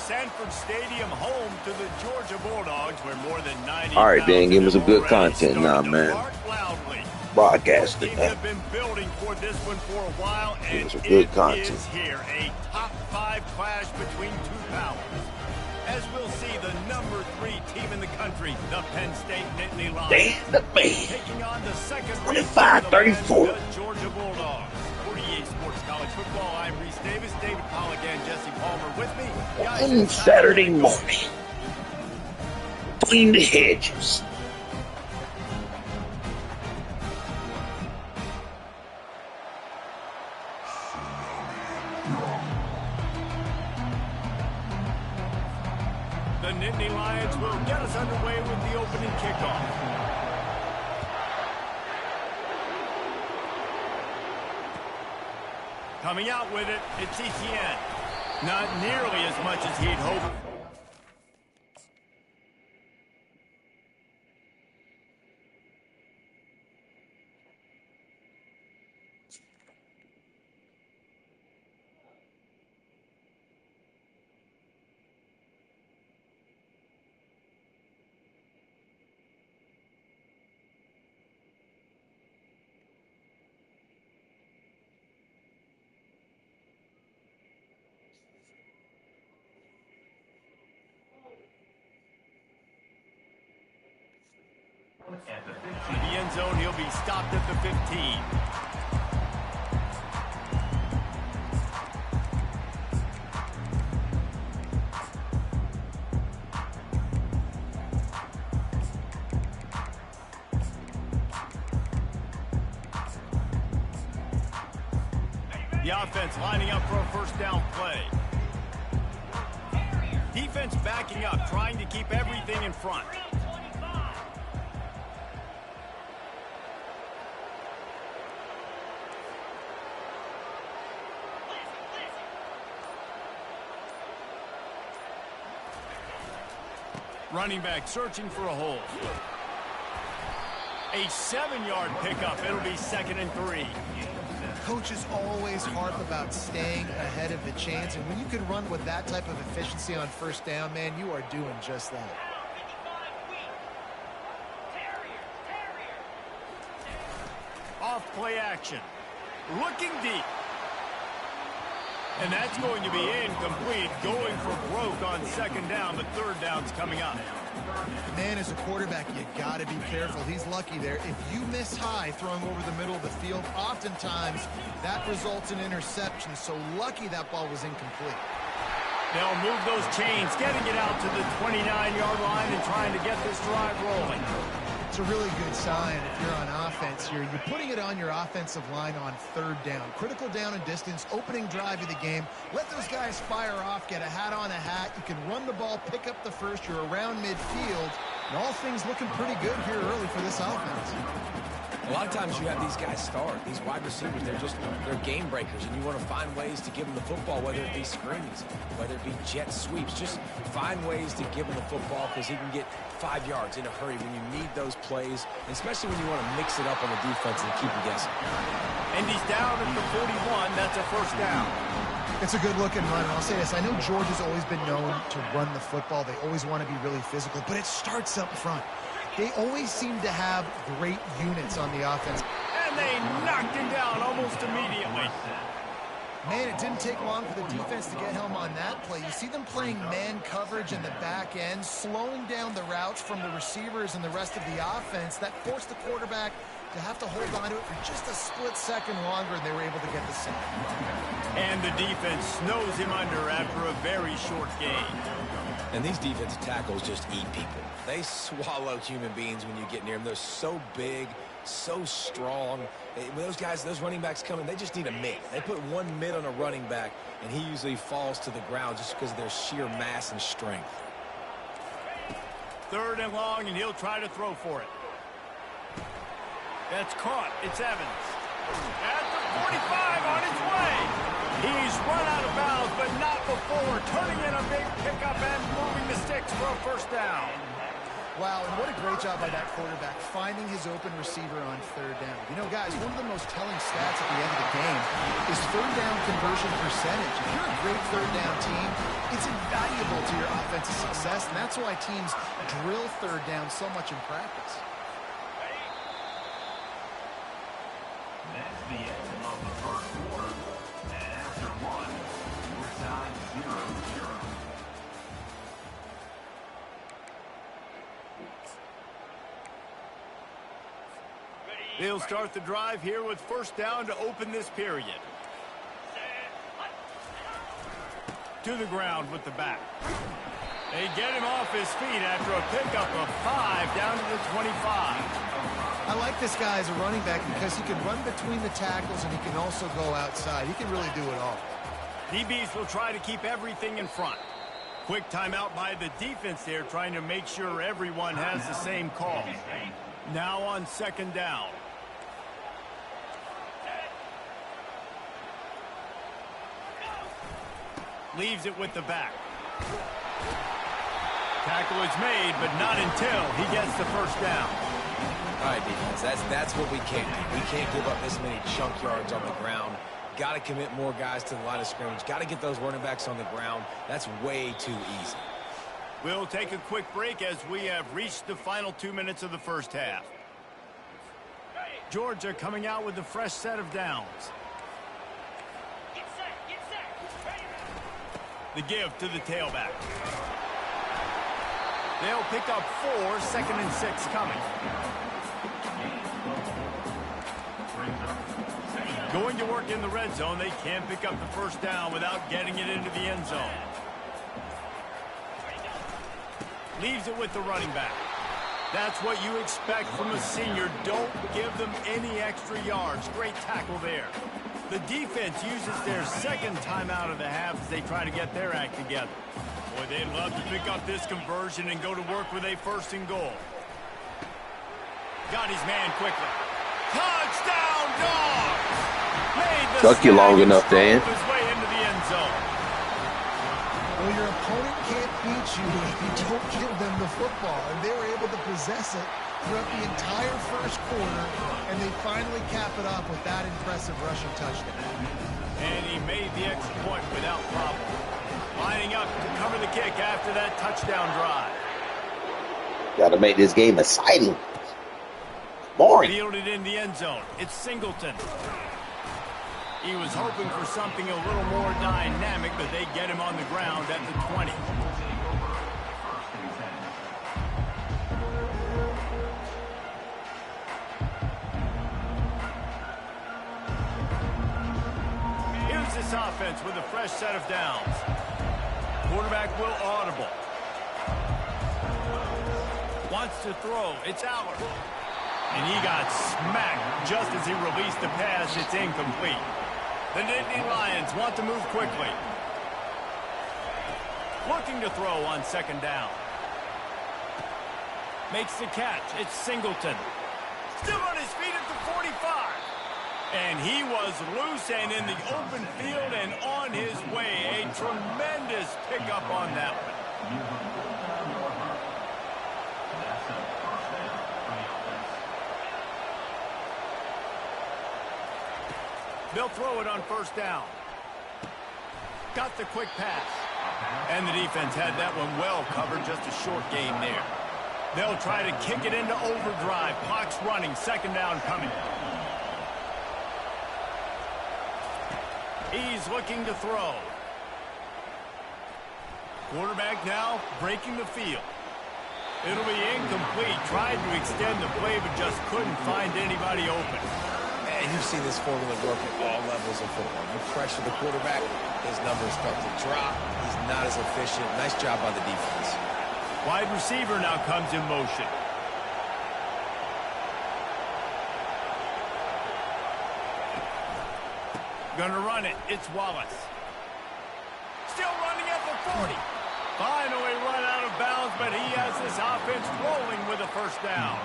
Sanford Stadium, home to the Georgia Bulldogs, where more than 90,000 All right, Dan, give me some good already content now, starting to man. bark loudly. Broadcasting, Teams man. have been building for this one for a while, Give and me some it good content. is here. A top 5 clash between two powers. As we'll see, the number 3 team in the country, the Penn State Nittany Lions, Dan, the man. taking on the second 25-34. the Georgia Bulldogs. For EA Sports College Football, I'm Reese Davis, David Pollack, and Jesse Palmer with me. Guys, On Saturday morning, between the hedges. The Nittany Lions will get us underway with the opening kickoff. Coming out with it, it's Etienne. Not nearly as much as he'd hoped. To the end zone, he'll be stopped at the 15. The offense lining up for a first down play. Defense backing up, trying to keep everything in front. Running back searching for a hole. A 7-yard pickup. It'll be 2nd and 3. Coaches always harp about staying ahead of the chains, and when you can run with that type of efficiency on first down, man, you are doing just that. Off play action. Looking deep. And that's going to be incomplete. Going for broke on 2nd down, but 3rd down's coming up. Man, as a quarterback, you got to be careful. He's lucky there. If you miss high throwing over the middle of the field, oftentimes that results in interception. So lucky that ball was incomplete. They'll move those chains, getting it out to the 29-yard line and trying to get this drive rolling. It's a really good sign if you're on offense here. You're putting it on your offensive line on 3rd down. Critical down and distance, opening drive of the game. Let those guys fire off, get a hat on a hat. You can run the ball, pick up the first. You're around midfield. And all things looking pretty good here early for this offense. A lot of times you have these guys start, these wide receivers, they're game breakers, and you want to find ways to give them the football, whether it be screens, whether it be jet sweeps. Just find ways to give him the football because he can get 5 yards in a hurry when you need those plays, especially when you want to mix it up on the defense and keep them guessing. And he's down at the 41. That's a first down. It's a good-looking run, and I'll say this. I know Georgia's always been known to run the football. They always want to be really physical, but it starts up front. They always seem to have great units on the offense. And they knocked him down almost immediately. Man, it didn't take long for the defense to get home on that play. You see them playing man coverage in the back end, slowing down the routes from the receivers and the rest of the offense. That forced the quarterback to have to hold on to it for just a split second longer, and they were able to get the sack. And the defense snows him under after a very short gain. And these defensive tackles just eat people. They swallow human beings when you get near them. They're so big, so strong. When those guys, those running backs come in, they just need a mid. They put one mid on a running back, and he usually falls to the ground just because of their sheer mass and strength. 3rd and long, and he'll try to throw for it. That's caught. It's Evans. At the 45 on his way. He's run out of bounds, but not before turning in a big pickup and moving the sticks for a first down. Wow, and what a great job by that quarterback, finding his open receiver on third down. You know, guys, one of the most telling stats at the end of the game is third down conversion percentage. If you're a great third down team, it's invaluable to your offensive success, and that's why teams drill third down so much in practice. That's the end of the first quarter, and after one, we're tied 0-0. They'll start the drive here with first down to open this period. To the ground with the back. They get him off his feet after a pickup of 5 down to the 25. I like this guy as a running back because he can run between the tackles and he can also go outside. He can really do it all. DBs will try to keep everything in front. Quick timeout by the defense there, trying to make sure everyone has the same call. Now on second down. Leaves it with the back. Tackle is made, but not until he gets the first down. All right, defense, that's what we can't do. We can't give up this many chunk yards on the ground. Got to commit more guys to the line of scrimmage. Got to get those running backs on the ground. That's way too easy. We'll take a quick break as we have reached the final 2 minutes of the first half. Georgia coming out with a fresh set of downs. The give to the tailback. They'll pick up 4, 2nd and 6 coming. Going to work in the red zone. They can't pick up the first down without getting it into the end zone. Leaves it with the running back. That's what you expect from a senior. Don't give them any extra yards. Great tackle there. The defense uses their second timeout of the half as they try to get their act together. Boy, they'd love to pick up this conversion and go to work with a 1st and goal. Got his man quickly. Touchdown, Dogs! Took you long enough, Dan. His way into the end zone. Well, your opponent can't beat you if you don't give them the football, and they were able to possess it throughout the entire first quarter, and they finally cap it off with that impressive rushing touchdown. And he made the extra point without problem. Lining up to cover the kick after that touchdown drive. Got to make this game exciting. Boring. Fielded in the end zone. It's Singleton. He was hoping for something a little more dynamic, but they get him on the ground at the 20. Here's this offense with a fresh set of downs. Quarterback will audible. Wants to throw. It's Allard. And he got smacked just as he released the pass. It's incomplete. The Nittany Lions want to move quickly. Looking to throw on second down. Makes the catch. It's Singleton. Still on his feet at the 45. And he was loose and in the open field and on his way. A tremendous pickup on that one. They'll throw it on first down. Got the quick pass. And the defense had that one well covered. Just a short game there. They'll try to kick it into overdrive. Clock's running. Second down coming. He's looking to throw. Quarterback now breaking the field. It'll be incomplete. Tried to extend the play, but just couldn't find anybody open. And you see this formula work at all levels of football. You pressure the quarterback, his numbers start to drop. He's not as efficient. Nice job by the defense. Wide receiver now comes in motion. Gonna run it. It's Wallace. Still running at the 40. Finally run out of bounds, but he has this offense rolling with a first down.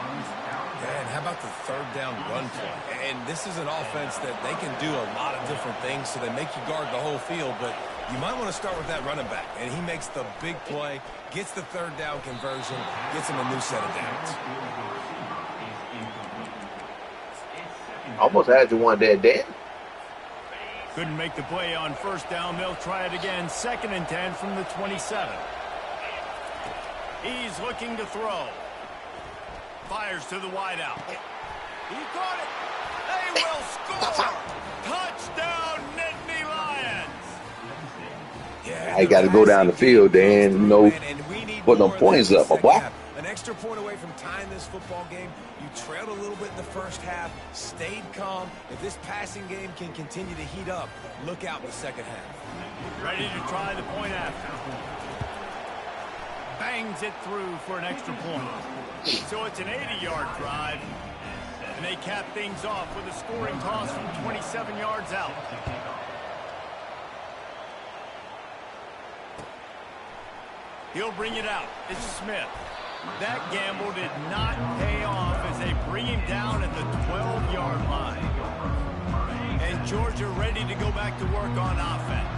And how about the third down run play? And this is an offense that they can do a lot of different things, so they make you guard the whole field, but You might want to start with that running back, and he makes the big play, gets the third down conversion, gets him a new set of downs. Almost had you one there, Dan. Couldn't make the play on first down. They'll try it again. 2nd and 10 from the 27. He's looking to throw. Fires to the wideout. He caught it. They will score. Touchdown, Nittany Lions. Yeah, I got to go down the field, Dan. You know, put them points up, my boy. An extra point away from tying this football game. You trailed a little bit in the first half, stayed calm. If this passing game can continue to heat up, look out in the second half. Ready to try the point after. Bangs it through for an extra point. So it's an 80-yard drive. And they cap things off with a scoring toss from 27 yards out. He'll bring it out. It's Smith. That gamble did not pay off as they bring him down at the 12-yard line. And Georgia ready to go back to work on offense.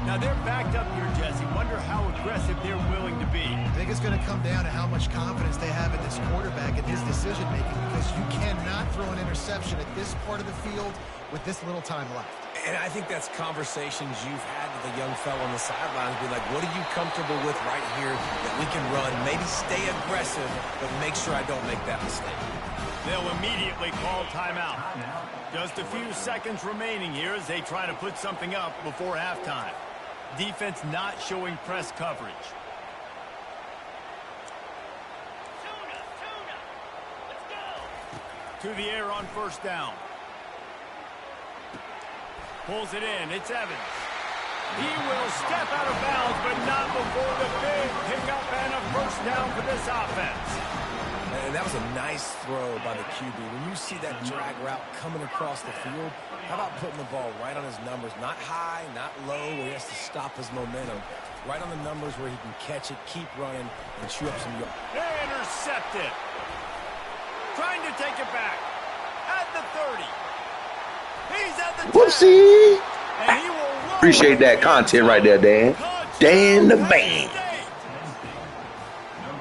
Now they're backed up here, Jesse. Wonder how aggressive they're willing to be. I think it's going to come down to how much confidence they have in this quarterback and his decision-making, because you cannot throw an interception at this part of the field with this little time left. And I think that's conversations you've had with a young fellow on the sidelines. Be like, what are you comfortable with right here that we can run? Maybe stay aggressive, but make sure I don't make that mistake. They'll immediately call timeout. Just a few seconds remaining here as they try to put something up before halftime. Defense not showing press coverage. To the air on first down. Pulls it in. It's Evans. He will step out of bounds, but not before the big pickup and a first down for this offense. And that was a nice throw by the QB. When you see that drag route coming across the field, how about putting the ball right on his numbers? Not high, not low, where he has to stop his momentum. Right on the numbers where he can catch it, keep running, and chew up some yards. Intercepted. Trying to take it back. At the 30. He's at the 10. Whoopsie. And he will roll. Appreciate that content right there, Dan. Dan the man.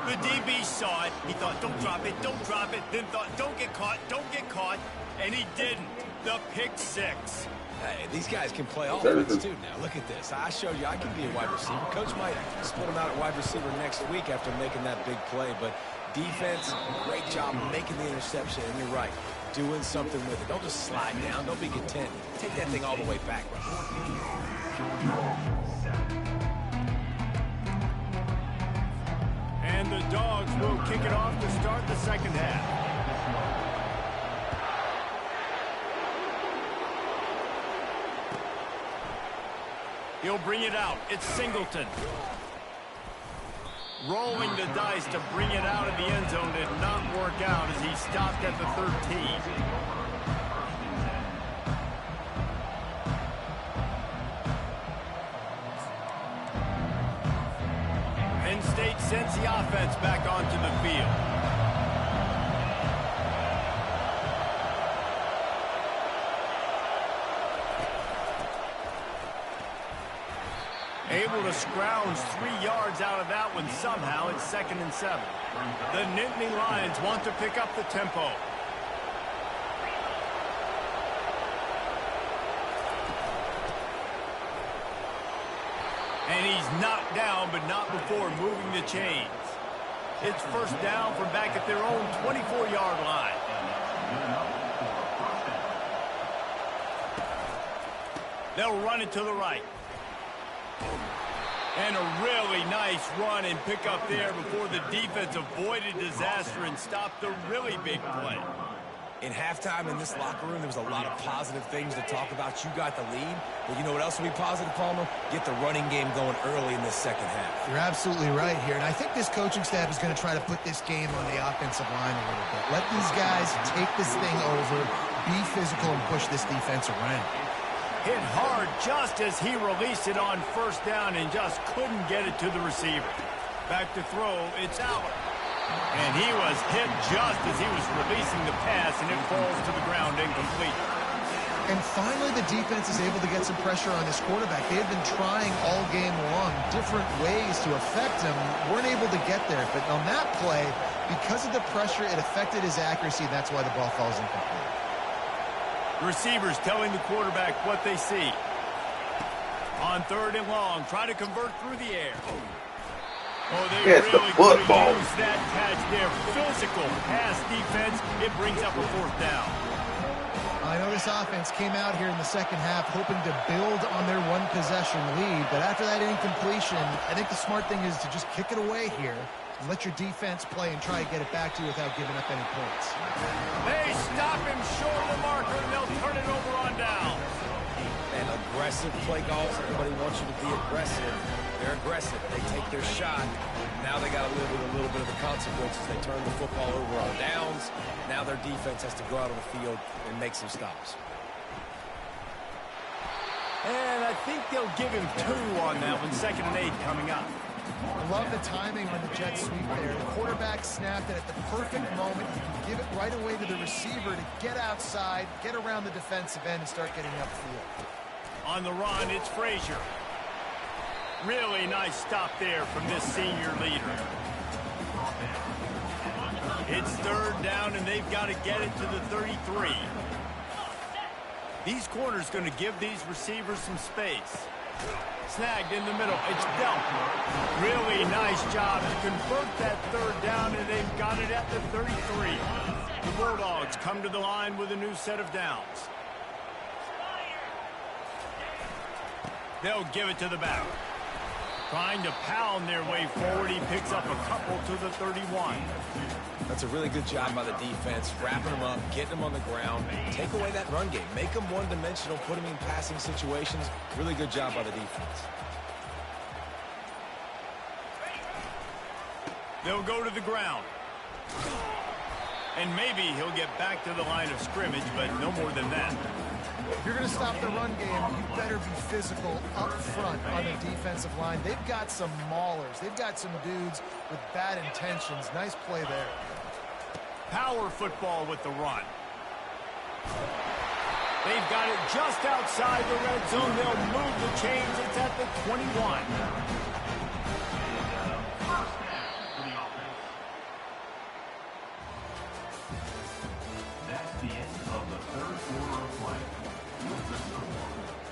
The DB saw it. He thought, don't drop it, don't drop it. Then thought, don't get caught, don't get caught. And he didn't. The pick six. Hey, these guys can play offense too now. Look at this. I showed you I can be a wide receiver. Coach might split him out at wide receiver next week after making that big play. But defense, great job making the interception. And you're right, doing something with it. Don't just slide down. Don't be content. Take that thing all the way back. And the Dogs will kick it off to start the second half. He'll bring it out. It's Singleton. Rolling the dice to bring it out of the end zone did not work out as he stopped at the 13. Penn State sends the offense back onto the field. Able to scrounge 3 yards out of that one somehow. It's 2nd and 7. The Nittany Lions want to pick up the tempo. And he's knocked down, but not before moving the chains. It's first down from back at their own 24-yard line. They'll run it to the right. And a really nice run and pick up there before the defense avoided disaster and stopped the really big play. In halftime in this locker room, there was a lot of positive things to talk about. You got the lead, but you know what else will be positive, Palmer? Get the running game going early in this second half. You're absolutely right here, and I think this coaching staff is going to try to put this game on the offensive line a little bit. Let these guys take this thing over, be physical, and push this defense around. Hit hard just as he released it on first down and just couldn't get it to the receiver. Back to throw, it's Aller. And he was hit just as he was releasing the pass, and it falls to the ground incomplete. And finally, the defense is able to get some pressure on this quarterback. They had been trying all game long different ways to affect him, weren't able to get there. But on that play, because of the pressure, it affected his accuracy. That's why the ball falls incomplete. Receivers telling the quarterback what they see. On 3rd and long, try to convert through the air. Oh, they Yes, really the football. could use that catch there. Physical pass defense. It brings up a 4th down. I know this offense came out here in the second half hoping to build on their one-possession lead, but after that incompletion, I think the smart thing is to just kick it away here and let your defense play and try to get it back to you without giving up any points. They stop him short of the marker, and they'll turn it over on down. And aggressive play calls. Everybody wants you to be aggressive. They're aggressive. They take their shot. Now they got to live with a little bit of the consequences. They turn the football over on downs. Now their defense has to go out on the field and make some stops. And I think they'll give him 2 on that one. 2nd and 8 coming up. I love the timing on the jet sweep there. The quarterback snapped it at the perfect moment. You can give it right away to the receiver to get outside, get around the defensive end, and start getting upfield. On the run, it's Frazier. Really nice stop there from this senior leader. It's 3rd down, and they've got to get it to the 33. These corners going to give these receivers some space. Snagged in the middle. It's Delp. Really nice job to convert that 3rd down, and they've got it at the 33. The Bulldogs come to the line with a new set of downs. They'll give it to the back. Trying to pound their way forward. He picks up a couple to the 31. That's a really good job by the defense, wrapping them up, getting them on the ground. Take away that run game. Make them one-dimensional, put them in passing situations. Really good job by the defense. They'll go to the ground. And maybe he'll get back to the line of scrimmage, but no more than that. If you're going to stop the run game, you better be physical up front on the defensive line. They've got some maulers. They've got some dudes with bad intentions. Nice play there. Power football with the run. They've got it just outside the red zone. They'll move the chains. It's at the 21. That's the end of the 3rd quarter of play. With the score,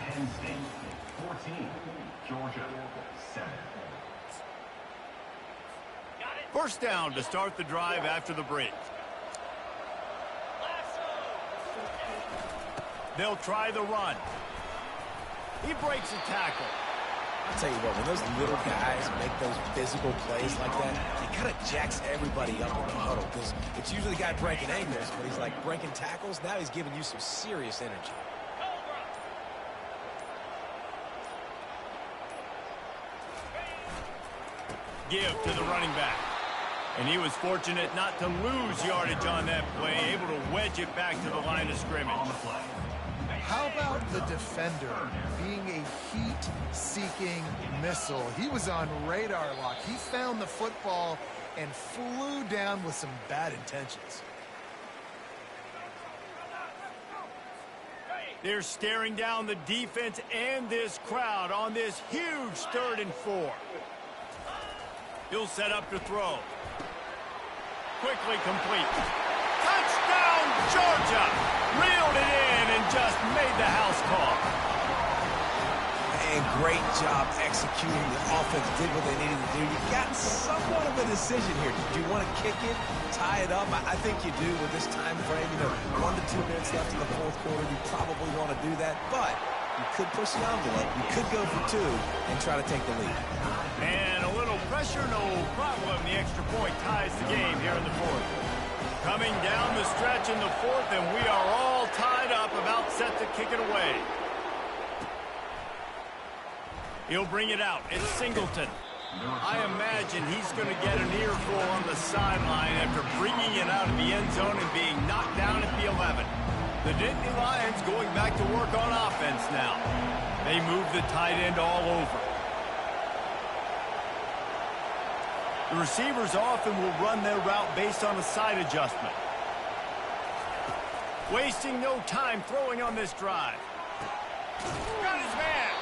Penn State 14, Georgia 7. 1st down to start the drive after the break. They'll try the run. He breaks a tackle. I'll tell you what, when those little guys make those physical plays like that, it kind of jacks everybody up in the huddle because it's usually the guy breaking ankles, but he's like breaking tackles. Now he's giving you some serious energy. Give to the running back. And he was fortunate not to lose yardage on that play, able to wedge it back to the line of scrimmage. How about the defender being a heat-seeking missile? He was on radar lock. He found the football and flew down with some bad intentions. They're staring down the defense and this crowd on this huge 3rd and 4. He'll set up to throw. Quickly complete. Touchdown, Georgia! Reeled it in and just made the house call. And great job executing. The offense did what they needed to do. You got somewhat of a decision here. Do you want to kick it, tie it up? I think you do with this time frame. 1 to 2 minutes left in the 4th quarter. You probably want to do that, but you could push the envelope. You could go for 2 and try to take the lead. And a little pressure, no problem. The extra point ties the game here in the 4th. Coming down the stretch in the 4th, and we are all tied up, about set to kick it away. He'll bring it out. It's Singleton. I imagine he's going to get an earful on the sideline after bringing it out of the end zone and being knocked down at the 11. The Nittany Lions going back to work on offense now. They move the tight end all over. The receivers often will run their route based on a side adjustment. Wasting no time throwing on this drive. Got his man.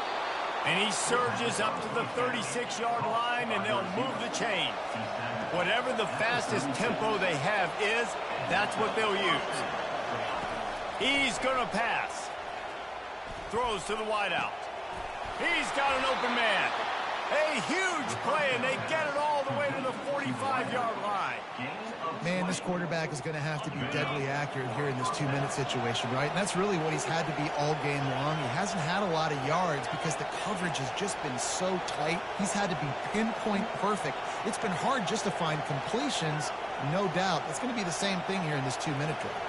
And he surges up to the 36-yard line, and they'll move the chain. Whatever the fastest tempo they have is, that's what they'll use. He's going to pass. Throws to the wideout. He's got an open man. A huge play, and they get it all the way to the 45-yard line. Man, this quarterback is going to have to be deadly accurate here in this 2-minute situation, right? And that's really what he's had to be all game long. He hasn't had a lot of yards because the coverage has just been so tight. He's had to be pinpoint perfect. It's been hard just to find completions, no doubt. It's going to be the same thing here in this 2-minute drive.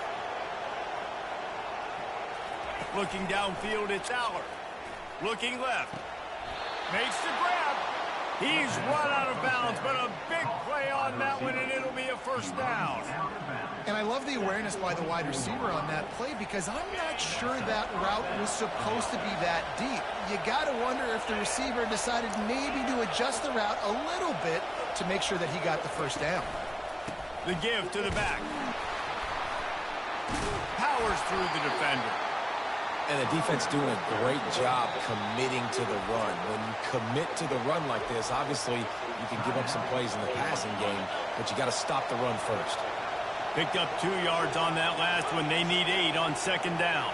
Looking downfield, it's Aller. Looking left. Makes the grab. He's run out of bounds, but a big play on that one, and it'll be a first down. And I love the awareness by the wide receiver on that play because I'm not sure that route was supposed to be that deep. You got to wonder if the receiver decided maybe to adjust the route a little bit to make sure that he got the first down. The give to the back. Powers through the defender. And the defense doing a great job committing to the run. When you commit to the run like this, obviously you can give up some plays in the passing game, but you got to stop the run first. Picked up 2 yards on that last one. They need 8 on second down.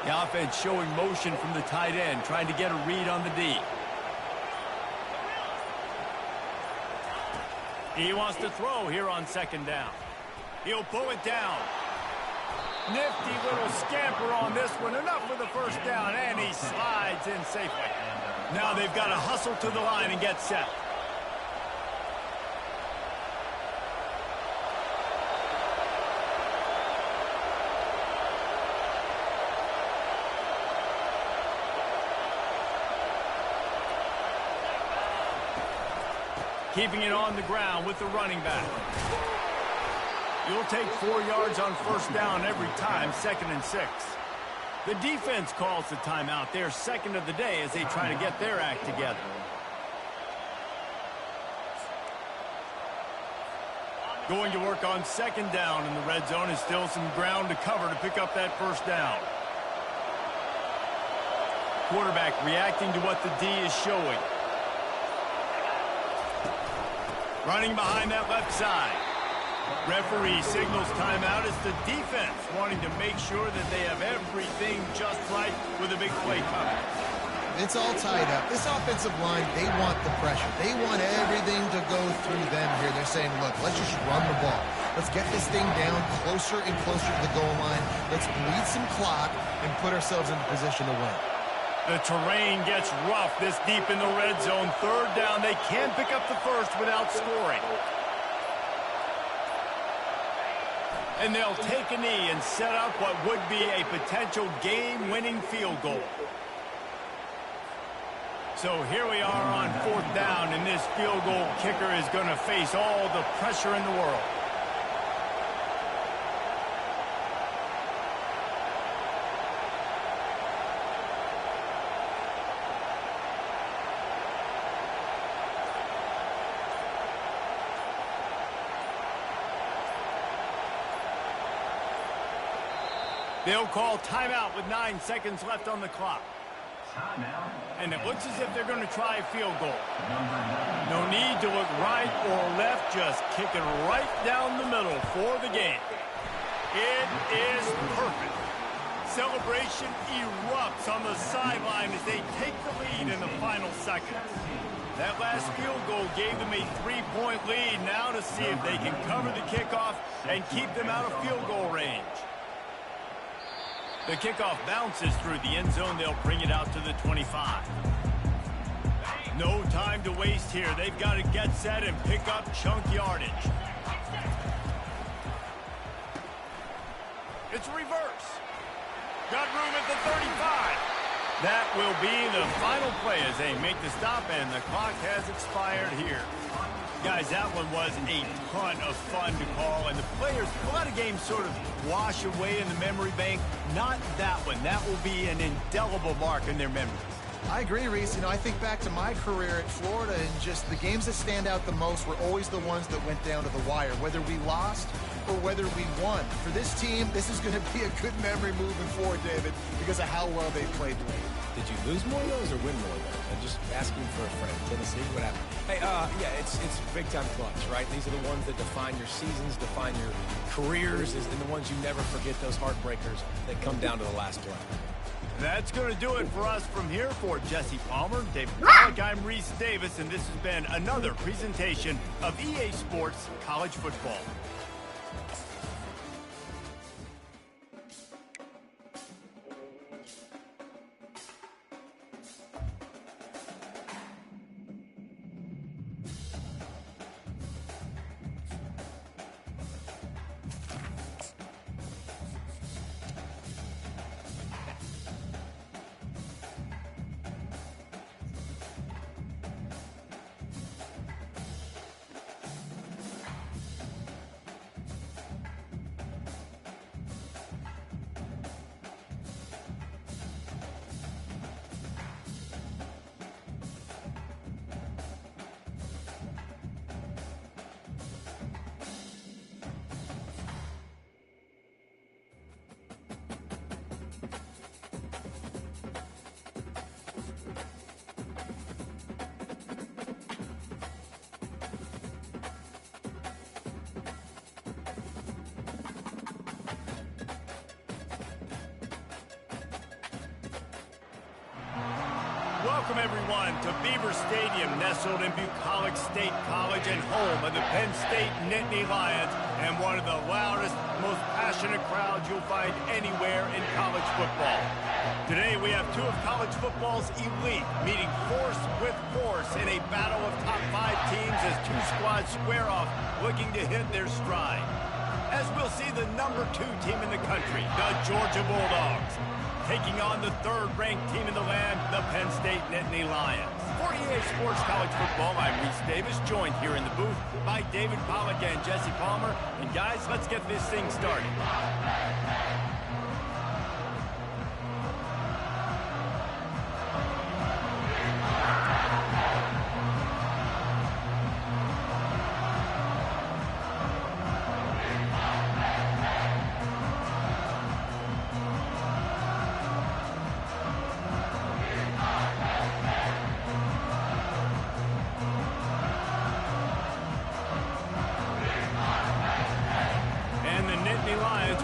The offense showing motion from the tight end, trying to get a read on the D. He wants to throw here on second down. He'll pull it down. Nifty little scamper on this one. Enough for the first down, and he slides in safely. Now they've got to hustle to the line and get set. Keeping it on the ground with the running back. You'll take 4 yards on first down every time, 2nd and 6. The defense calls the timeout. Their second of the day as they try to get their act together. Going to work on second down in the red zone. Is still some ground to cover to pick up that first down. Quarterback reacting to what the D is showing. Running behind that left side. Referee signals timeout. It's the defense wanting to make sure that they have everything just right with a big play coming. It's all tied up. This offensive line, they want the pressure. They want everything to go through them here. They're saying, look, let's just run the ball. Let's get this thing down closer and closer to the goal line. Let's bleed some clock and put ourselves in position to win. The terrain gets rough this deep in the red zone. Third down. They can't pick up the first without scoring. And they'll take a knee and set up what would be a potential game-winning field goal. So here we are on 4th down, and this field goal kicker is going to face all the pressure in the world. They'll call timeout with 9 seconds left on the clock. And it looks as if they're going to try a field goal. No need to look right or left, just kick it right down the middle for the game. It is perfect. Celebration erupts on the sideline as they take the lead in the final seconds. That last field goal gave them a 3-point lead. Now to see if they can cover the kickoff and keep them out of field goal range. The kickoff bounces through the end zone. They'll bring it out to the 25. No time to waste here. They've got to get set and pick up chunk yardage. It's reverse. Got room at the 35. That will be the final play as they make the stop, and the clock has expired here. Guys, that one was a ton of fun to call, and the players, a lot of games sort of wash away in the memory bank. Not that one. That will be an indelible mark in their memories. I agree, Reese. You know, I think back to my career at Florida, and just the games that stand out the most were always the ones that went down to the wire, whether we lost or whether we won. For this team, this is going to be a good memory moving forward, David, because of how well they played late. Did you lose more of those or win more of those? I'm just asking for a friend. Tennessee, what happened? Hey, yeah, it's big-time clutch, right? These are the ones that define your seasons, define your careers, and the ones you never forget, those heartbreakers that come down to the last play. That's going to do it for us from here. For Jesse Palmer, David Pollack, I'm Reese Davis, and this has been another presentation of EA Sports College Football. Welcome, everyone, to Beaver Stadium, nestled in Bucolic State College and home of the Penn State Nittany Lions, and one of the loudest, most passionate crowds you'll find anywhere in college football. Today, we have two of college football's elite meeting force with force in a battle of top 5 teams as two squads square off, looking to hit their stride. As we'll see the number 2 team in the country, the Georgia Bulldogs, taking on the 3rd-ranked team in the land, the Penn State Nittany Lions. For EA Sports College Football, I'm Reese Davis, joined here in the booth by David Pollack and Jesse Palmer. And guys, let's get this thing started.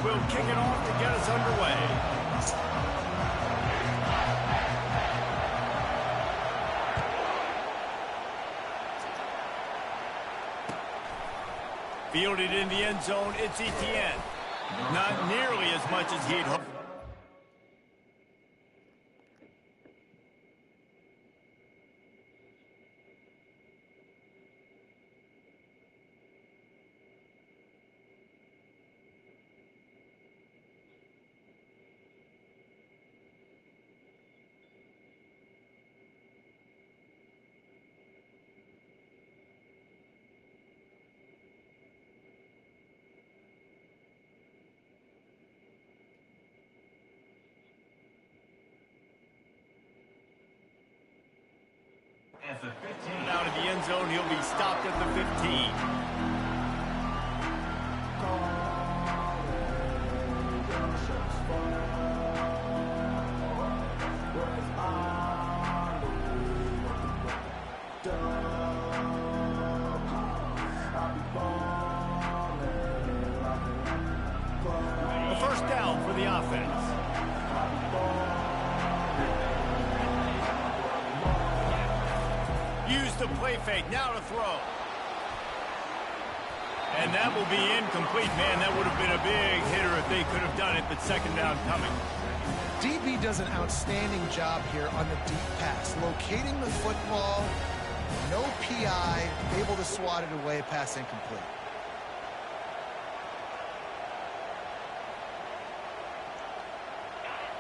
Will kick it off to get us underway. Fielded in the end zone, it's Etienne. Not nearly as much as he'd hoped. At the 15. Out of the end zone, he'll be stopped at the 15. A first down for the offense. Used the play fake, now to throw. And that will be incomplete. Man, that would have been a big hitter if they could have done it, but second down coming. DB does an outstanding job here on the deep pass, locating the football, no PI, able to swat it away, pass incomplete.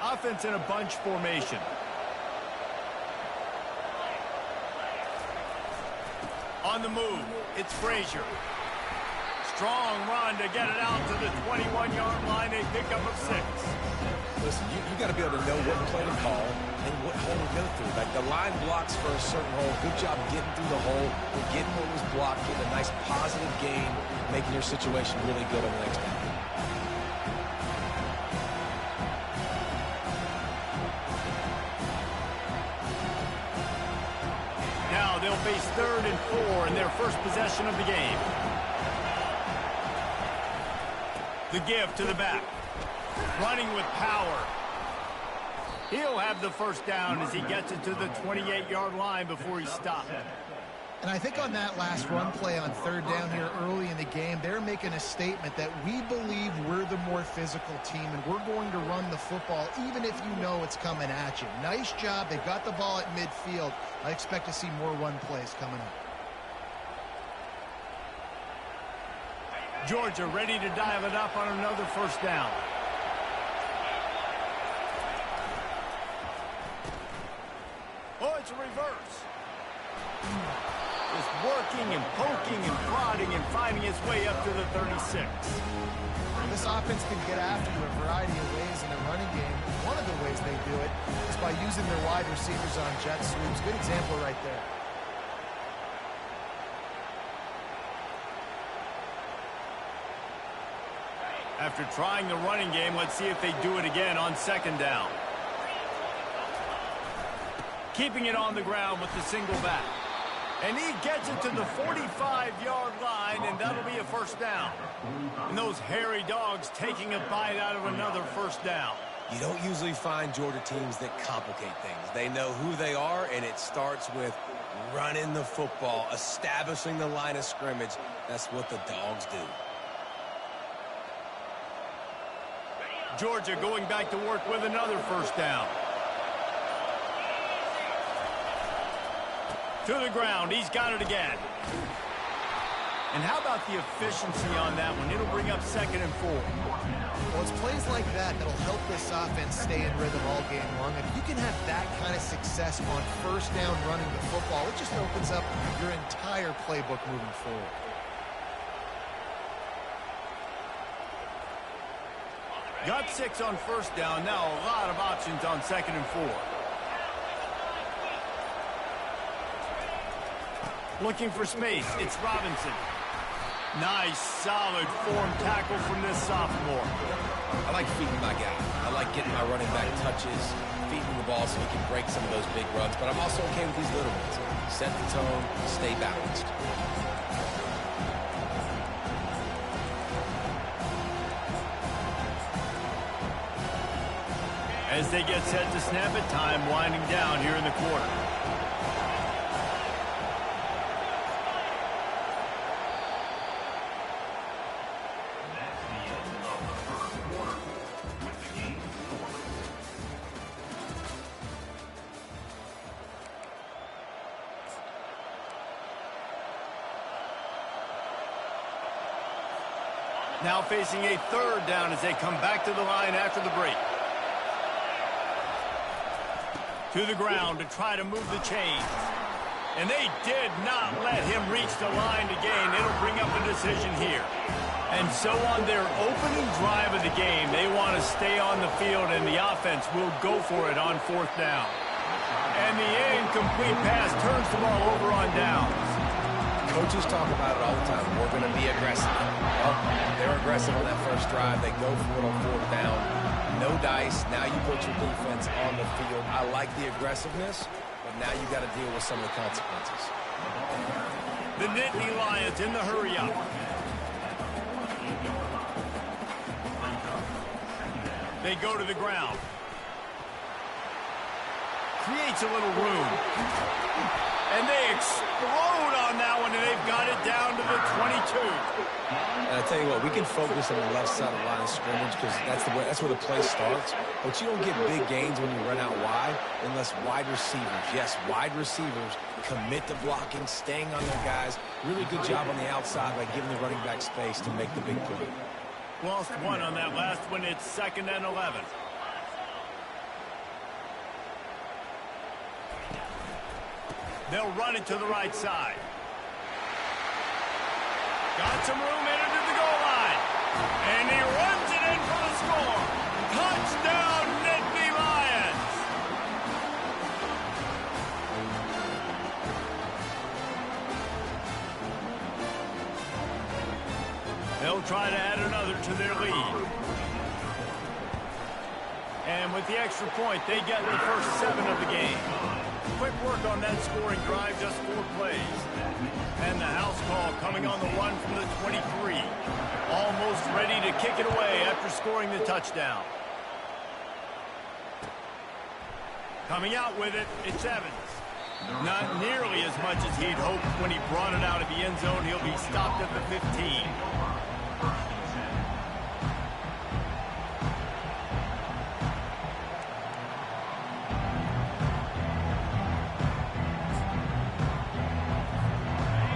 Offense in a bunch formation. On the move, it's Frazier. Strong run to get it out to the 21-yard line, a pickup of 6. Listen, you got to be able to know what play to call and what hole to go through. Like the line blocks for a certain hole. Good job getting through the hole, getting what was blocked, getting a nice positive gain, making your situation really good on the next down. Now they'll face 3rd and 4 in their first possession of the game. The give to the back. Running with power. He'll have the first down as he gets it to the 28-yard line before he stopped. And I think on that last run play on 3rd down here early in the game, they're making a statement that we believe we're the more physical team and we're going to run the football even if you know it's coming at you. Nice job. They've got the ball at midfield. I expect to see more run plays coming up. Georgia ready to dial it up on another first down. Oh, it's a reverse. Just working and poking and prodding and finding his way up to the 36. This offense can get after you a variety of ways in the running game. One of the ways they do it is by using their wide receivers on jet sweeps. Good example right there. After trying the running game, let's see if they do it again on 2nd down. Keeping it on the ground with the single back. And he gets it to the 45-yard line, and that'll be a first down. And those hairy dogs taking a bite out of another first down. You don't usually find Georgia teams that complicate things. They know who they are, and it starts with running the football, establishing the line of scrimmage. That's what the dogs do. Georgia going back to work with another first down. To the ground. He's got it again. And how about the efficiency on that one? It'll bring up 2nd and 4. Well, it's plays like that that'll help this offense stay in rhythm all game long. If you can have that kind of success on first down running the football, it just opens up your entire playbook moving forward. Got 6 on first down. Now a lot of options on 2nd and 4. Looking for space. It's Robinson. Nice, solid form tackle from this sophomore. I like feeding my guy. I like getting my running back touches, feeding the ball so he can break some of those big runs. But I'm also okay with these little ones. Set the tone, stay balanced. As they get set to snap it, time winding down here in the quarter. That's the end of the first quarter with the game scored. Now facing a 3rd down as they come back to the line after the break. To the ground to try to move the chains. And they did not let him reach the line to gain. It'll bring up a decision here. And so on their opening drive of the game, they want to stay on the field, and the offense will go for it on 4th down. And the incomplete pass turns the ball over on downs. Coaches talk about it all the time. We're going to be aggressive. Well, they're aggressive on that first drive. They go for it on 4th down. No dice. Now you put your defense on the field. I like the aggressiveness, but now you got to deal with some of the consequences. The Nittany Lions in the hurry-up. They go to the ground. Creates a little room. And they explode on that one, and they've got it down to the 22. And I tell you what, we can focus on the left side of the line of scrimmage because that's where the play starts. But you don't get big gains when you run out wide unless wide receivers, yes, wide receivers commit to blocking, staying on their guys. Really good job on the outside by giving the running back space to make the big play. Lost one on that last one. It's 2nd and 11. They'll run it to the right side. Got some room in it to the goal line. And he runs it in for the score. Touchdown, Nittany Lions. They'll try to add another to their lead. And with the extra point, they get the first 7 of the game. Quick work on that scoring drive, just 4 plays. And the house call coming on the run from the 23. Almost ready to kick it away after scoring the touchdown. Coming out with it, it's Evans. Not nearly as much as he'd hoped when he brought it out of the end zone. He'll be stopped at the 15.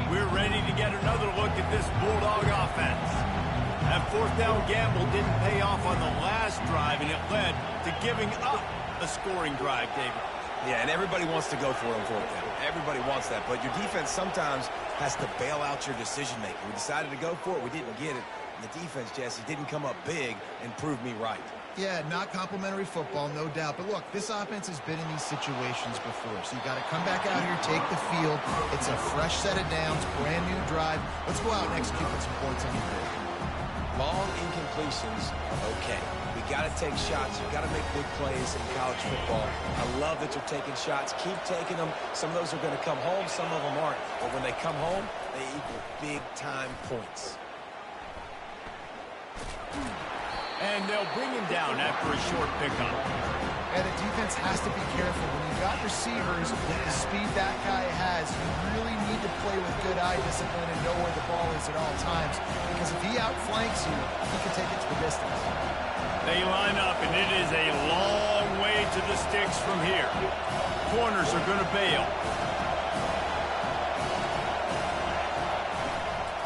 We're ready to get another look at this Bulldog offense. That 4th down gamble didn't pay off on the last drive, and it led to giving up a scoring drive, David. Yeah, and everybody wants to go for it on 4th down. Everybody wants that, but your defense sometimes has to bail out your decision-making. We decided to go for it. We didn't get it. And the defense, Jesse, didn't come up big and prove me right. Yeah, not complimentary football, no doubt. But look, this offense has been in these situations before. So you got to come back out here, take the field. It's a fresh set of downs, brand new drive. Let's go out and execute with some points on the board. Long incompletions are okay. We got to take shots. You got to make big plays in college football. I love that you're taking shots. Keep taking them. Some of those are going to come home. Some of them aren't. But when they come home, they equal big-time points. And they'll bring him down after a short pickup. And the defense has to be careful. When you've got receivers with the speed that guy has, you really need to play with good eye discipline and know where the ball is at all times. Because if he outflanks you, he can take it to the distance. They line up, and it is a long way to the sticks from here. Corners are going to bail.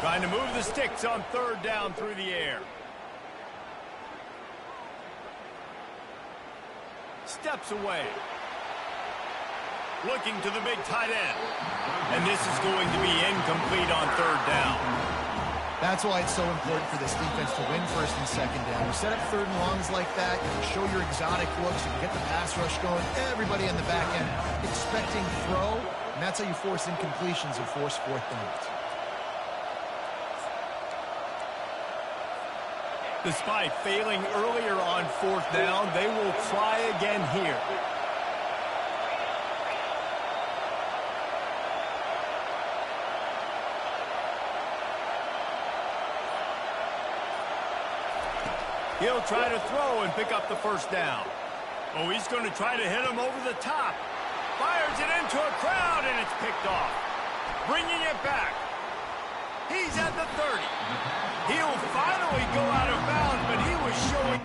Trying to move the sticks on 3rd down through the air. Steps away. Looking to the big tight end. And this is going to be incomplete on 3rd down. That's why it's so important for this defense to win 1st and 2nd down. You set up 3rd and longs like that, you can show your exotic looks, you can get the pass rush going, everybody on the back end expecting throw, and that's how you force incompletions and force 4th downs. Despite failing earlier on 4th down, they will try again here. He'll try to throw and pick up the 1st down. Oh, he's going to try to hit him over the top. Fires it into a crowd, and it's picked off. Bringing it back. He's at the 30. He'll finally go out of bounds, but he was showing...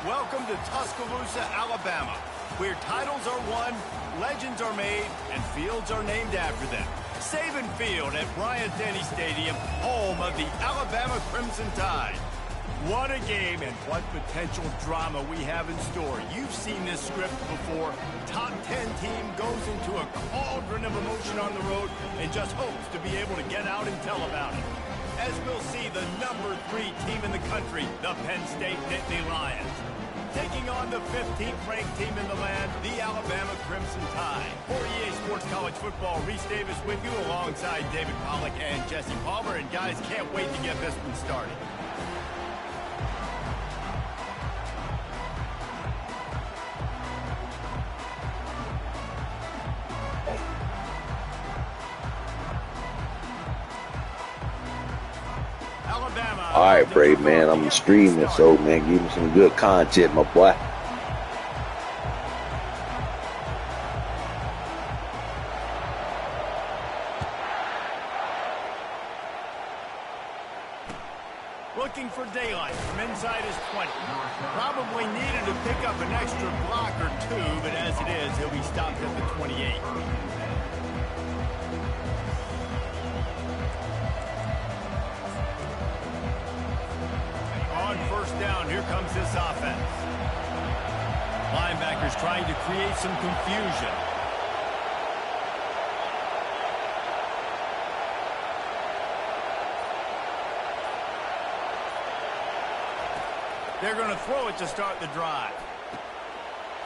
Welcome to Tuscaloosa, Alabama, where titles are won, legends are made, and fields are named after them. Saban Field at Bryant-Denny Stadium, home of the Alabama Crimson Tide. What a game and what potential drama we have in store. You've seen this script before. Top 10 team goes into a cauldron of emotion on the road and just hopes to be able to get out and tell about it. As we'll see, the number 3 team in the country, the Penn State Nittany Lions, taking on the 15th ranked team in the land, the Alabama Crimson Tide. For EA Sports College Football, Reese Davis with you alongside David Pollack and Jesse Palmer. And guys, can't wait to get this one started. All right, Brave, man, I'm streaming, so, man, give me some good content, my boy. Looking for daylight from inside his 20. Probably needed to pick up an extra block or 2, but as it is, he'll be stopped at the 28. On first down, here comes this offense. Linebackers trying to create some confusion. They're going to throw it to start the drive.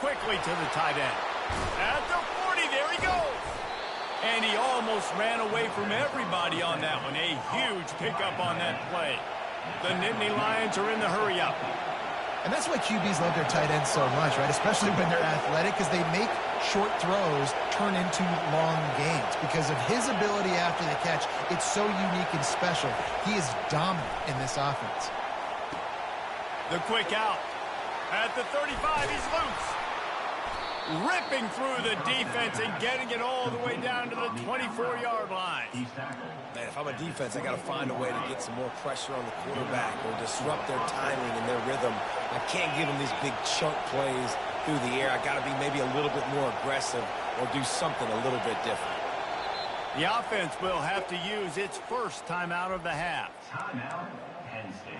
Quickly to the tight end. At the 40, there he goes. And he almost ran away from everybody on that one. A huge pickup on that play. The Nittany Lions are in the hurry-up. And that's why QBs love their tight ends so much, right? Especially when they're athletic, because they make short throws turn into long gains. Because of his ability after the catch, it's so unique and special. He is dominant in this offense. The quick out. At the 35, he's loose. Ripping through the defense and getting it all the way down to the 24-yard line. Man, if I'm a defense, I got to find a way to get some more pressure on the quarterback or disrupt their timing and their rhythm. I can't give them these big chunk plays through the air. I got to be maybe a little bit more aggressive or do something a little bit different. The offense will have to use its first timeout of the half. Timeout, Penn State.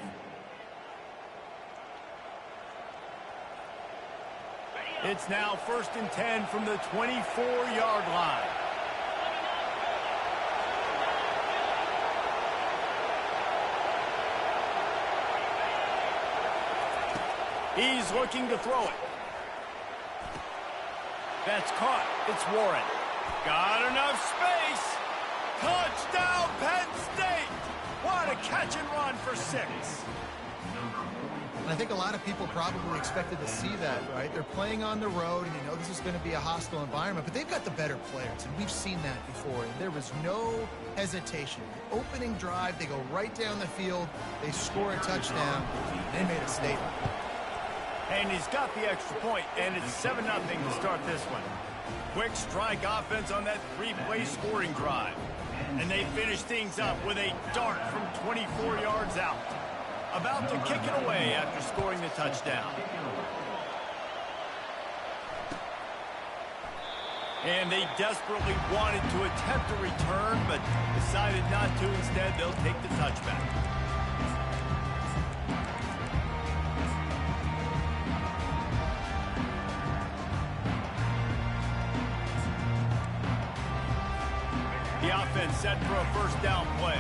It's now 1st and 10 from the 24-yard line. He's looking to throw it. That's caught. It's Warren. Got enough space. Touchdown, Penn State. What a catch and run for 6. And I think a lot of people probably expected to see that, right? They're playing on the road, and you know this is going to be a hostile environment, but they've got the better players, and we've seen that before. And there was no hesitation. The opening drive, they go right down the field, they score a touchdown, and they made a statement. And he's got the extra point, and it's 7-0 to start this one. Quick strike offense on that 3-play scoring drive. And they finish things up with a dart from 24 yards out. About to kick it away after scoring the touchdown. And they desperately wanted to attempt a return, but decided not to. Instead, they'll take the touchback. The offense set for a first down play.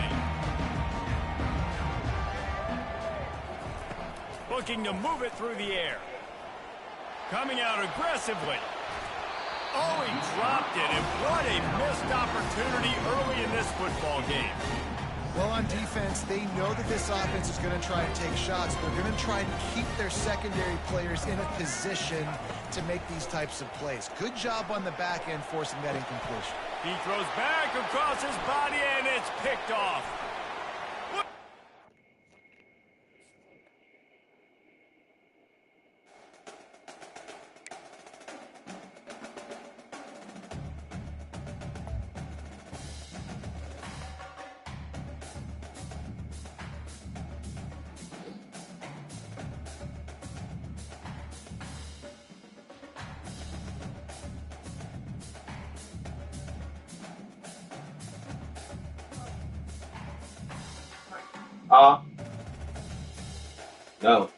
Looking to move it through the air. Coming out aggressively. Oh, he dropped it, and what a missed opportunity early in this football game. Well, on defense, they know that this offense is going to try and take shots. They're going to try and keep their secondary players in a position to make these types of plays. Good job on the back end forcing that incompletion. He throws back across his body, and it's picked off. No.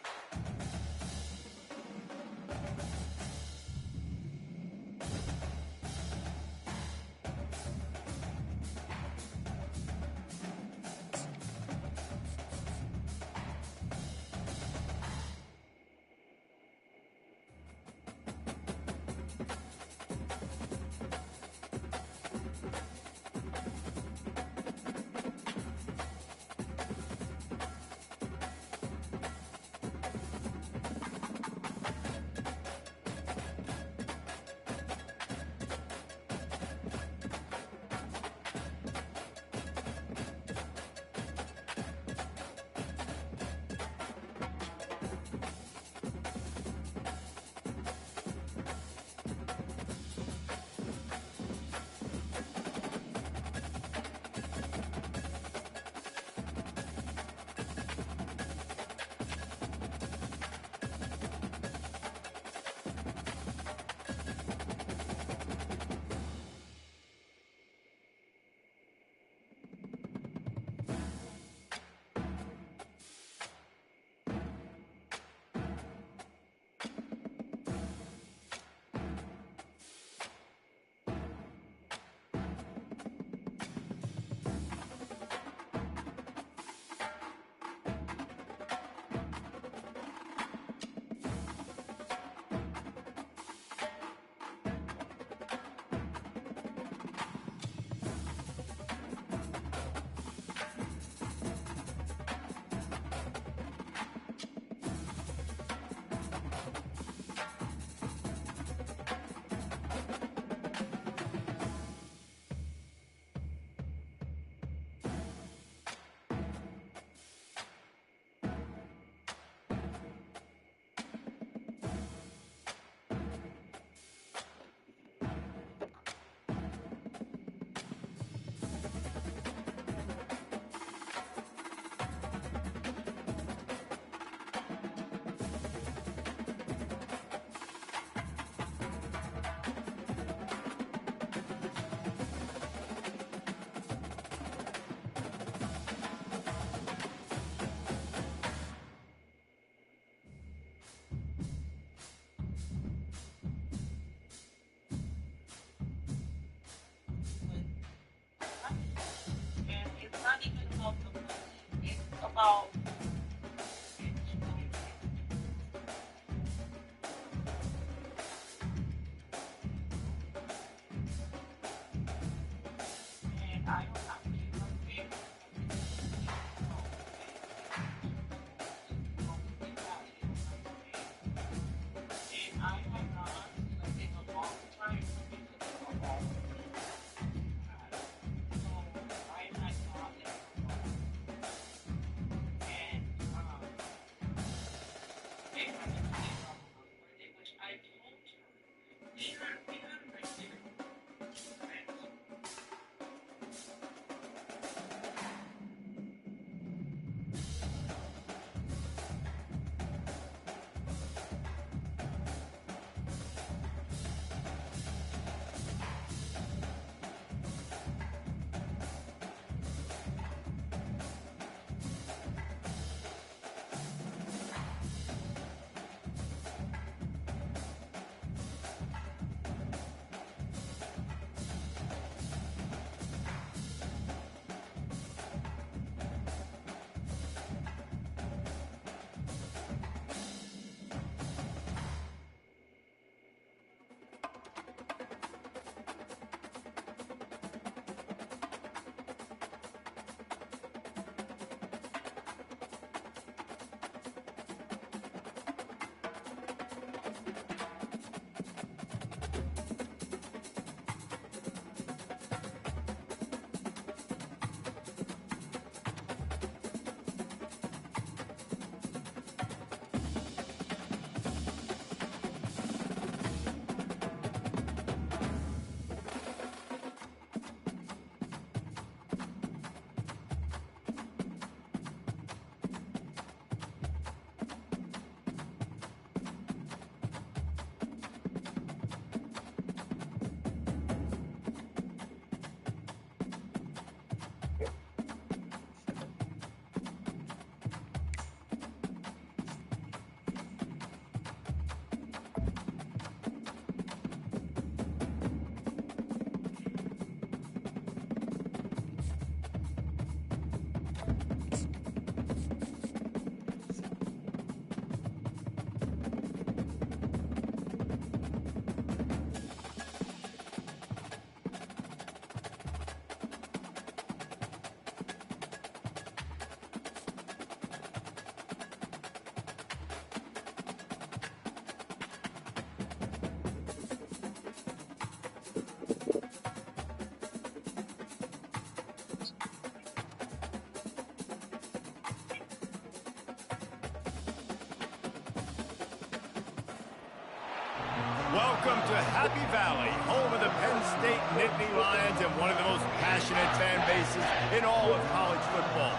Welcome to Happy Valley, home of the Penn State Nittany Lions and one of the most passionate fan bases in all of college football.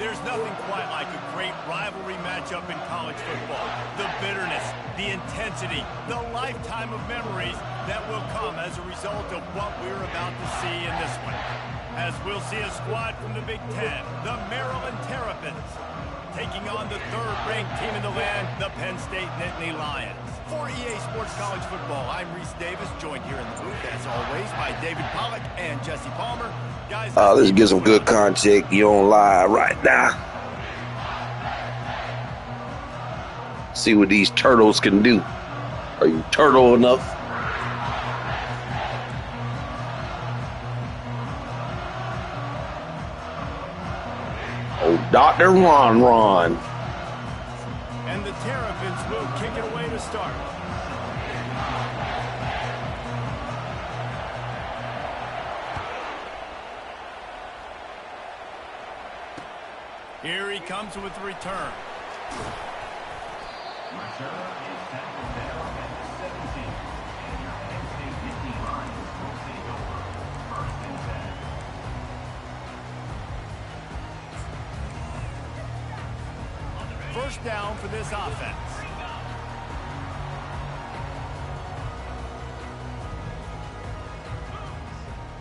There's nothing quite like a great rivalry matchup in college football. The bitterness, the intensity, the lifetime of memories that will come as a result of what we're about to see in this one. As we'll see a squad from the Big Ten, the Maryland Terrapins, taking on the third-ranked team in the land, the Penn State Nittany Lions. For EA Sports College Football, I'm Reese Davis, joined here in the booth, as always, by David Pollack and Jesse Palmer. Guys, let's get some good content. You on live right now. See what these turtles can do. Are you turtle enough? Oh, Dr. Ron. And the Terrapins will kick it away to start. Here he comes with the return. Return is tackled there at the 17. And your Penn State Nittany Lions will take over. 1st and 10. First down for this offense.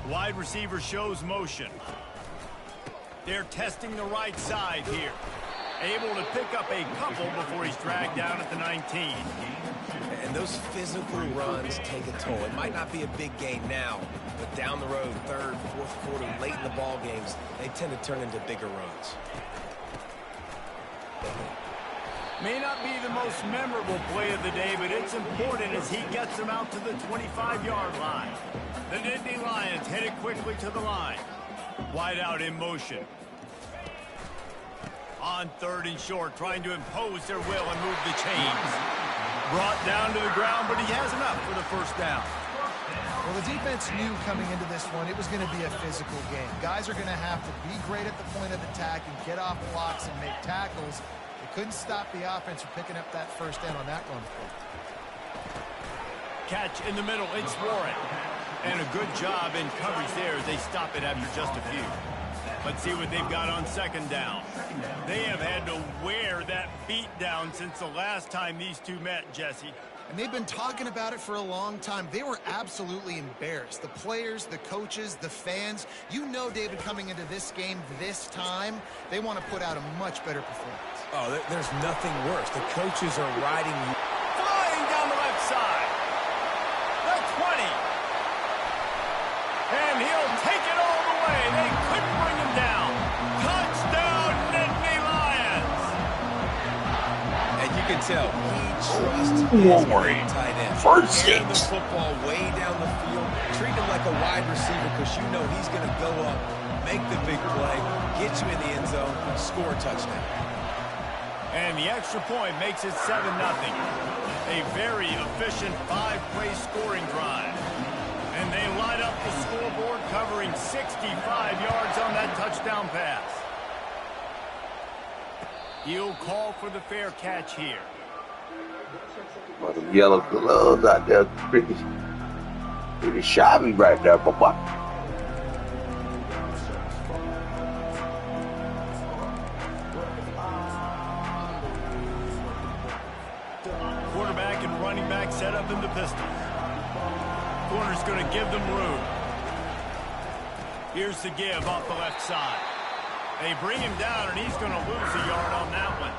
Wide receiver shows motion. They're testing the right side here. Able to pick up a couple before he's dragged down at the 19. And those physical runs take a toll. It might not be a big gain now, but down the road, third, fourth quarter, late in the ball games, they tend to turn into bigger runs. May not be the most memorable play of the day, but it's important as he gets them out to the 25-yard line. The Nittany Lions headed quickly to the line. Wide out in motion. On 3rd and short, trying to impose their will and move the chains. Brought down to the ground, but he has enough for the first down. Well, the defense knew coming into this one it was going to be a physical game. Guys are going to have to be great at the point of attack and get off blocks and make tackles. They couldn't stop the offense from picking up that first down on that run play. Catch in the middle, it's Warren. And a good job in coverage there as they stop it after just a few. Let's see what they've got on 2nd down. They have had to wear that beat down since the last time these two met, Jesse. And they've been talking about it for a long time. They were absolutely embarrassed. The players, the coaches, the fans. You know, David, coming into this game this time, they want to put out a much better performance. Oh, there's nothing worse. The coaches are riding you. Flying down the left side. The 20. And he'll take it all the way. They couldn't bring him down. Touchdown, Nittany Lions. And you can tell he trusts his tight end. Carrying the football way down the field. Treat him like a wide receiver because you know he's going to go up, make the big play, get you in the end zone, score a touchdown. And the extra point makes it 7-0. A very efficient 5-play scoring drive. And they light up the scoreboard, covering 65 yards on that touchdown pass. He'll call for the fair catch here. Well, the yellow gloves out there pretty shabby right there, Papa. Quarterback and running back set up in the pistol. Corner's going to give them room. Here's the give off the left side. They bring him down, and he's going to lose a yard on that one.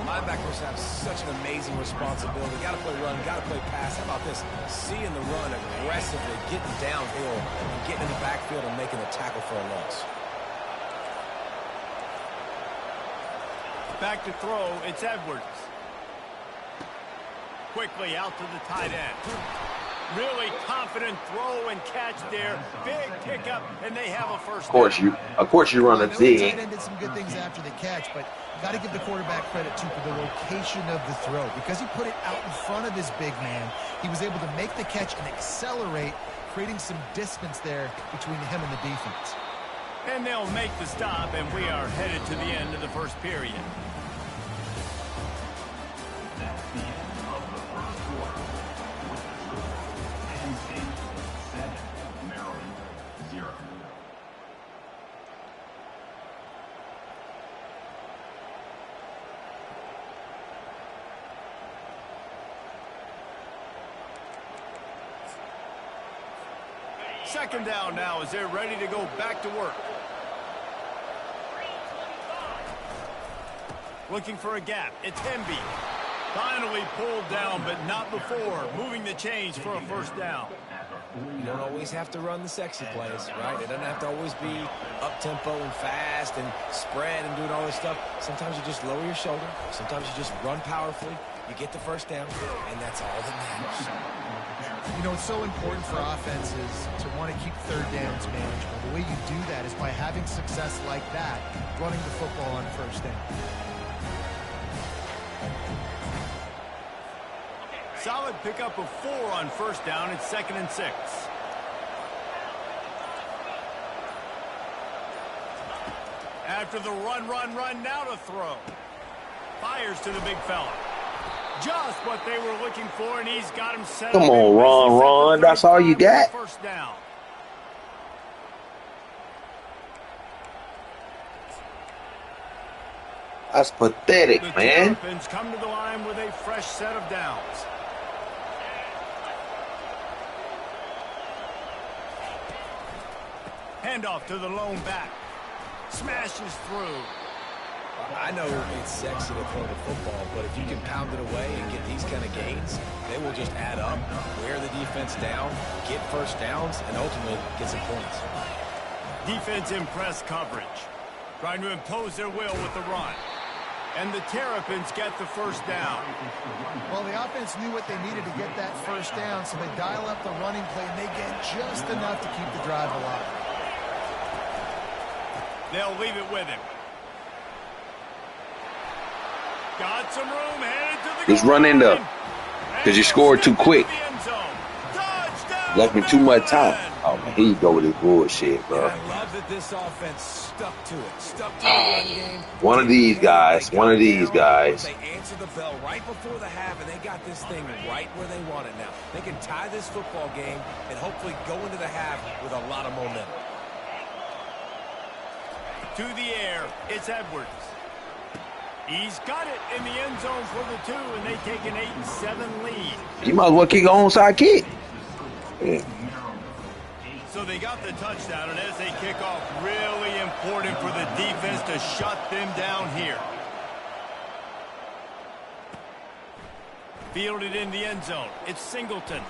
Linebackers have such an amazing responsibility. Got to play run, got to play pass. How about this? Seeing the run aggressively, getting downhill, and getting in the backfield and making a tackle for a loss. Back to throw, it's Edwards. Quickly out to the tight end. Really confident throw and catch there. Big pickup, and they have a first down. Of course you run a Z. Z. The tight end did some good things after the catch, but got to give the quarterback credit, too, for the location of the throw. Because he put it out in front of his big man, he was able to make the catch and accelerate, creating some distance there between him and the defense. And they'll make the stop, and we are headed to the end of the first period. That's the end of the first quarter. With Second down now as they're ready to go back to work. Looking for a gap. It's Hemby. Finally pulled down, but not before. Moving the chains for a first down. You don't always have to run the sexy plays, right? It doesn't have to always be up-tempo and fast and spread and doing all this stuff. Sometimes you just lower your shoulder. Sometimes you just run powerfully. You get the first down, and that's all that matters. You know, it's so important for offenses to want to keep third downs manageable. The way you do that is by having success like that, running the football on first down. Solid pickup of 4 on first down. It's 2nd and 6. After the run, now to throw. Fires to the big fella. Just what they were looking for, and he's got him set Come up. on, Ron. That's all you got? First down. That's pathetic, The man. Terrapins come to the line with a fresh set of downs. Handoff to the lone back. Smashes through. I know it's sexy to throw the football, but if you can pound it away and get these kind of gains, they will just add up, wear the defense down, get first downs, and ultimately get some points. Defense in press coverage. Trying to impose their will with the run. And the Terrapins get the first down. Well, the offense knew what they needed to get that first down, so they dial up the running play, and they get just enough to keep the drive alive. They'll leave it with him. Got some room, headed to the Just run into him. Because you scored too quick. Left me too much time. Oh, man, here you go with this bullshit, bro. I love that this offense stuck to it. Stuck to the run game. One of these guys. One of these guys. They answered the bell right before the half, and they got this thing right where they want it now. They can tie this football game and hopefully go into the half with a lot of momentum. To the air, it's Edwards. He's got it in the end zone for the 2, and they take an 8-7 lead. You might as well kick an onside kick. Yeah. So they got the touchdown, and as they kick off, really important for the defense to shut them down here. Fielded in the end zone. It's Singleton.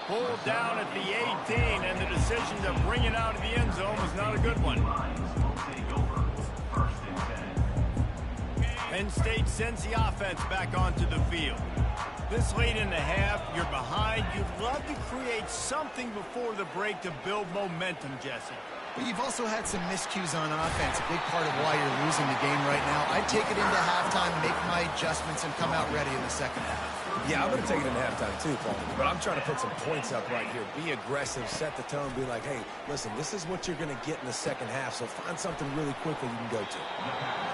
Pulled down at the 18, and the decision to bring it out of the end zone was not a good one. Penn State sends the offense back onto the field. This late in the half, you're behind. You'd love to create something before the break to build momentum, Jesse. But you've also had some miscues on offense, a big part of why you're losing the game right now. I'd take it into halftime, make my adjustments, and come out ready in the second half. Yeah, I'm going to take it into halftime too, Paul. But I'm trying to put some points up right here. Be aggressive, set the tone, be like, hey, listen, this is what you're going to get in the second half, so find something really quickly you can go to.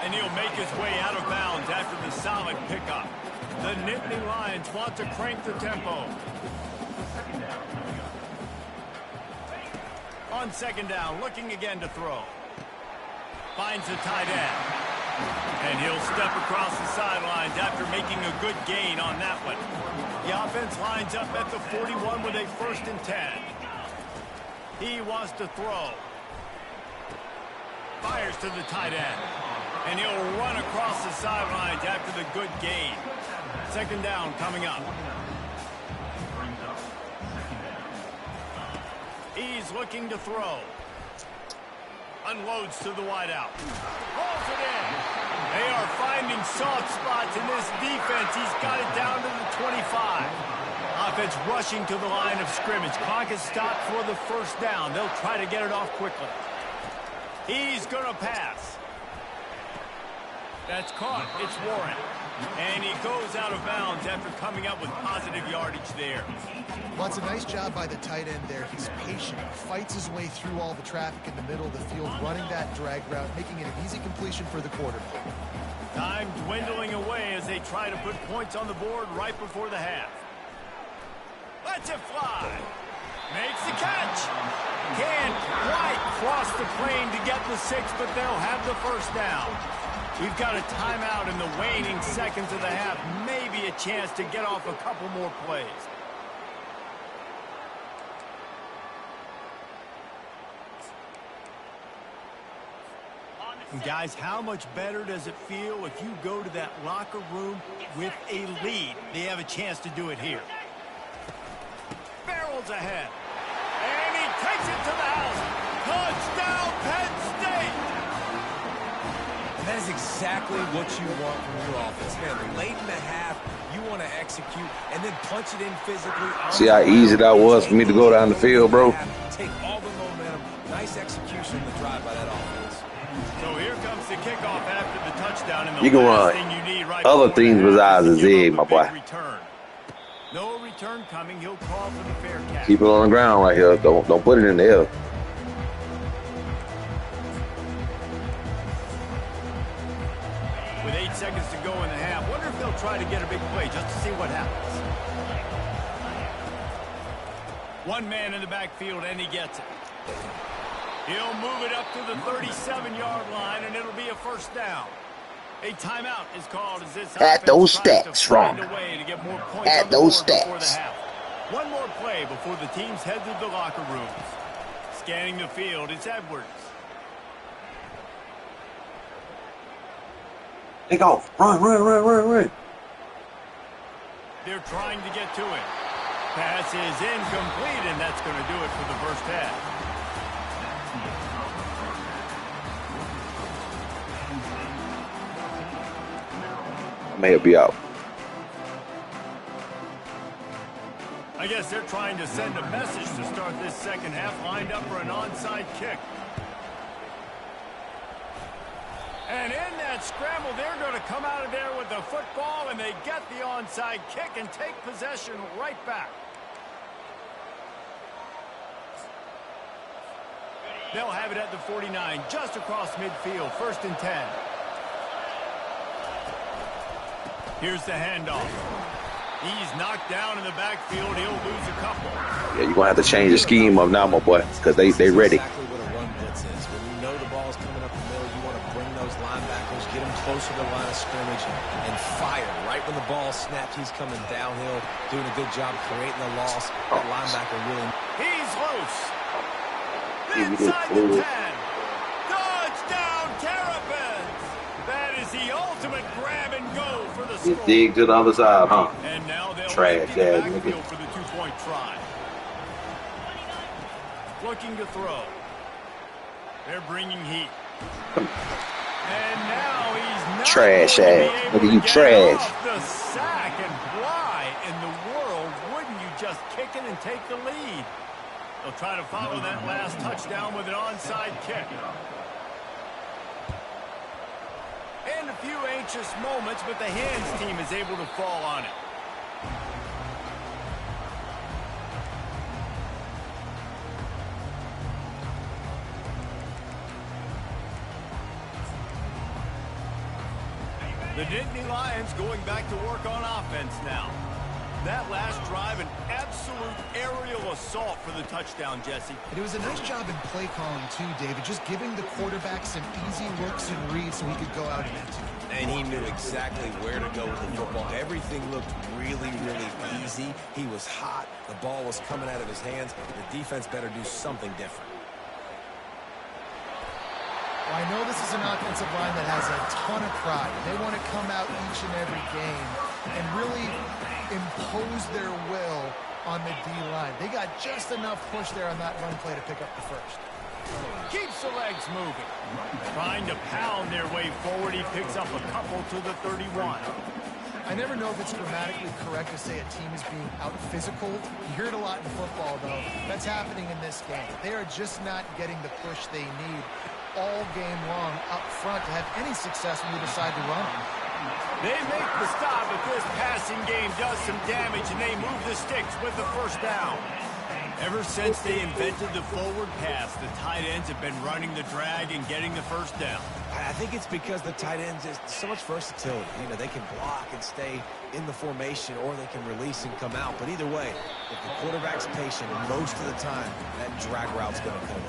And he'll make his way out of bounds after the solid pickup. The Nittany Lions want to crank the tempo. On second down, looking again to throw. Finds the tight end. And he'll step across the sidelines after making a good gain on that one. The offense lines up at the 41 with a 1st and 10. He wants to throw. Fires to the tight end. And he'll run across the sidelines after the good gain. Second down coming up. He's looking to throw. Unloads to the wideout. Rolls it in. They are finding soft spots in this defense. He's got it down to the 25. Offense rushing to the line of scrimmage. Clock is stopped for the first down. They'll try to get it off quickly. He's going to pass. That's caught. It's Warren. And he goes out of bounds after coming up with positive yardage there. Well, it's a nice job by the tight end there. He's patient, fights his way through all the traffic in the middle of the field, running that drag route, making it an easy completion for the quarterback. Time dwindling away as they try to put points on the board right before the half. Lets it fly. Makes the catch. Can't quite cross the plane to get the 6, but they'll have the first down. We've got a timeout in the waning seconds of the half. Maybe a chance to get off a couple more plays. And guys, how much better does it feel if you go to that locker room with a lead? They have a chance to do it here. Barrels ahead. And he takes it to the house. Touchdown, Penn State! That is exactly what you want from your offense. Man, late in the half, you want to execute and then punch it in physically. See how easy that was for me to go down the field, bro? Take all the momentum. Nice execution to drive by that offense. So here comes the kickoff after the touchdown. And the You can last run thing you need right other before things the half besides is his to give egg, up my a boy. big return. No return coming. He'll call for the fair catch. Keep it on the ground right here. Don't put it in the air. With 8 seconds to go in the half, wonder if they'll try to get a big play just to see what happens. One man in the backfield, and he gets it. He'll move it up to the 37-yard line, and it'll be a first down. A timeout is called as this Add those offense tries stats, to find Ron. a way to get more points Add on the those board before the stats. half. One more play before the teams head to the locker rooms. Scanning the field, it's Edwards. Take off. Run. They're trying to get to it. Pass is incomplete, and that's going to do it for the first half. May be out. I guess they're trying to send a message to start this second half, lined up for an onside kick. And in that scramble, they're going to come out of there with the football, and they get the onside kick and take possession right back. They'll have it at the 49, just across midfield, 1st and 10. Here's the handoff. He's knocked down in the backfield. He'll lose a couple. Yeah, you're going to have to change the scheme up now, my boy, because they ready. Exactly what a run blitz is. When you know the ball's coming up the middle, you want to bring those linebackers, get them closer to the line of scrimmage, and fire. Right when the ball snapped, he's coming downhill, doing a good job creating the loss. That linebacker really... He's loose. Give me Inside this the 10. fool. Touchdown, Terrapins. That is the ultimate grab and go for the Just score. dig to the other side, huh? And now they'll Trash empty the ass backfield nigga. for the two-point try. Looking to throw. They're bringing heat. And now he's not Trash going to be ass. able Look at to you, get trash. off the sack. And why in the world wouldn't you just kick it and take the lead? They'll try to follow that last touchdown with an onside kick. And a few anxious moments, but the hands team is able to fall on it. The Nittany Lions going back to work on offense now. That last drive, an absolute aerial assault for the touchdown, Jesse. And it was a nice job in play calling, too, David, just giving the quarterback some easy looks and reads so he could go out and execute. And he knew exactly where to go with the football. Everything looked really, really easy. He was hot. The ball was coming out of his hands. The defense better do something different. Well, I know this is an offensive line that has a ton of pride. They want to come out each and every game and really impose their will on the D-line. They got just enough push there on that run play to pick up the first. Keeps the legs moving. Trying to pound their way forward. He picks up a couple to the 31. I never know if it's grammatically correct to say a team is being out-physical. You hear it a lot in football, though. That's happening in this game. They are just not getting the push they need all game long up front to have any success when they decide to run. They make the stop, but this passing game does some damage, and they move the sticks with the first down. Ever since they invented the forward pass, the tight ends have been running the drag and getting the first down. I think it's because the tight ends is so much versatility. You know, they can block and stay in the formation, or they can release and come out. But either way, if the quarterback's patient, most of the time, that drag route's going to come in.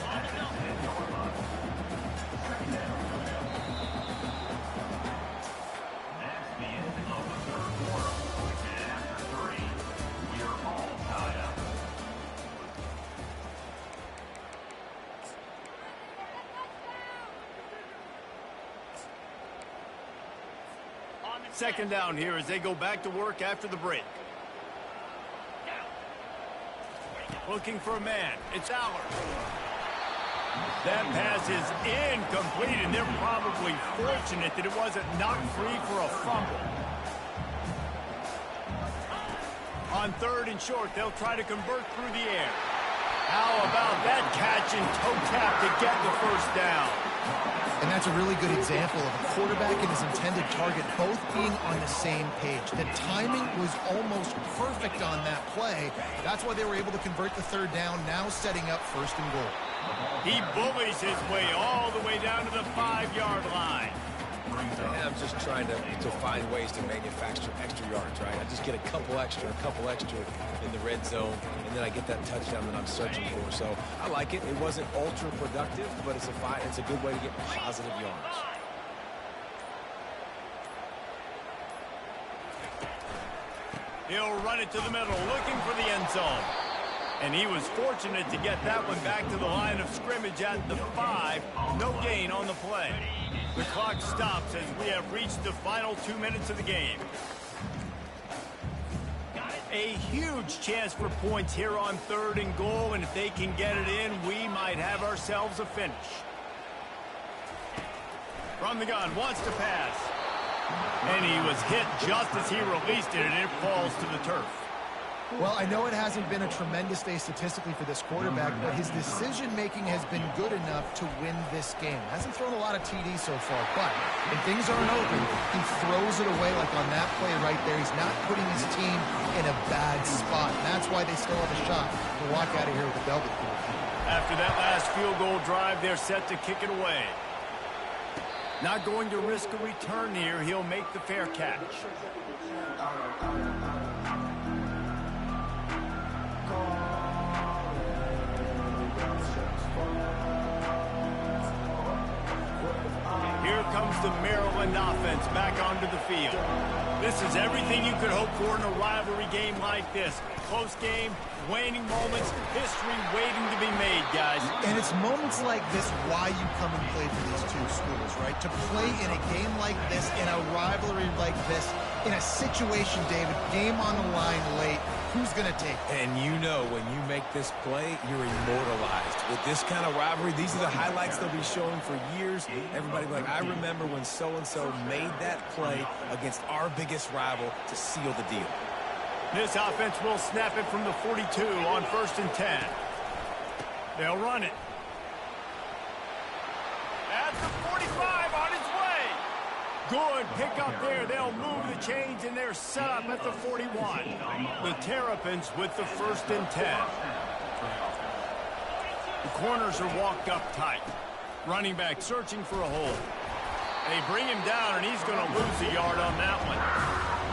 Second down here as they go back to work after the break. Looking for a man. It's Allard. That pass is incomplete, and they're probably fortunate that it wasn't knocked free for a fumble. On third and short, they'll try to convert through the air. How about that catch and toe tap to get the first down? And that's a really good example of a quarterback and his intended target both being on the same page. The timing was almost perfect on that play. That's why they were able to convert the third down, now setting up first and goal. He bullies his way all the way down to the 5-yard line. And I'm just trying to find ways to manufacture extra yards, right? I just get a couple extra in the red zone, and then I get that touchdown that I'm searching for. So I like it. It wasn't ultra productive, but it's a good way to get positive yards. He'll run it to the middle, looking for the end zone. And he was fortunate to get that one back to the line of scrimmage at the 5. No gain on the play. The clock stops as we have reached the final 2 minutes of the game. A huge chance for points here on third and goal, and if they can get it in, we might have ourselves a finish. From the gun, wants to pass. And he was hit just as he released it, and it falls to the turf. Well, I know it hasn't been a tremendous day statistically for this quarterback, but his decision-making has been good enough to win this game. Hasn't thrown a lot of TDs so far, but when things aren't open, he throws it away like on that play right there. He's not putting his team in a bad spot, and that's why they still have a shot to walk out of here with a W. After that last field goal drive, they're set to kick it away. Not going to risk a return here. He'll make the fair catch. Here comes the Maryland offense back onto the field. This is everything you could hope for in a rivalry game like this. Close game, waning moments, history waiting to be made, guys. And it's moments like this why you come and play for these two schools, right? To play in a game like this, in a rivalry like this, in a situation, David, game on the line late, who's going to take it? And you know when you make this play, you're immortalized. With this kind of rivalry, these are the highlights they'll be showing for years. Everybody will be like, I remember when so-and-so made that play against our biggest rival to seal the deal. This offense will snap it from the 42 on 1st and 10. They'll run it. At the 45 on its way. Good pick up there. They'll move the chains, and they're set up at the 41. The Terrapins with the 1st and 10. The corners are walked up tight. Running back searching for a hole. They bring him down, and he's going to lose a yard on that one.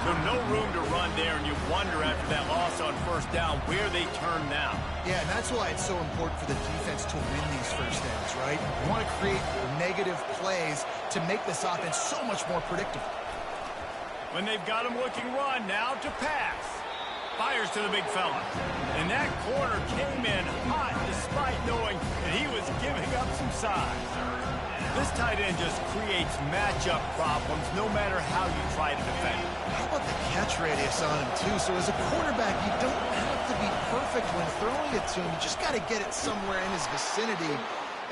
So no room to run there, and you wonder after that loss on 1st down where they turn now. Yeah, and that's why it's so important for the defense to win these first downs, right? You want to create negative plays to make this offense so much more predictable. When they've got him looking run, now to pass. Fires to the big fella. And that corner came in hot despite knowing that he was giving up some size. This tight end just creates matchup problems no matter how you try to defend. How about the catch radius on him, too? So as a quarterback, you don't have to be perfect when throwing it to him. You just got to get it somewhere in his vicinity,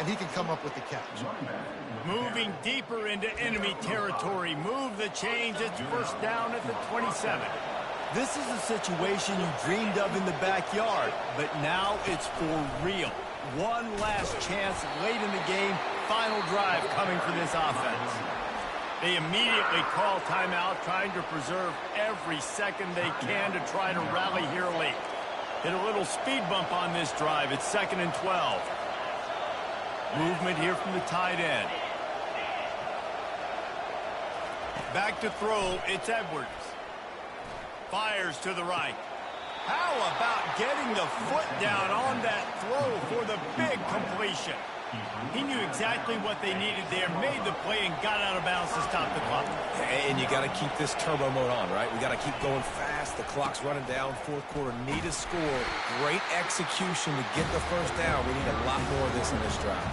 and he can come up with the catch. Moving deeper into enemy territory. Move the chains. It's 1st down at the 27. This is a situation you dreamed of in the backyard, but now it's for real. One last chance late in the game. Final drive coming for this offense. They immediately call timeout, trying to preserve every second they can to try to rally here late. Hit a little speed bump on this drive. It's 2nd and 12. Movement here from the tight end. Back to throw. It's Edwards. Fires to the right. How about getting the foot down on that throw for the big completion? He knew exactly what they needed there, made the play, and got out of bounds to stop the clock. And you got to keep this turbo mode on, right? We got to keep going fast. The clock's running down. 4th quarter, need a score. Great execution to get the 1st down. We need a lot more of this in this drive.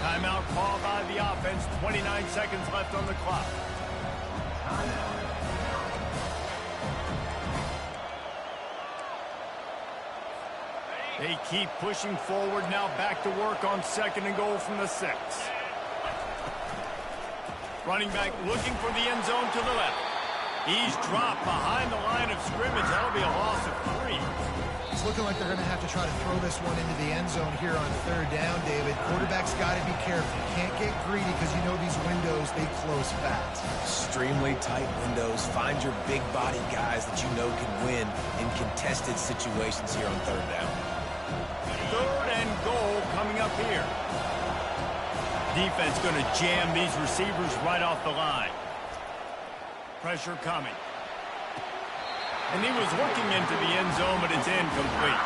Timeout called by the offense. 29 seconds left on the clock. They keep pushing forward. Now back to work on 2nd and goal from the 6. Running back looking for the end zone to the left. He's dropped behind the line of scrimmage. That'll be a loss of 3. It's looking like they're going to have to try to throw this one into the end zone here on 3rd down, David. Quarterback's got to be careful. Can't get greedy because you know these windows, they close fast. Extremely tight windows. Find your big body guys that you know can win in contested situations here on 3rd down. 3rd and goal coming up here. Defense going to jam these receivers right off the line. Pressure coming. And he was looking into the end zone, but it's incomplete.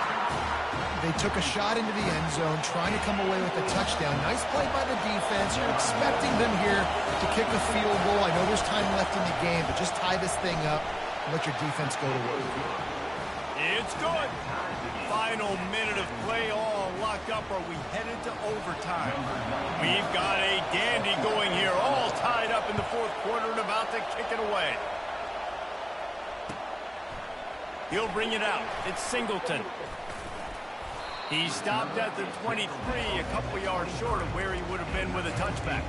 They took a shot into the end zone, trying to come away with a touchdown. Nice play by the defense. You're expecting them here to kick a field goal. I know there's time left in the game, but just tie this thing up and let your defense go to work. It's good. Final minute of play, all locked up. Are we headed to overtime? We've got a dandy going here, all tied up in the 4th quarter and about to kick it away. He'll bring it out. It's Singleton. He stopped at the 23, a couple yards short of where he would have been with a touchback.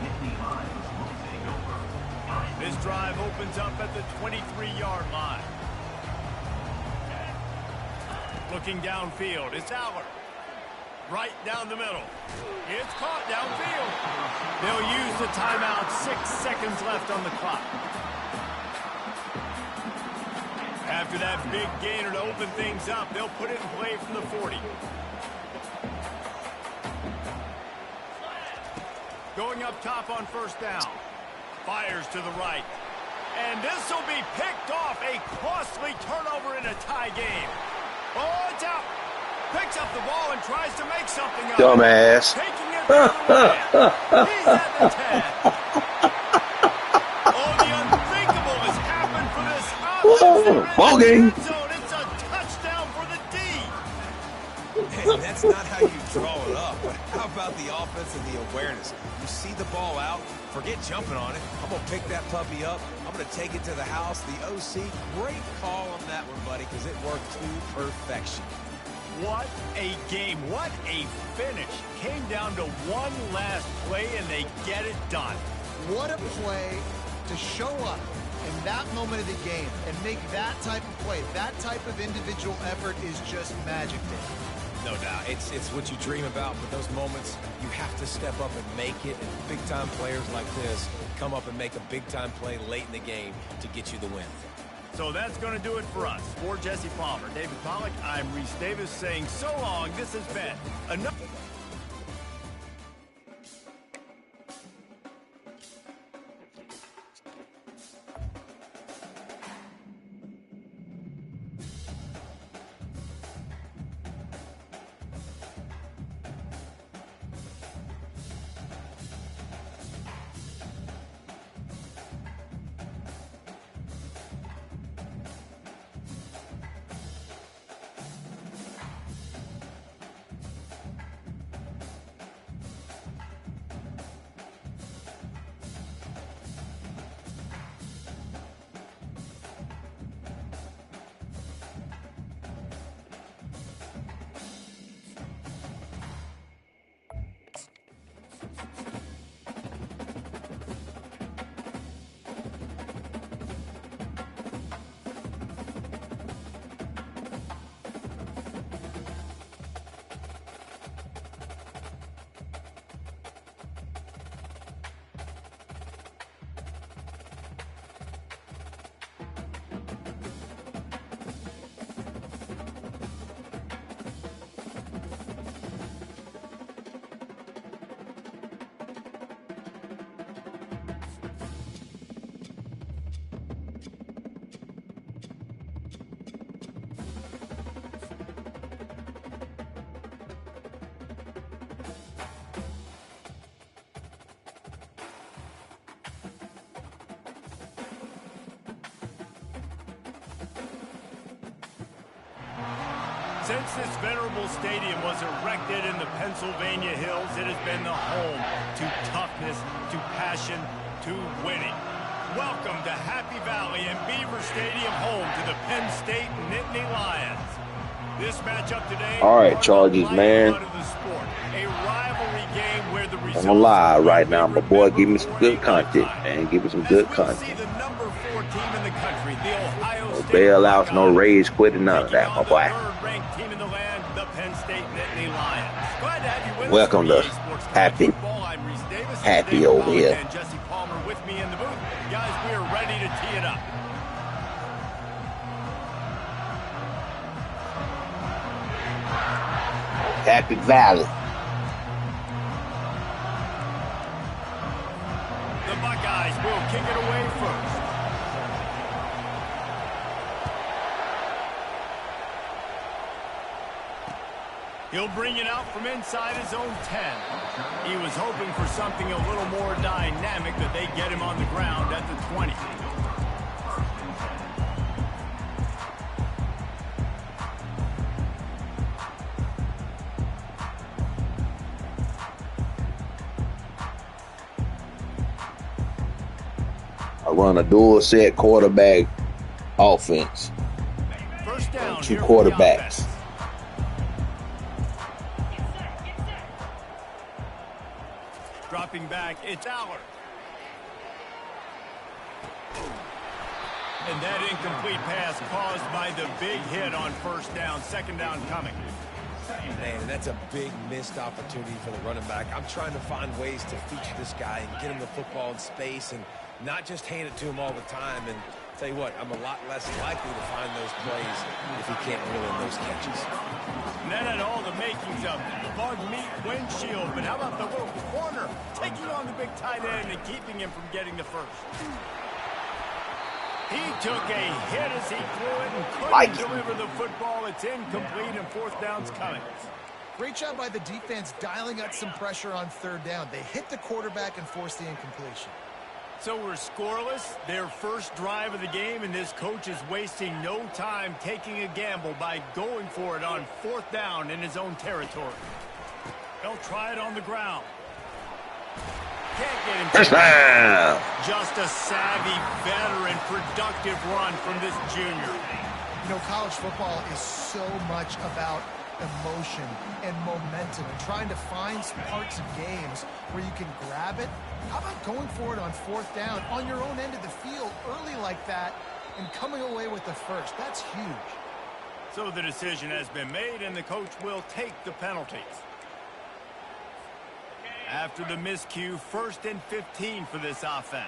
This drive opens up at the 23-yard line. Looking downfield, it's Aller. Right down the middle. It's caught downfield. They'll use the timeout. 6 seconds left on the clock. After that big gainer to open things up, they'll put it in play from the 40. Going up top on 1st down. Fires to the right. And this will be picked off. A costly turnover in a tie game. Oh, it's out. Picks up the ball and tries to make something of it. Dumbass. Taking it the other way. He's at the 10. Oh, the unthinkable has happened for this offense. Ball game. It's a touchdown for the D. And that's not how you draw it up. But how about the offense and the awareness? You see the ball out, forget jumping on it. I'm going to pick that puppy up. I'm going to take it to the house. The OC, great call on that one, buddy, because it worked to perfection. What a game. What a finish. Came down to one last play, and they get it done. What a play to show up in that moment of the game and make that type of play. That type of individual effort is just magic, Dave. No doubt. It's what you dream about, but those moments, you have to step up and make it. And big-time players like this come up and make a big-time play late in the game to get you the win. So that's going to do it for us. For Jesse Palmer, David Pollack, I'm Reese Davis saying so long. This has been another... Since this venerable stadium was erected in the Pennsylvania Hills, it has been the home to toughness, to passion, to winning. Welcome to Happy Valley and Beaver Stadium, home to the Penn State Nittany Lions. This matchup today, All right, Chargers, man. A rivalry game where the results I'm gonna lie right now, my boy. Give me some good content, man. Give me some good content. The number 4 team in the country, the Ohio No State bailouts, no rage quitting, none of that, my boy. Third-ranked team in the land, the Penn State Nittany Lions. Glad to have you with Welcome us. to Happy over here. And Jesse Palmer with me in the booth. Guys, we are ready to tee it up. Happy Valley. The Buckeyes will kick it away first. He'll bring it out from inside his own 10. He was hoping for something a little more dynamic, that they get him on the ground at the 20. I run a dual set quarterback offense. First down, 2 quarterbacks. Dropping back, it's Allard. And that incomplete pass caused by the big hit on first down. Second down coming. Man, that's a big missed opportunity for the running back. I'm trying to find ways to feature this guy and get him the football in space and not just hand it to him all the time. And tell you what, I'm a lot less likely to find those plays if he can't reel in those catches. And that had all the makings of bug meat windshield. But how about the little corner taking on the big tight end and keeping him from getting the first? He took a hit as he threw it and couldn't deliver the football. It's incomplete and fourth down's coming. Great job by the defense dialing up some pressure on third down. They hit the quarterback and forced the incompletion. So we're scoreless, their first drive of the game, and this coach is wasting no time taking a gamble by going for it on fourth down in his own territory. They'll try it on the ground. Can't get him. Touchdown! Just a savvy, veteran, productive run from this junior. You know, college football is so much about emotion and momentum and trying to find parts of games where you can grab it. How about going for it on fourth down on your own end of the field early like that and coming away with the first? That's huge. So the decision has been made, and the coach will take the penalties. After the miscue, 1st and 15 for this offense.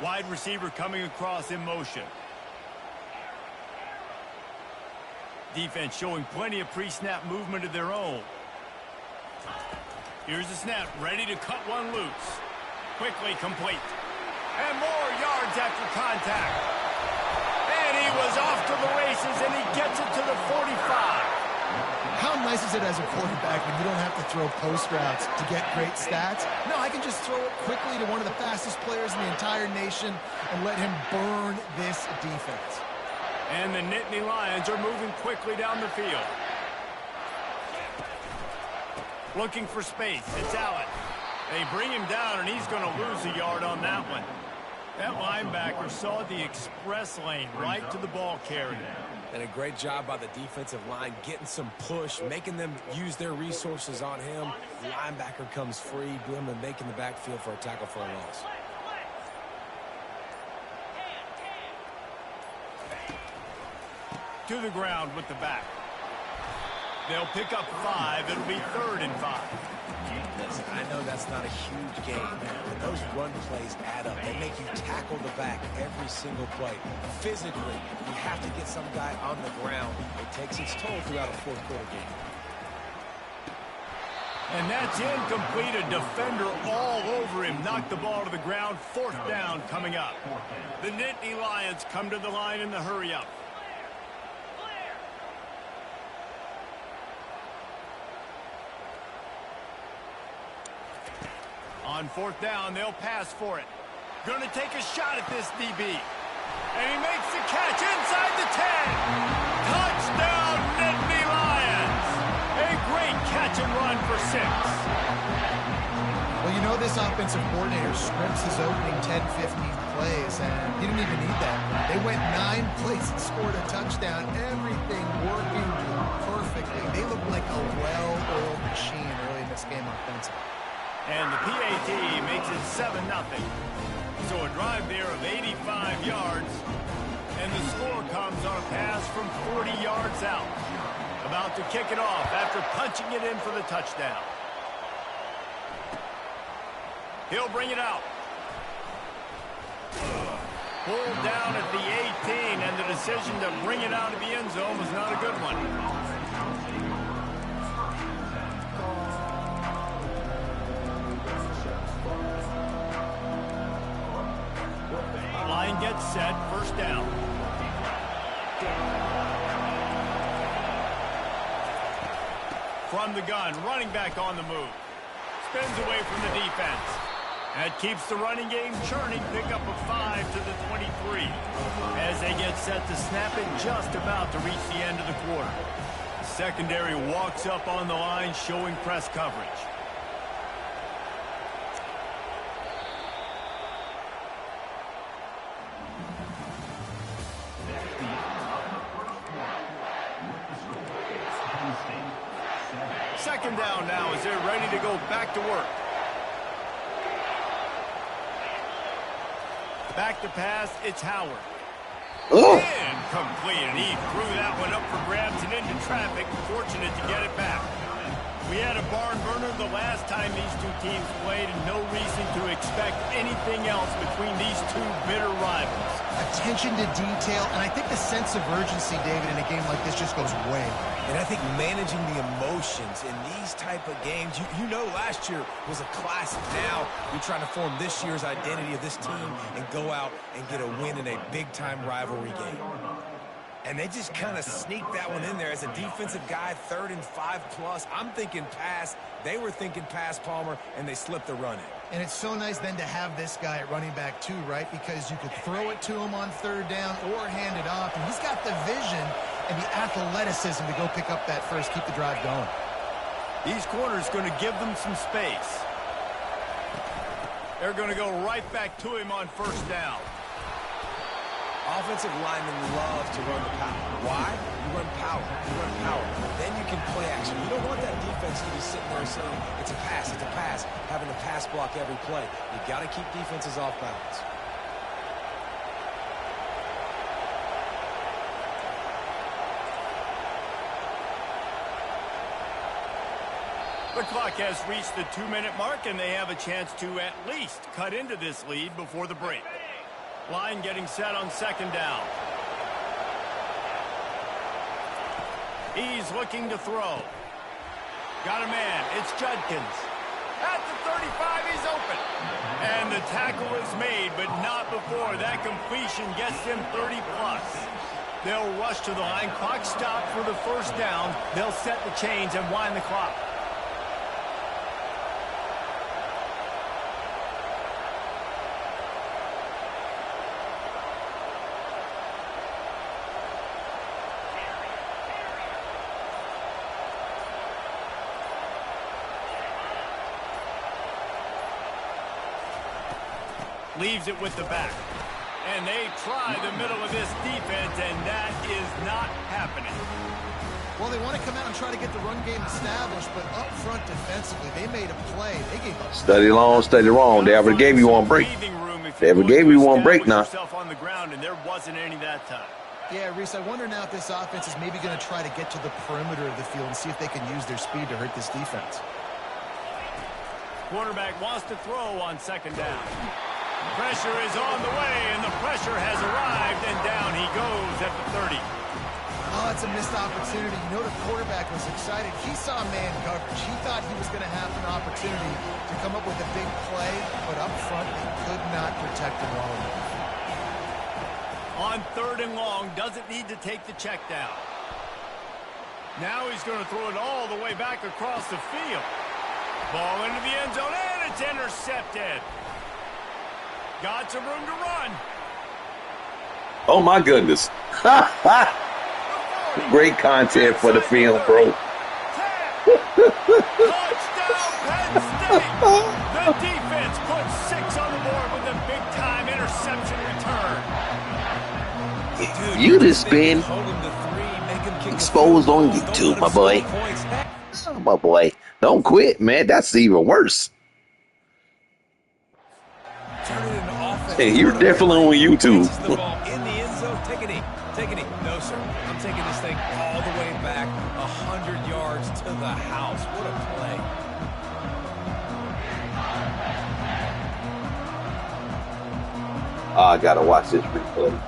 Wide receiver coming across in motion. Defense showing plenty of pre-snap movement of their own. Here's the snap, ready to cut one loose. Quickly complete. And more yards after contact. And he was off to the races, and he gets it to the 45. How nice is it as a quarterback when you don't have to throw post routes to get great stats? No, I can just throw it quickly to one of the fastest players in the entire nation and let him burn this defense. And the Nittany Lions are moving quickly down the field. Looking for space. It's Allen. They bring him down, and he's going to lose a yard on that one. That linebacker saw the express lane right to the ball carrier. And a great job by the defensive line getting some push, making them use their resources on him. The linebacker comes free, boom, and making the backfield for a tackle for a loss. To the ground with the back. They'll pick up 5. It'll be 3rd and 5. Listen, I know that's not a huge game, but those run plays add up. They make you tackle the back every single play. Physically, you have to get some guy on the ground. It takes its toll throughout a fourth quarter game. And that's incomplete. A defender all over him. Knocked the ball to the ground. 4th down coming up. The Nittany Lions come to the line in the hurry-up. On 4th down, they'll pass for it. Going to take a shot at this DB. And he makes the catch inside the 10. Touchdown, Nittany Lions. A great catch and run for 6. Well, you know this offensive coordinator scripts his opening 10, 15 plays, and he didn't even need that. They went 9 plays and scored a touchdown. Everything working perfectly. They look like a well-oiled machine early in this game offensively. And the PAT makes it 7-0. So a drive there of 85 yards, and the score comes on a pass from 40 yards out. About to kick it off after punching it in for the touchdown. He'll bring it out. Pulled down at the 18, and the decision to bring it out of the end zone was not a good one. Line gets set, first down. From the gun, running back on the move. Spins away from the defense. That keeps the running game churning. Pick up a 5 to the 23. As they get set to snap it, just about to reach the end of the quarter. The secondary walks up on the line, showing press coverage. Second down now as they're ready to go back to work. Back to pass, it's Howard. Incomplete, and he threw that one up for grabs and into traffic. Fortunate to get it back. We had a barn burner the last time these two teams played, and no reason to expect anything else between these two bitter rivals. Attention to detail, and I think the sense of urgency, David, in a game like this just goes way up. And I think managing the emotions in these type of games, you know last year was a classic. Now you're trying to form this year's identity of this team and go out and get a win in a big-time rivalry game. And they just kind of sneaked that one in there as a defensive guy, 3rd and 5+. I'm thinking pass. They were thinking pass, Palmer, and they slipped the run in. And it's so nice then to have this guy at running back too, right? Because you could throw it to him on 3rd down or hand it off. And he's got the vision and the athleticism to go pick up that first, keep the drive going. These corners going to give them some space. They're going to go right back to him on 1st down. Offensive linemen love to run the power. Why? You run power. You run power. Then you can play action. You don't want that defense to be sitting there saying, it's a pass, having to pass block every play. You got to keep defenses off balance. The clock has reached the 2-minute mark, and they have a chance to at least cut into this lead before the break. Line getting set on 2nd down. He's looking to throw. Got a man. It's Judkins. At the 35, he's open. And the tackle is made, but not before that completion gets them 30+. They'll rush to the line. Clock stopped for the 1st down. They'll set the chains and wind the clock. Leaves it with the back. And they try the middle of this defense, and that is not happening. Well, they want to come out and try to get the run game established, but up front defensively, they made a play. They gave up. Study long, study wrong. They ever gave you one break. They ever gave you one break now. On the ground, and there wasn't any that time. Yeah, Reese, I wonder now if this offense is maybe going to try to get to the perimeter of the field and see if they can use their speed to hurt this defense. Quarterback wants to throw on 2nd down. Pressure is on the way, and the pressure has arrived, and down he goes at the 30. Oh, that's a missed opportunity. You know the quarterback was excited. He saw man coverage. He thought he was going to have an opportunity to come up with a big play, but up front, they could not protect him well enough. On 3rd and long, doesn't need to take the check down. Now he's going to throw it all the way back across the field. Ball into the end zone, and it's intercepted. Got some room to run. Oh, my goodness. Great content for the film, bro. Touchdown, Penn State. The defense puts 6 on the board with a big-time interception return. Dude, you just been exposed on YouTube, my boy. Oh, my boy. Don't quit, man. That's even worse. Hey, you're definitely on YouTube. The ball in the end zone. Take a knee. Take a knee. No, sir. I'm taking this thing all the way back 100 yards to the house. What a play. I gotta watch this replay.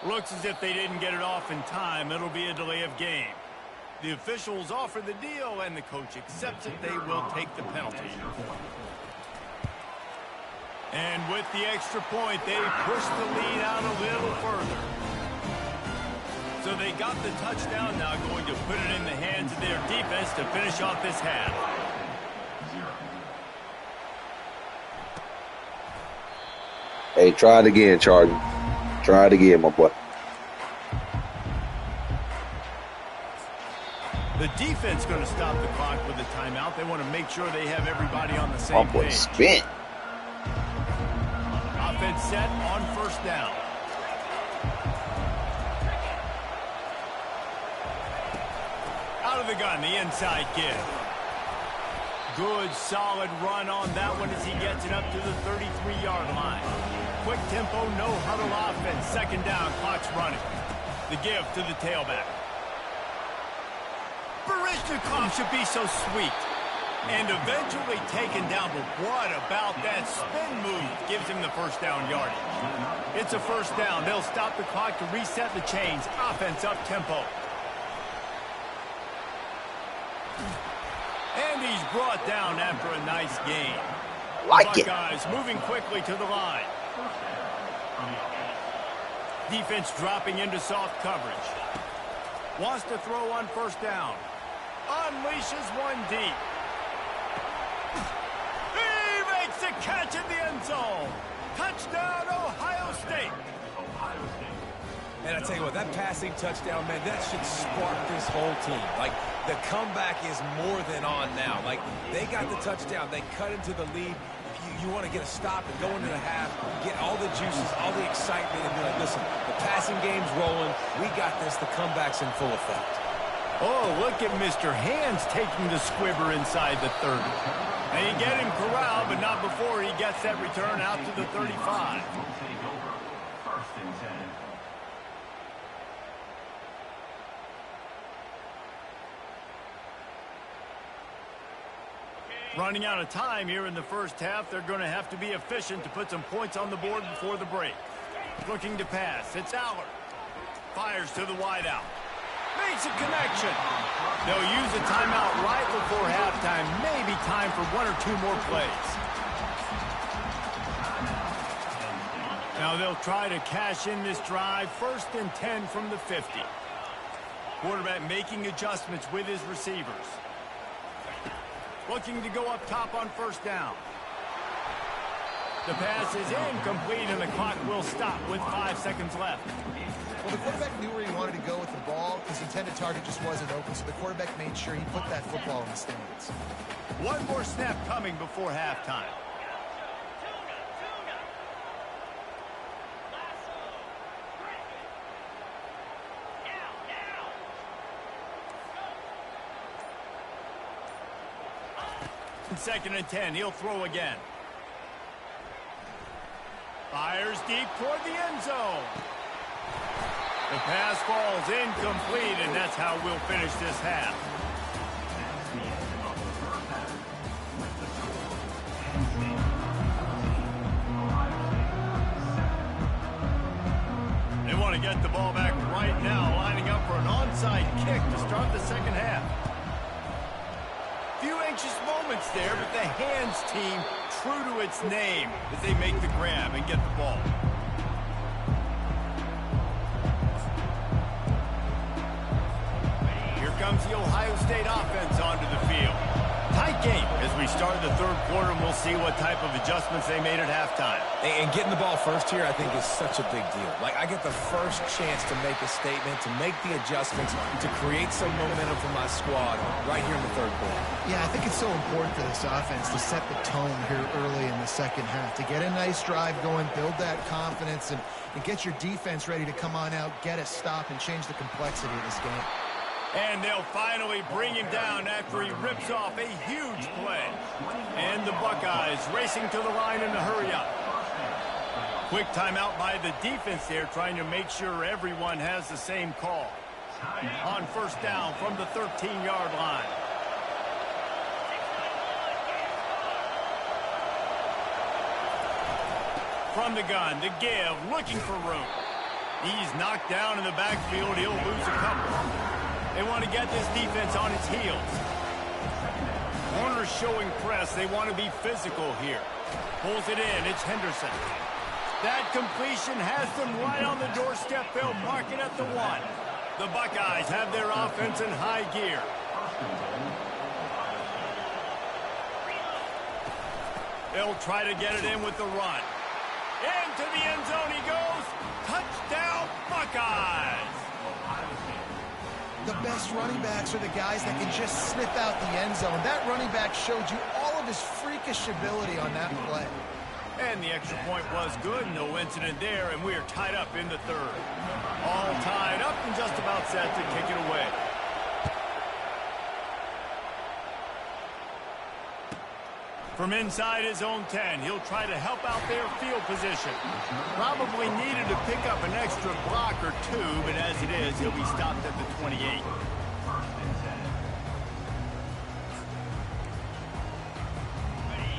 Looks as if they didn't get it off in time. It'll be a delay of game. The officials offer the deal, and the coach accepts it. They will take the penalty. And with the extra point, they push the lead out a little further. So they got the touchdown, now going to put it in the hands of their defense to finish off this half. Hey, try it again, Charlie. Try it again, my boy. The defense going to stop the clock with a timeout. They want to make sure they have everybody on the same My boy page. spent. Offense set on first down. Out of the gun, the inside give. Good, solid run on that one as he gets it up to the 33-yard line. Quick tempo, no huddle offense. Second down, clock's running. The give to the tailback. Barishnikov should be so sweet. And eventually taken down, but what about that spin move? Gives him the first down yardage. It's a first down. They'll stop the clock to reset the chains. Offense up tempo. And he's brought down after a nice gain. Like it. Buckeyes moving quickly to the line. Defense dropping into soft coverage. Wants to throw on first down. Unleashes one deep. He makes the catch in the end zone. Touchdown, Ohio State. And I tell you what, that passing touchdown, man, that should spark this whole team. Like, the comeback is more than on now. Like, they got the touchdown. They cut into the lead. You want to get a stop and go into the half, get all the juices, all the excitement, and be like, listen, the passing game's rolling. We got this. The comeback's in full effect. Oh, look at Mr. Hands taking the squibber inside the 30. And he get him corralled, but not before he gets that return out to the 35. First and 10. Running out of time here in the first half. They're going to have to be efficient to put some points on the board before the break. Looking to pass. It's Aller. Fires to the wideout. Makes a connection. They'll use a timeout right before halftime. Maybe time for one or two more plays. Now they'll try to cash in this drive. First and 10 from the 50. Quarterback making adjustments with his receivers. Looking to go up top on first down. The pass is incomplete, and the clock will stop with 5 seconds left. Well, the quarterback knew where he wanted to go with the ball. His intended target just wasn't open, so the quarterback made sure he put that football in the stands. One more snap coming before halftime. Second and 10, he'll throw again. Fires deep toward the end zone. The pass falls incomplete, and that's how we'll finish this half. They want to get the ball back right now, lining up for an onside kick to start the second half. Few anxious moments there, but the Hands team true to its name as they make the grab and get the ball. Here comes the Ohio State offense onto the field. Tight game as we started the third quarter, and we'll see what type of adjustments they made at halftime. And getting the ball first here, I think, is such a big deal. Like, I get the first chance to make a statement, to make the adjustments, to create some momentum for my squad right here in the third quarter. Yeah, I think it's so important for this offense to set the tone here early in the second half, to get a nice drive going, build that confidence, and get your defense ready to come on out, get a stop, and change the complexity of this game. And they'll finally bring him down after he rips off a huge play. And the Buckeyes racing to the line in a hurry-up. Quick timeout by the defense there, trying to make sure everyone has the same call. On first down from the 13-yard line. From the gun, the give, looking for room. He's knocked down in the backfield. He'll lose a couple. They want to get this defense on its heels. Corners showing press. They want to be physical here. Pulls it in. It's Henderson. That completion has them right on the doorstep. They'll mark it at the 1. The Buckeyes have their offense in high gear. They'll try to get it in with the run. Into the end zone he goes. Touchdown, Buckeyes! The best running backs are the guys that can just sniff out the end zone. That running back showed you all of his freakish ability on that play. And the extra point was good. No incident there, and we are tied up in the third. All tied up and just about set to kick it away. From inside his own 10, he'll try to help out their field position. Probably needed to pick up an extra block or two, but as it is, he'll be stopped at the 28.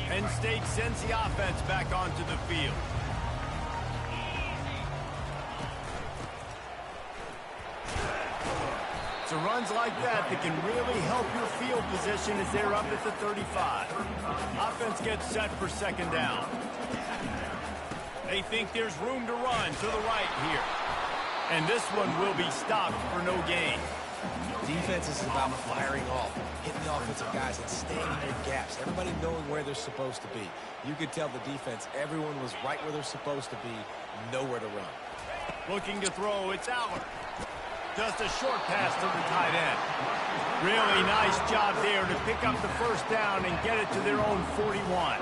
Penn State sends the offense back onto the field. It's runs like that can really help your field position as they're up at the 35. Offense gets set for second down. They think there's room to run to the right here. And this one will be stopped for no gain. Defense is about firing off, hitting the offensive guys and staying in their gaps. Everybody knowing where they're supposed to be. You could tell the defense, everyone was right where they're supposed to be, nowhere to run. Looking to throw, it's Aller. Just a short pass to the tight end. Really nice job there to pick up the first down and get it to their own 41.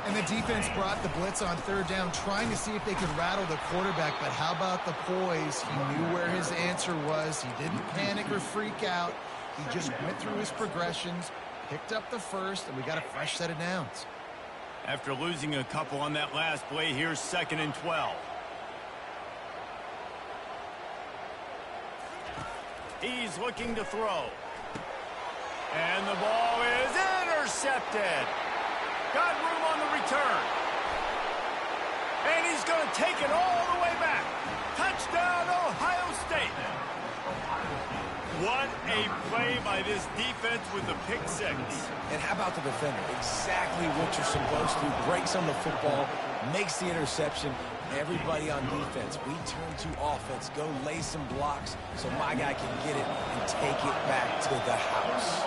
And the defense brought the blitz on third down, trying to see if they could rattle the quarterback. But how about the poise? He knew where his answer was. He didn't panic or freak out. He just went through his progressions, picked up the first, and we got a fresh set of downs. After losing a couple on that last play, here's 2nd and 12. He's looking to throw. And the ball is intercepted. Got room on the return. And he's going to take it all the way back. Touchdown, Ohio State. What a play by this defense with the pick six. And how about the defender? Exactly what you're supposed to. Breaks on the football, makes the interception. Everybody on defense, we turn to offense. Go lay some blocks so my guy can get it and take it back to the house.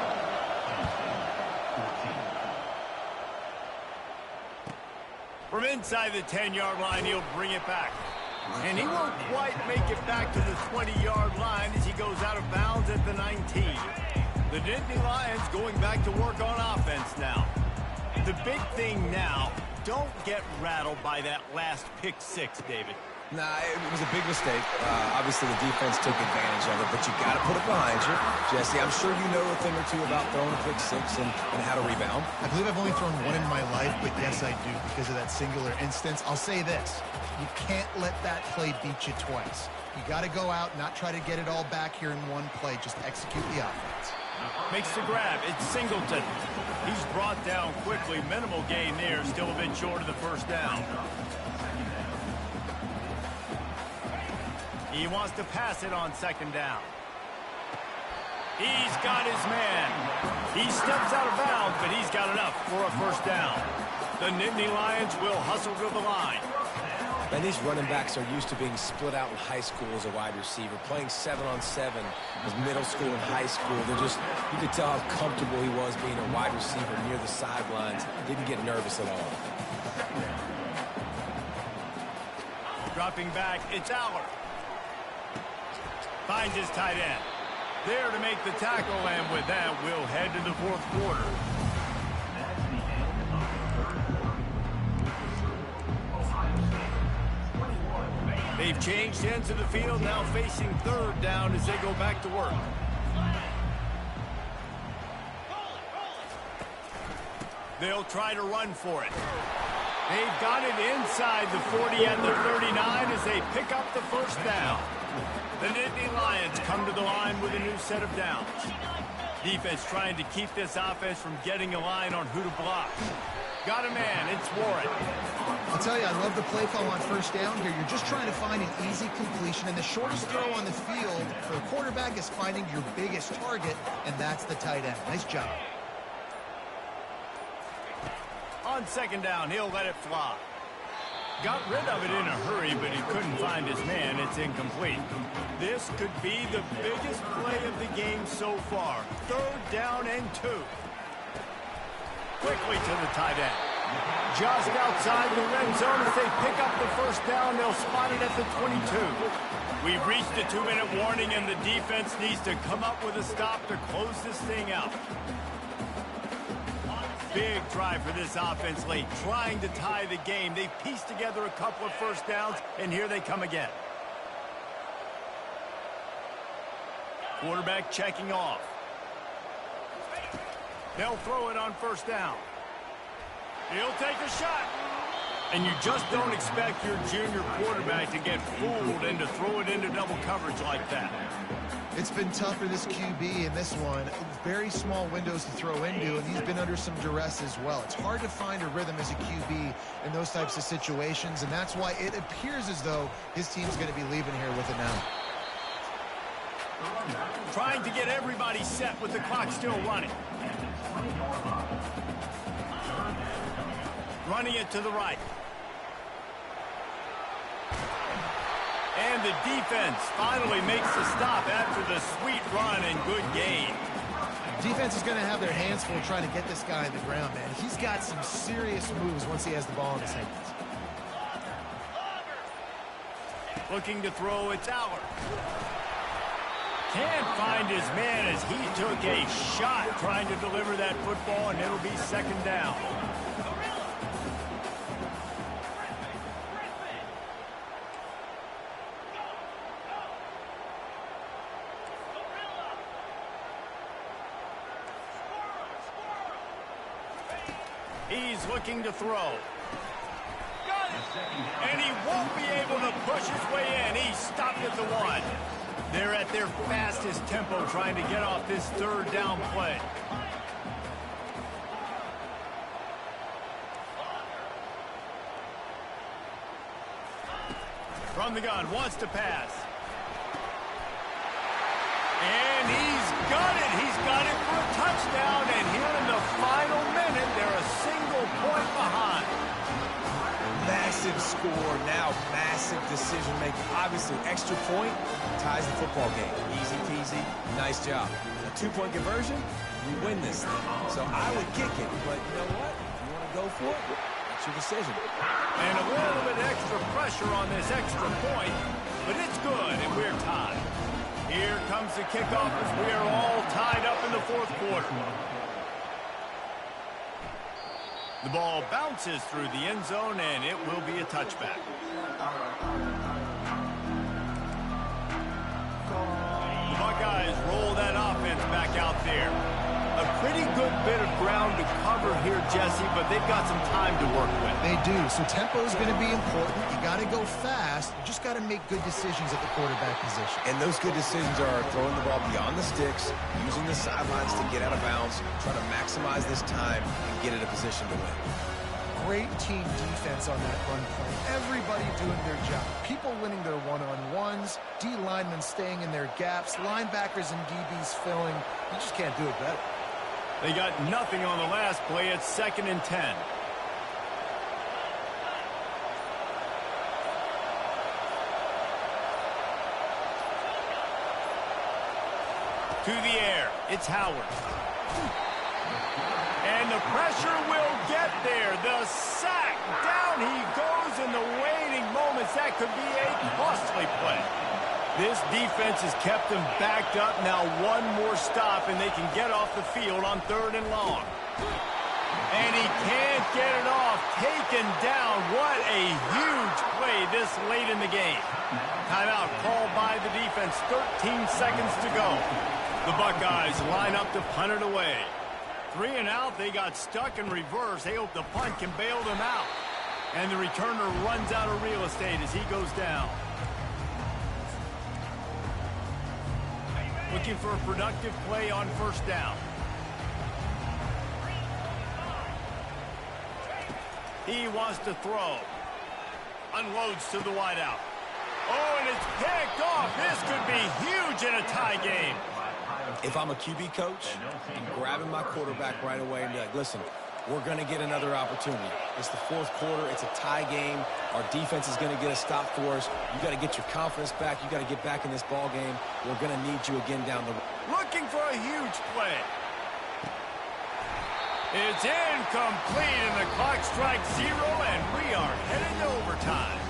From inside the 10-yard line, he'll bring it back. And he won't quite make it back to the 20-yard line as he goes out of bounds at the 19. The Nittany Lions going back to work on offense now. The big thing now, don't get rattled by that last pick six, David. Nah, it was a big mistake. Obviously, the defense took advantage of it, but you got to put it behind you. Jesse, I'm sure you know a thing or two about throwing a pick six and how to rebound. I believe I've only thrown one in my life, but yes, I do because of that singular instance. I'll say this. You can't let that play beat you twice. You got to go out, not try to get it all back here in one play. Just execute the offense. Makes the grab. It's Singleton. He's brought down quickly. Minimal gain there. Still a bit short of the first down. He wants to pass it on second down. He's got his man. He steps out of bounds, but he's got enough for a first down. The Nittany Lions will hustle to the line. And these running backs are used to being split out in high school as a wide receiver, playing 7-on-7 as middle school and high school. You could tell how comfortable he was being a wide receiver near the sidelines. Didn't get nervous at all. Dropping back, it's Aller. Finds his tight end. There to make the tackle, and with that, we'll head to the fourth quarter. That's the end of the third quarter. Ohio State 21. They've changed ends of the field, now facing third down as they go back to work. They'll try to run for it. They've got it inside the 40 and the 39 as they pick up the first down. The Nittany Lions come to the line with a new set of downs. Defense trying to keep this offense from getting a line on who to block. Got a man, it's Warren. I'll tell you, I love the play call on first down here. You're just trying to find an easy completion, and the shortest throw on the field for a quarterback is finding your biggest target, and that's the tight end. Nice job. On second down, he'll let it fly. Got rid of it in a hurry, but he couldn't find his man. It's incomplete. This could be the biggest play of the game so far. Third down and 2. Quickly to the tight end. Just outside the red zone as they pick up the first down. They'll spot it at the 22. We've reached a 2-minute warning, and the defense needs to come up with a stop to close this thing out. Big drive for this offense late, trying to tie the game. They pieced together a couple of first downs, and here they come again. Quarterback checking off. They'll throw it on first down. He'll take a shot. And you just don't expect your junior quarterback to get fooled and to throw it into double coverage like that. It's been tough for this QB in this one. Very small windows to throw into, and he's been under some duress as well. It's hard to find a rhythm as a QB in those types of situations, and that's why it appears as though his team's going to be leaving here with it now. Trying to get everybody set with the clock still running. Running it to the right. And the defense finally makes the stop after the sweet run and good gain. Defense is going to have their hands full trying to get this guy on the ground, man. He's got some serious moves once he has the ball in his hands. Looking to throw, it's Aller. Can't find his man as he took a shot trying to deliver that football, and it'll be second down. He's looking to throw. And he won't be able to push his way in. He stopped at the 1. They're at their fastest tempo trying to get off this third down play. From the gun, wants to pass. And he's got it. He's got it for a touchdown. And here in the final minute, they're a single point behind. Massive score, now massive decision making. Obviously, extra point ties the football game. Easy peasy, nice job. A 2-point conversion, we win this thing. So I would kick it, but you know what? If you want to go for it, that's your decision. And a little bit extra pressure on this extra point, but it's good, and we're tied. Here comes the kickoff as we are all tied up in the fourth quarter. The ball bounces through the end zone, and it will be a touchback. The Buckeyes roll that offense back out there. A pretty good bit of ground to cover here, Jesse, but they've got some time to work with. They do, so tempo is going to be important. You got to go fast. You just got to make good decisions at the quarterback position. And those good decisions are throwing the ball beyond the sticks, using the sidelines to get out of bounds, trying to maximize this time and get in a position to win. Great team defense on that run play. Everybody doing their job. People winning their one-on-ones, D linemen staying in their gaps, linebackers and DBs filling. You just can't do it better. They got nothing on the last play. It's 2nd and 10. To the air, it's Howard. And the pressure will get there. The sack. Down he goes in the waning moments. That could be a costly play. This defense has kept them backed up. Now one more stop, and they can get off the field on 3rd and long. And he can't get it off. Taken down. What a huge play this late in the game. Timeout called by the defense. 13 seconds to go. The Buckeyes line up to punt it away. 3 and out. They got stuck in reverse. They hope the punt can bail them out. And the returner runs out of real estate as he goes down. Looking for a productive play on 1st down. He wants to throw. Unloads to the wideout. Oh, and it's picked off. This could be huge in a tie game. If I'm a QB coach, I'm grabbing my quarterback right away and be like, listen, we're going to get another opportunity. It's the 4th quarter. It's a tie game. Our defense is going to get a stop for us. You got to get your confidence back. You got to get back in this ball game. We're going to need you again down the road. Looking for a huge play. It's incomplete, and the clock strikes 0, and we are heading to overtime.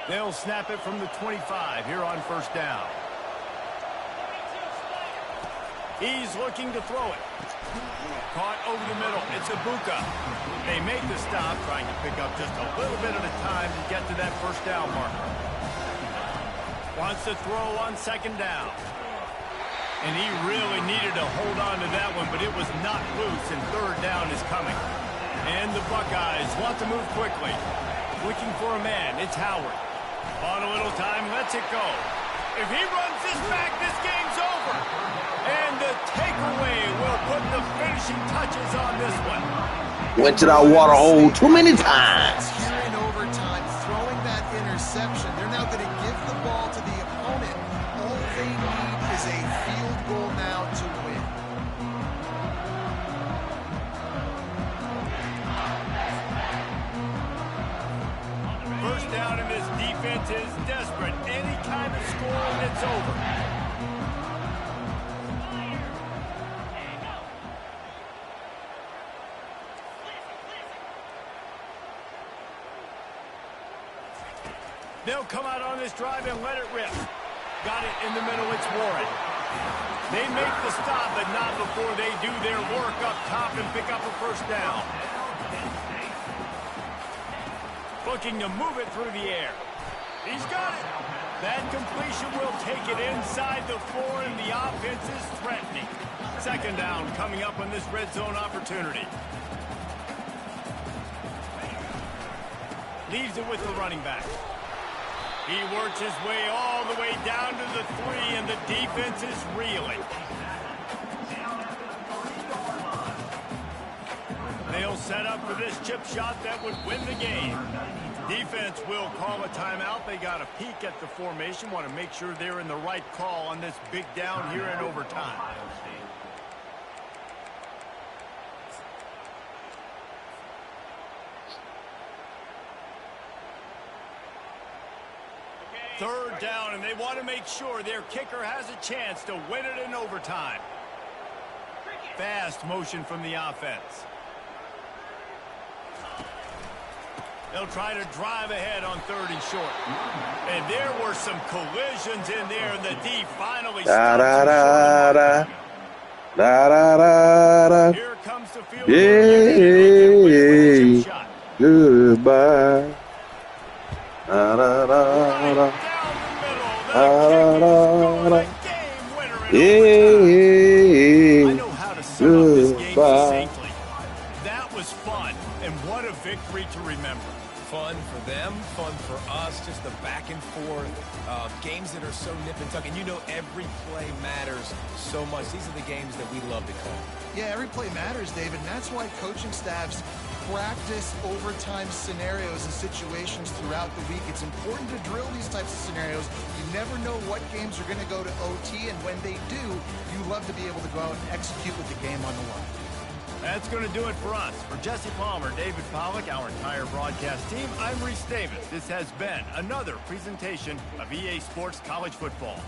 They'll snap it from the 25 here on 1st down. He's looking to throw it. Caught over the middle. It's Ibuka. They make the stop, trying to pick up just a little bit at a time to get to that 1st down marker. Wants to throw on 2nd down. And he really needed to hold on to that one, but it was not loose, and 3rd down is coming. And the Buckeyes want to move quickly. Looking for a man. It's Howard. On a little time, lets it go. If he runs this back, this game's over. And the takeaway will put the finishing touches on this one. Went to that water hole too many times. Here in overtime, throwing that interception. They're now going to give the ball to the opponent. All they need is a field goal now to win. First down, and this defense is desperate. Any kind of score, and it's over. They'll come out on this drive and let it rip. Got it in the middle. It's Warren. They make the stop, but not before they do their work up top and pick up a 1st down. Looking to move it through the air. He's got it. That completion will take it inside the 4, and the offense is threatening. 2nd down coming up on this red zone opportunity. Leaves it with the running back. He works his way all the way down to the 3, and the defense is reeling. They'll set up for this chip shot that would win the game. Defense will call a timeout. They got a peek at the formation. Want to make sure they're in the right call on this big down here in overtime. Third down, and they want to make sure their kicker has a chance to win it in overtime. Fast motion from the offense. They'll try to drive ahead on 3rd and short. And there were some collisions in there, and the D finally stops him short. Here comes the field. Yeah. Goodbye. Da, da, da, da. I know how to sum up this game succinctly. That was fun, and what a victory to remember. Fun for them, fun for us, just the back and forth, games that are so nip and tuck, and you know every play matters so much. These are the games that we love to call. Yeah, every play matters, David, and that's why coaching staffs practice overtime scenarios and situations throughout the week. It's important to drill these types of scenarios. You never know what games are going to go to OT, and when they do, you love to be able to go out and execute with the game on the line. That's going to do it for us. For Jesse Palmer, David Pollack, our entire broadcast team, I'm Reese Davis. This has been another presentation of EA Sports College Football.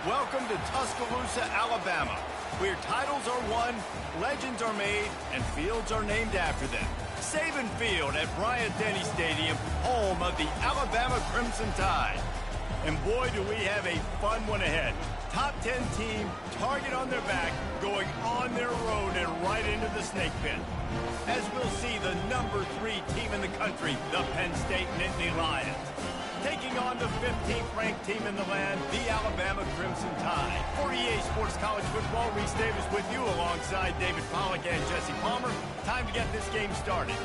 Welcome to Tuscaloosa, Alabama, where titles are won, legends are made, and fields are named after them. Saban Field at Bryant-Denny Stadium, home of the Alabama Crimson Tide. And boy, do we have a fun one ahead. Top 10 team, target on their back, going on their road and right into the snake pit. As we'll see the number 3 team in the country, the Penn State Nittany Lions, taking on the 15th ranked team in the land, the Alabama Crimson Tide. For EA Sports College Football, Reese Davis with you alongside David Pollack and Jesse Palmer. Time to get this game started.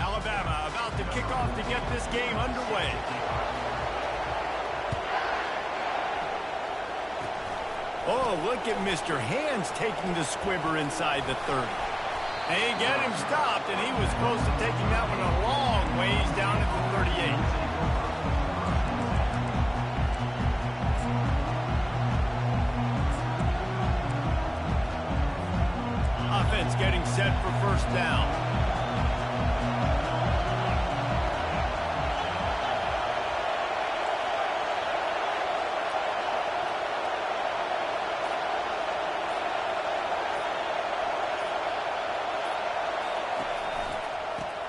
Alabama about to kick off to get this game underway. Oh, look at Mr. Hands taking the squibber inside the 30. They get him stopped, and he was close to taking that one a long ways down at the 38. Offense getting set for first down.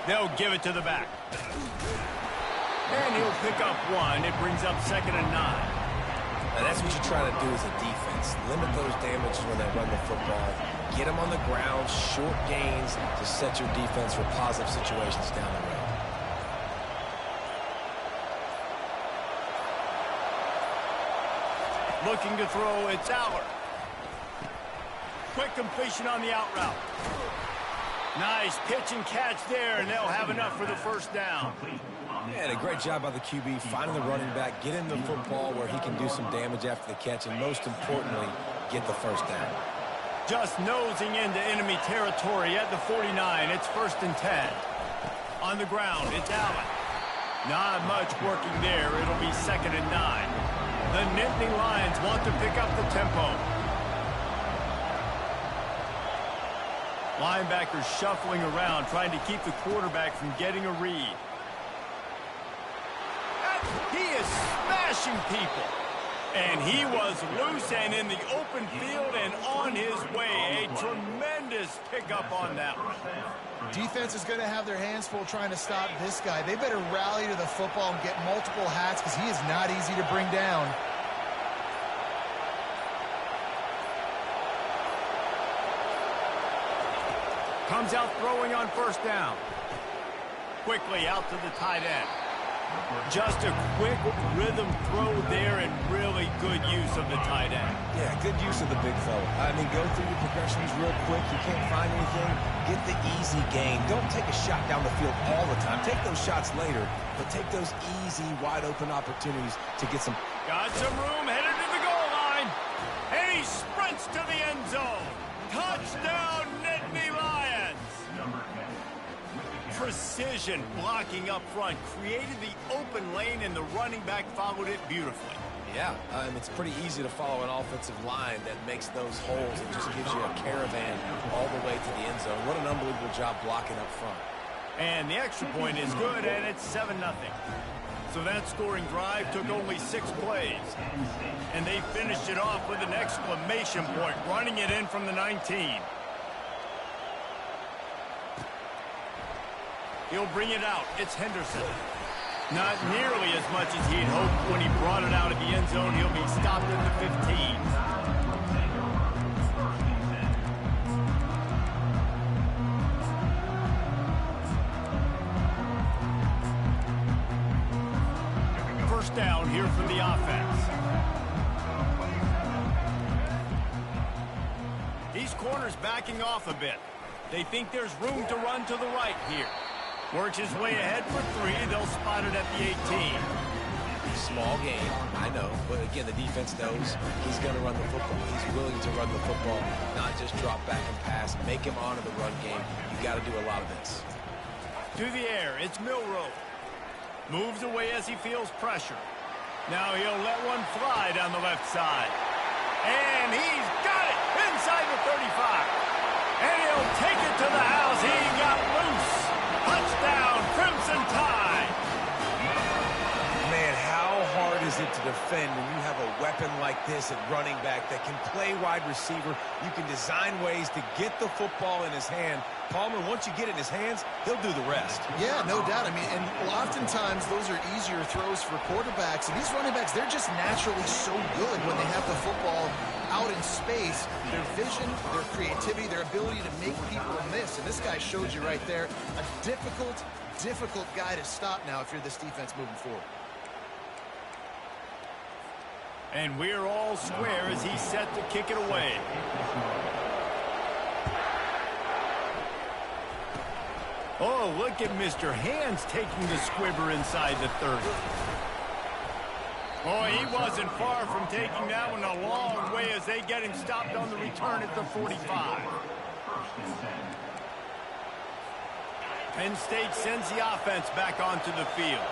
They'll give it to the back. And he'll pick up one. It brings up 2nd and 9. Now that's what you try to do as a defense. Limit those damages when they run the football. Get them on the ground, short gains to set your defense for positive situations down the road. Looking to throw, it's Aller. Quick completion on the out route. Nice pitch and catch there, and they'll have enough for the first down. Yeah, a great job by the QB, finding the running back, getting the football where he can do some damage after the catch, and most importantly, get the first down. Just nosing into enemy territory at the 49. It's 1st and 10. On the ground, it's Allen. Not much working there. It'll be 2nd and 9. The Nittany Lions want to pick up the tempo. Linebackers shuffling around, trying to keep the quarterback from getting a read. He is smashing people. And he was loose and in the open field and on his way. A tremendous pickup on that one. Defense is going to have their hands full trying to stop this guy. They better rally to the football and get multiple hats because he is not easy to bring down. Comes out throwing on first down. Quickly out to the tight end. Just a quick rhythm throw there and really good use of the tight end. Yeah, good use of the big fella. I mean, go through your progressions real quick. You can't find anything. Get the easy gain. Don't take a shot down the field all the time. Take those shots later, but take those easy, wide-open opportunities to get some... Got some room, headed to the goal line. And he sprints to the end zone. Touchdown, Nittany Lions. Precision blocking up front created the open lane, and the running back followed it beautifully. Yeah, it's pretty easy to follow an offensive line that makes those holes and just gives you a caravan all the way to the end zone. What an unbelievable job blocking up front. And the extra point is good, and it's 7-0. So that scoring drive took only 6 plays. And they finished it off with an exclamation point, running it in from the 19. He'll bring it out. It's Henderson. Not nearly as much as he'd hoped when he brought it out of the end zone. He'll be stopped at the 15. First down here for the offense. These corners backing off a bit. They think there's room to run to the right here. Works his way ahead for 3. They'll spot it at the 18. Small game, I know. But again, the defense knows he's going to run the football. He's willing to run the football, not just drop back and pass. Make him honor the run game. You got to do a lot of this. To the air, it's Milroe. Moves away as he feels pressure. Now he'll let one fly down the left side. And he's got inside the 35. And he'll take it to the house. He got loose. Touchdown, Crimson Tide. Man, how hard is it to defend when you have a weapon like this at running back that can play wide receiver? You can design ways to get the football in his hand. Palmer, once you get it in his hands, he'll do the rest. Yeah, no doubt. I mean, and oftentimes those are easier throws for quarterbacks. And these running backs, they're just naturally so good when they have the football out in space. Their vision, their creativity, their ability to make people miss. And this guy showed you right there, a difficult guy to stop now if you're this defense moving forward. And we're all square as he's set to kick it away. Oh, look at Mr. Hands taking the squibber inside the 30. Boy, he wasn't far from taking that one a long way as they get him stopped on the return at the 45. Penn State sends the offense back onto the field.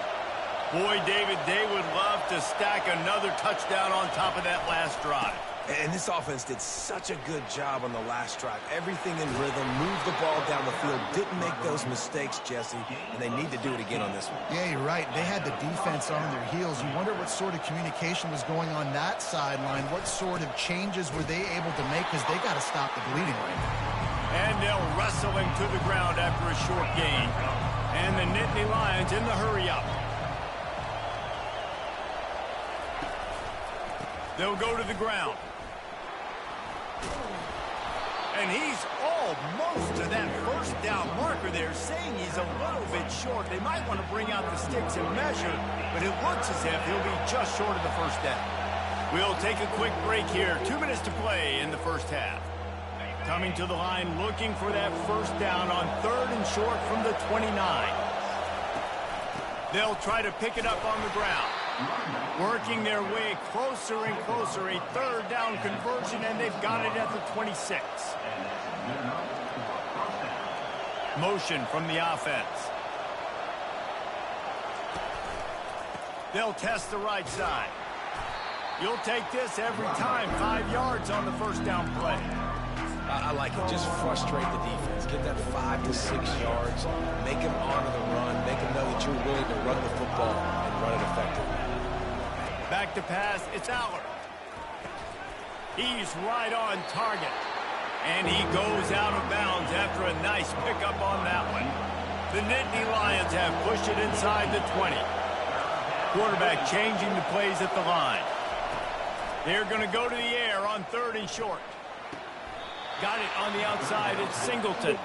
Boy, David, they would love to stack another touchdown on top of that last drive. And this offense did such a good job on the last drive. Everything in rhythm, moved the ball down the field, didn't make those mistakes, Jesse, and they need to do it again on this one. Yeah, you're right. They had the defense on their heels. You wonder what sort of communication was going on that sideline. What sort of changes were they able to make, because they got to stop the bleeding right now. And they'll wrestle him to the ground after a short gain. And the Nittany Lions in the hurry-up. They'll go to the ground. And he's almost to that first down marker there, saying he's a little bit short. They might want to bring out the sticks and measure, but it looks as if he'll be just short of the first down. We'll take a quick break here. 2 minutes to play in the first half. Coming to the line, looking for that first down on 3rd and short from the 29. They'll try to pick it up on the ground. Working their way closer and closer. A 3rd down conversion, and they've got it at the 26. Motion from the offense. They'll test the right side. You'll take this every time. 5 yards on the first down play. I like it. Just frustrate the defense. Get that 5 to 6 yards. Make them honor the run. Make them know that you're willing to run the football and run it effectively. Back to pass. It's Aller. He's right on target. And he goes out of bounds after a nice pickup on that one. The Nittany Lions have pushed it inside the 20. Quarterback changing the plays at the line. They're going to go to the air on 3rd and short. Got it on the outside. It's Singleton.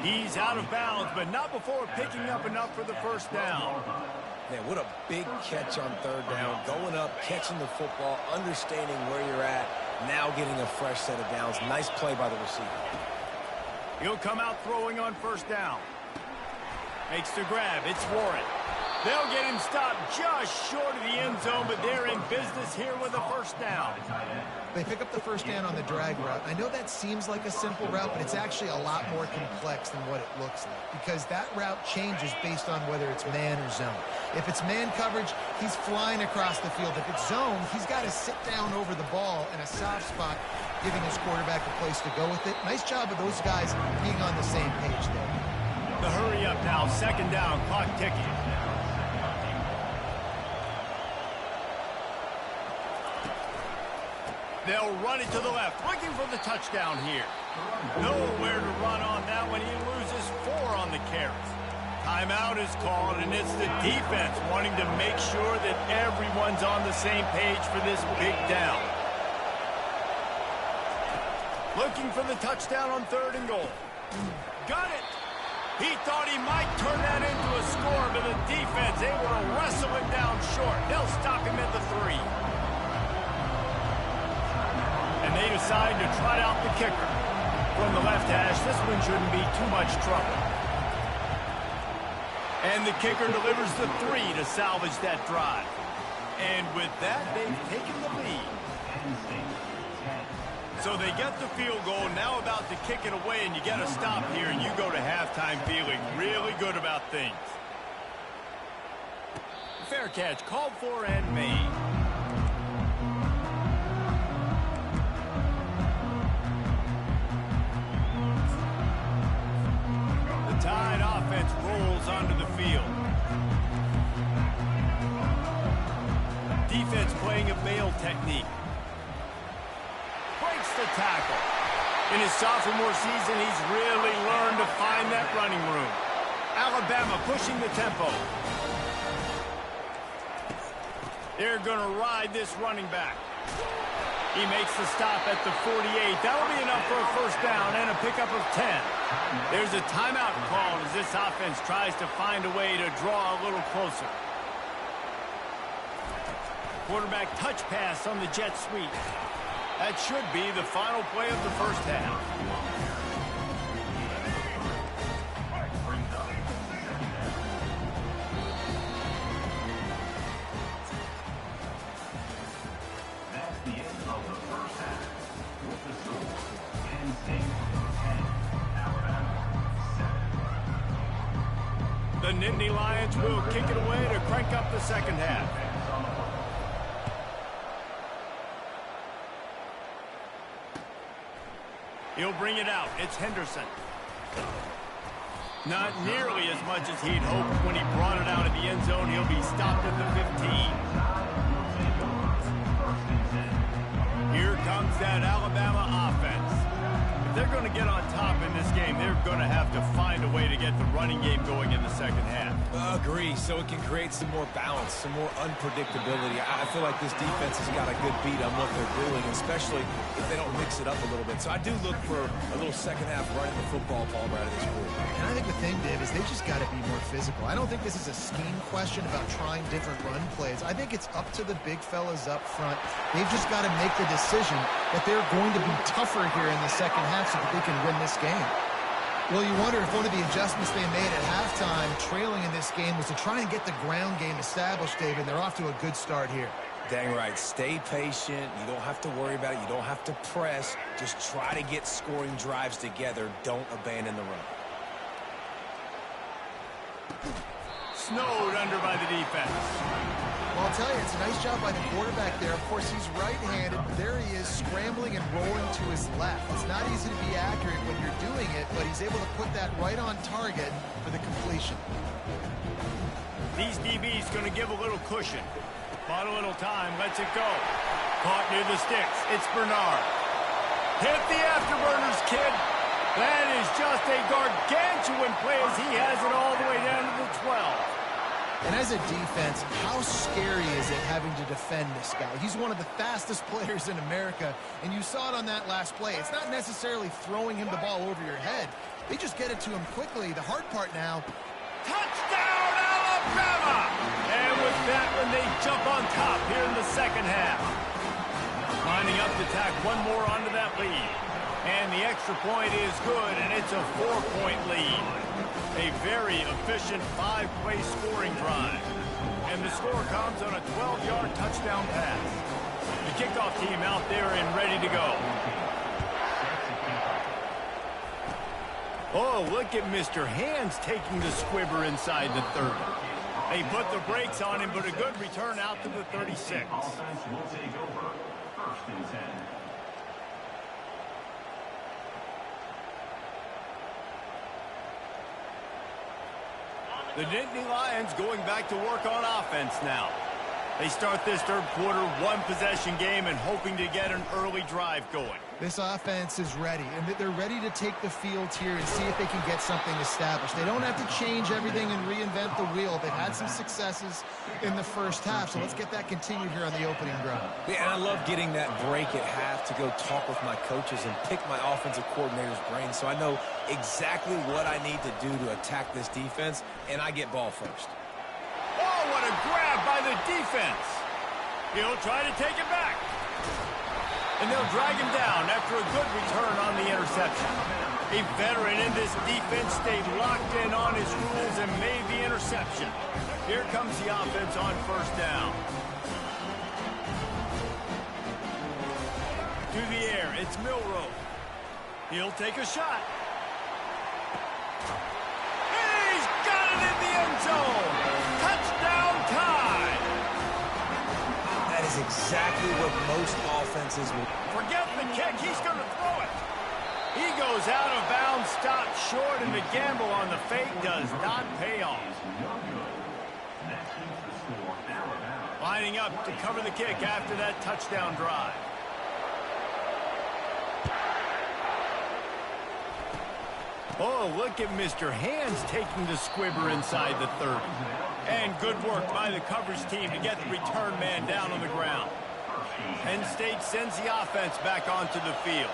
He's out of bounds, but not before picking up enough for the first down. Man, what a big catch on 3rd down. Going up, catching the football, understanding where you're at, now getting a fresh set of downs. Nice play by the receiver. He'll come out throwing on 1st down. Makes the grab. It's Warren. They'll get him stopped just short of the end zone, but they're in business here with a 1st down. They pick up the 1st down on the drag route. I know that seems like a simple route, but it's actually a lot more complex than what it looks like, because that route changes based on whether it's man or zone. If it's man coverage, he's flying across the field. If it's zone, he's got to sit down over the ball in a soft spot, giving his quarterback a place to go with it. Nice job of those guys being on the same page there. The hurry up now, 2nd down, clock ticking. They'll run it to the left, looking for the touchdown here. Nowhere to run on that one. He loses 4 on the carry. Timeout is called, and it's the defense wanting to make sure that everyone's on the same page for this big down. Looking for the touchdown on 3rd and goal. Got it. He thought he might turn that into a score, but the defense able to wrestle him down short. They'll stop him at the 3. And they decide to try out the kicker. From the left hash, this one shouldn't be too much trouble. And the kicker delivers the 3 to salvage that drive. And with that, they've taken the lead. So they get the field goal, now about to kick it away, and you get a stop here, and you go to halftime feeling really good about things. Fair catch, called for and made. defense rolls onto the field. Defense playing a bail technique. Breaks the tackle. In his sophomore season, he's really learned to find that running room. Alabama pushing the tempo. They're going to ride this running back. He makes the stop at the 48. That'll be enough for a first down and a pickup of 10. There's a timeout called as this offense tries to find a way to draw a little closer. Quarterback touch pass on the jet sweep. That should be the final play of the first half. That's the end of the first half. With the score, Penn State 10, Alabama 7. The Nittany Lions will kick it away to crank up the second half. He'll bring it out. It's Henderson. Not nearly as much as he'd hoped when he brought it out of the end zone. He'll be stopped at the 15. Here comes that Alabama offense. If they're going to get on top in this game, they're going to have to find a way to get the running game going in the second half. Agree, so it can create some more balance, some more unpredictability. I feel like this defense has got a good beat on what they're doing, especially if they don't mix it up a little bit. So I do look for a little second half running the football ball right out of this group. And I think the thing, Dave, is they just got to be more physical. I don't think this is a scheme question about trying different run plays. I think it's up to the big fellas up front. They've just got to make the decision that they're going to be tougher here in the second half so that they can win this game. Well, you wonder if one of the adjustments they made at halftime, trailing in this game, was to try and get the ground game established, David, and they're off to a good start here. Dang right. Stay patient. You don't have to worry about it. You don't have to press. Just try to get scoring drives together. Don't abandon the run. Snowed under by the defense. Well, I'll tell you, it's a nice job by the quarterback there. Of course, he's right-handed. There he is, scrambling and rolling to his left. It's not easy to be accurate when you're doing it, but he's able to put that right on target for the completion. These DBs going to give a little cushion. Bought a little time, lets it go. Caught near the sticks. It's Bernard. Hit the afterburners, kid. That is just a gargantuan play as he has it all the way down to the 12. And as a defense, how scary is it having to defend this guy? He's one of the fastest players in America, and you saw it on that last play. It's not necessarily throwing him the ball over your head. They just get it to him quickly. The hard part now, Touchdown, Alabama! And with that one, they jump on top here in the second half. Lining up to tack one more onto that lead. And the extra point is good, and it's a 4-point lead. A very efficient 5-play scoring drive. And the score comes on a 12-yard touchdown pass. The kickoff team out there and ready to go. Oh, look at Mr. Hands taking the squibber inside the 30. They put the brakes on him, but a good return out to the 36. Offense will take over. 1st and 10. The Nittany Lions going back to work on offense now. They start this third quarter one-possession game and hoping to get an early drive going. this offense is ready, and they're ready to take the field here and see if they can get something established. They don't have to change everything and reinvent the wheel. They've had some successes in the first half, so let's get that continued here on the opening drive. Yeah, and I love getting that break at half to go talk with my coaches and pick my offensive coordinator's brain so I know exactly what I need to do to attack this defense, and I get ball first. Oh, what a grab by the defense. He'll try to take it back. And they'll drag him down after a good return on the interception. A veteran in this defense stayed locked in on his rules and made the interception. Here comes the offense on first down. To the air, it's Milroe. He'll take a shot. He's got it in the end zone. Touchdown time. That is exactly what most offenses will. Forget the kick. He's going to throw it. He goes out of bounds, stopped short, and the gamble on the fake does not pay off. Lining up to cover the kick after that touchdown drive. Oh, look at Mr. Hands taking the squibber inside the 30. And good work by the coverage team to get the return man down on the ground. Penn State sends the offense back onto the field.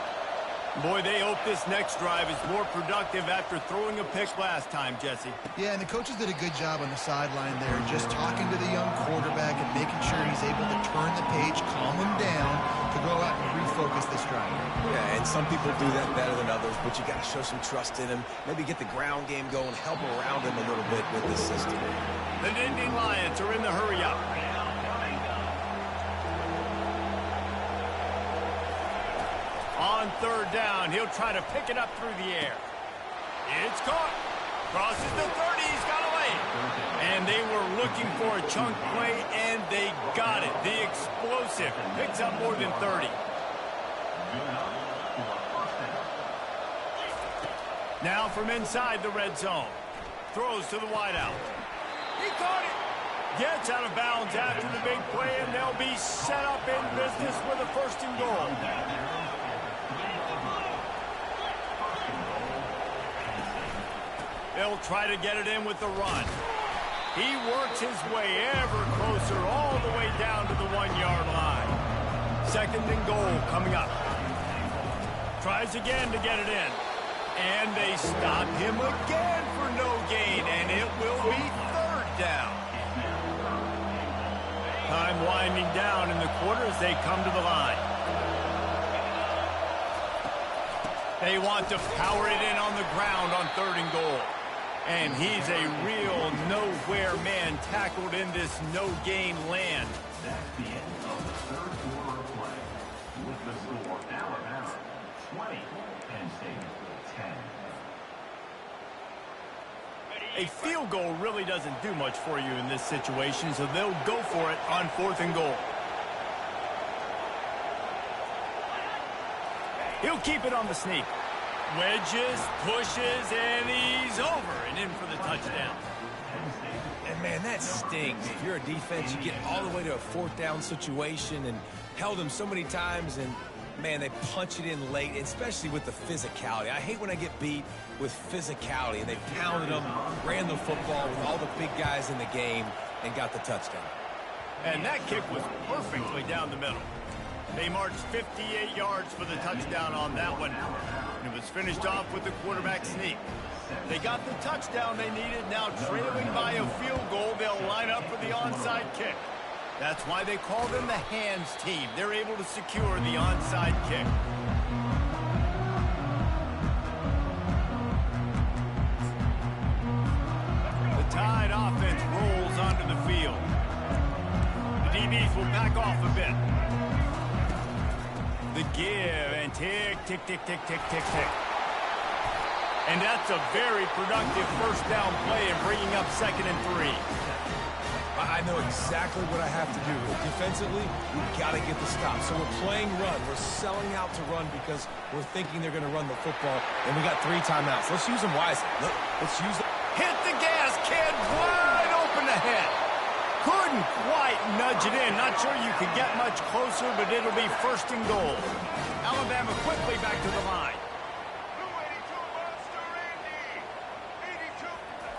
Boy, they hope this next drive is more productive after throwing a pick last time, Jesse. Yeah, and the coaches did a good job on the sideline there, just talking to the young quarterback and making sure he's able to turn the page, calm him down to go out and refocus this drive. Yeah, and some people do that better than others, but you got to show some trust in him. Maybe get the ground game going, help around him a little bit with this system. The Nittany Lions are in the hurry-up. On third down, he'll try to pick it up through the air. It's caught. Crosses the 30, he's got away. And they were looking for a chunk play, and they got it. The explosive picks up more than 30. Now from inside the red zone. Throws to the wideout. He caught it. Gets out of bounds after the big play, and they'll be set up in business with a 1st and goal. They'll try to get it in with the run. He works his way ever closer all the way down to the 1-yard line. 2nd and goal coming up. Tries again to get it in. And they stop him again for no gain, and it will be 3rd down. Time winding down in the quarter as they come to the line. They want to power it in on the ground on 3rd and goal. And he's a real nowhere man tackled in this no-gain land. That's the end of the 3rd quarter of play. With the score, Alabama 20, Penn State 10. A field goal really doesn't do much for you in this situation, so they'll go for it on 4th and goal. He'll keep it on the sneak. Wedges, pushes, and he's over and in for the touchdown. And, man, that stings. If you're a defense, you get all the way to a 4th down situation and held them so many times, and, man, they punch it in late, especially with the physicality. I hate when I get beat with physicality, and they pounded them, ran the football with all the big guys in the game, and got the touchdown. And that kick was perfectly down the middle. They marched 58 yards for the touchdown on that one. And it was finished off with the quarterback sneak. They got the touchdown they needed. Now trailing by a field goal, they'll line up for the onside kick. That's why they call them the hands team. They're able to secure the onside kick. The Tide offense rolls onto the field. The DBs will back off a bit. The give and tick, tick, tick, tick, tick, tick, tick. And that's a very productive 1st down play and bringing up 2nd and 3. I know exactly what I have to do. Defensively, we've got to get the stop. So we're playing run. We're selling out to run because we're thinking they're going to run the football, and we got 3 timeouts. Let's use them wisely. Let's use them. Hit the gas, kid. Wide open ahead. Couldn't quite nudge it in. Not sure you could get much closer, but it'll be 1st and goal. Alabama quickly back to the line.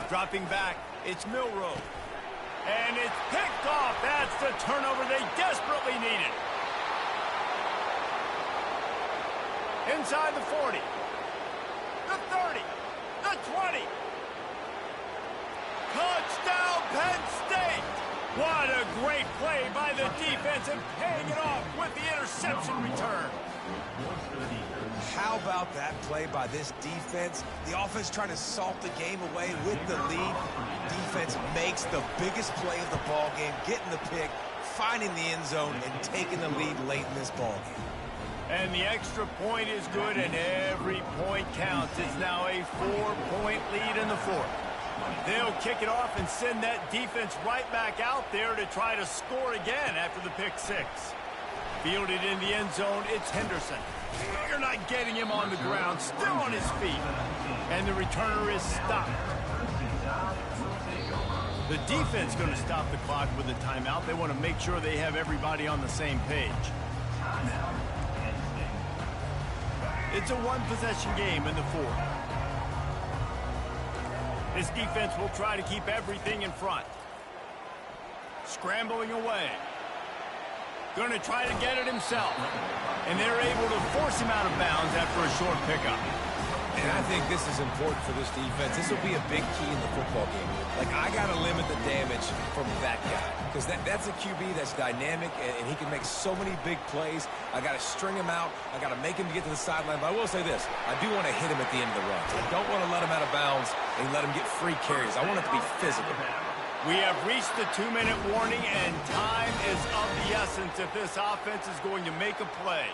Dropping back, it's Milrow. And it's picked off. That's the turnover they desperately needed. Inside the 40. The 30. The 20. Touchdown, Penn State! What a great play by the defense and paying it off with the interception return. How about that play by this defense? The offense trying to salt the game away with the lead. Defense makes the biggest play of the ball game, getting the pick, finding the end zone, and taking the lead late in this ball game. And the extra point is good, and every point counts. It's now a 4-point lead in the 4th. They'll kick it off and send that defense right back out there to try to score again after the pick 6. Fielded in the end zone, it's Henderson. You're not getting him on the ground, still on his feet. And the returner is stopped. The defense going to stop the clock with a timeout. They want to make sure they have everybody on the same page. It's a one-possession game in the fourth. This defense will try to keep everything in front. Scrambling away. Going to try to get it himself. And they're able to force him out of bounds after a short pickup. And I think this is important for this defense. This will be a big key in the football game. Like, I got to limit the damage from that guy. Because that's a QB that's dynamic, and he can make so many big plays. I got to string him out. I got to make him get to the sideline. But I will say this. I do want to hit him at the end of the run. I don't want to let him out of bounds and let him get free carries. I want it to be physical. We have reached the 2-minute warning, and time is of the essence if this offense is going to make a play.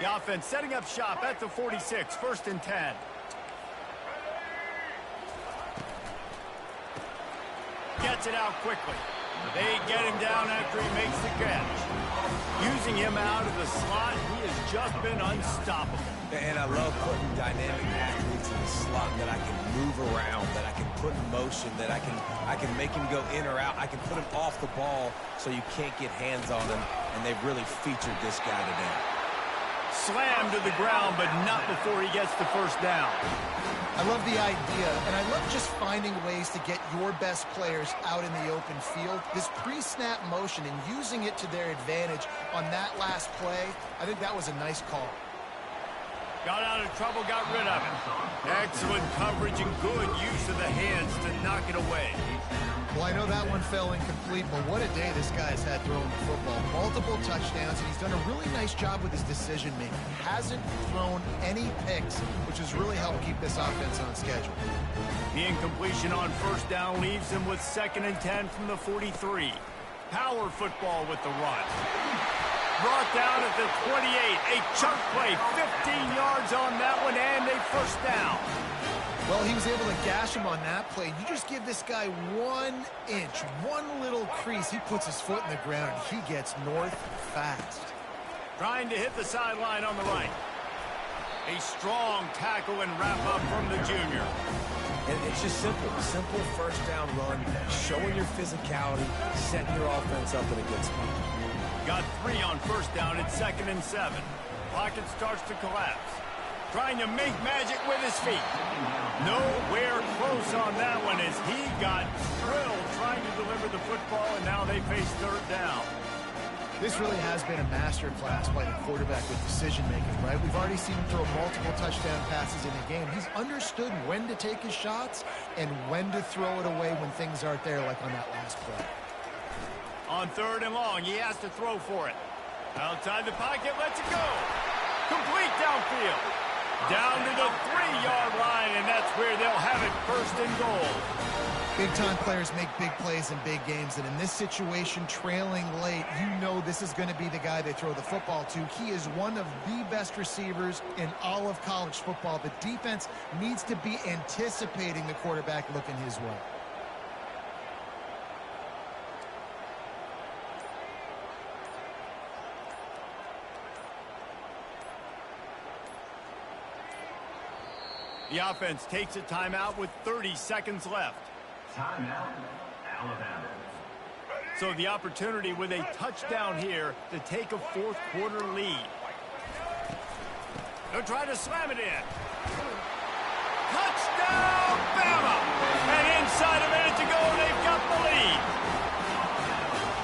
The offense setting up shop at the 46, 1st and 10. Gets it out quickly. They get him down after he makes the catch. Using him out of the slot, he has just been unstoppable. And I love putting dynamic athletes in the slot that I can move around, that I can put in motion, that I can make him go in or out. I can put him off the ball so you can't get hands on him, and they've really featured this guy today. Slammed to the ground, but not before he gets the first down. I love the idea, and I love just finding ways to get your best players out in the open field. This pre-snap motion and using it to their advantage on that last play, I think that was a nice call. Got out of trouble, got rid of it. Excellent coverage and good use of the hands to knock it away. Well, I know that one fell incomplete, but what a day this guy's had throwing the football. Multiple touchdowns, and he's done a really nice job with his decision-making. Hasn't thrown any picks, which has really helped keep this offense on schedule. The incompletion on first down leaves him with 2nd and 10 from the 43. Power football with the run. Brought down at the 28. A chunk play, 15 yards on that one, and a first down. Well, he was able to gash him on that play. You just give this guy 1 inch, one little crease. He puts his foot in the ground, and he gets north fast. Trying to hit the sideline on the right. A strong tackle and wrap up from the junior. And it's just simple. Simple first down run, showing your physicality, setting your offense up in a good spot. Got 3 on first down at 2nd and 7. Pocket starts to collapse. Trying to make magic with his feet. Nowhere close on that one as he got drilled trying to deliver the football, and now they face 3rd down. This really has been a master class by the quarterback with decision-making, right? We've already seen him throw multiple touchdown passes in a game. He's understood when to take his shots and when to throw it away when things aren't there, like on that last play. On 3rd and long, he has to throw for it. Outside the pocket, lets it go. Complete downfield. Down to the 3-yard line, and that's where they'll have it 1st and goal. Big-time players make big plays in big games, and in this situation, trailing late, you know this is going to be the guy they throw the football to. He is one of the best receivers in all of college football. The defense needs to be anticipating the quarterback looking his way. The offense takes a timeout with 30 seconds left. Timeout, Alabama. So the opportunity with a touchdown here to take a 4th quarter lead. They'll try to slam it in. Touchdown, Bama! And inside a minute to go, they've got the lead.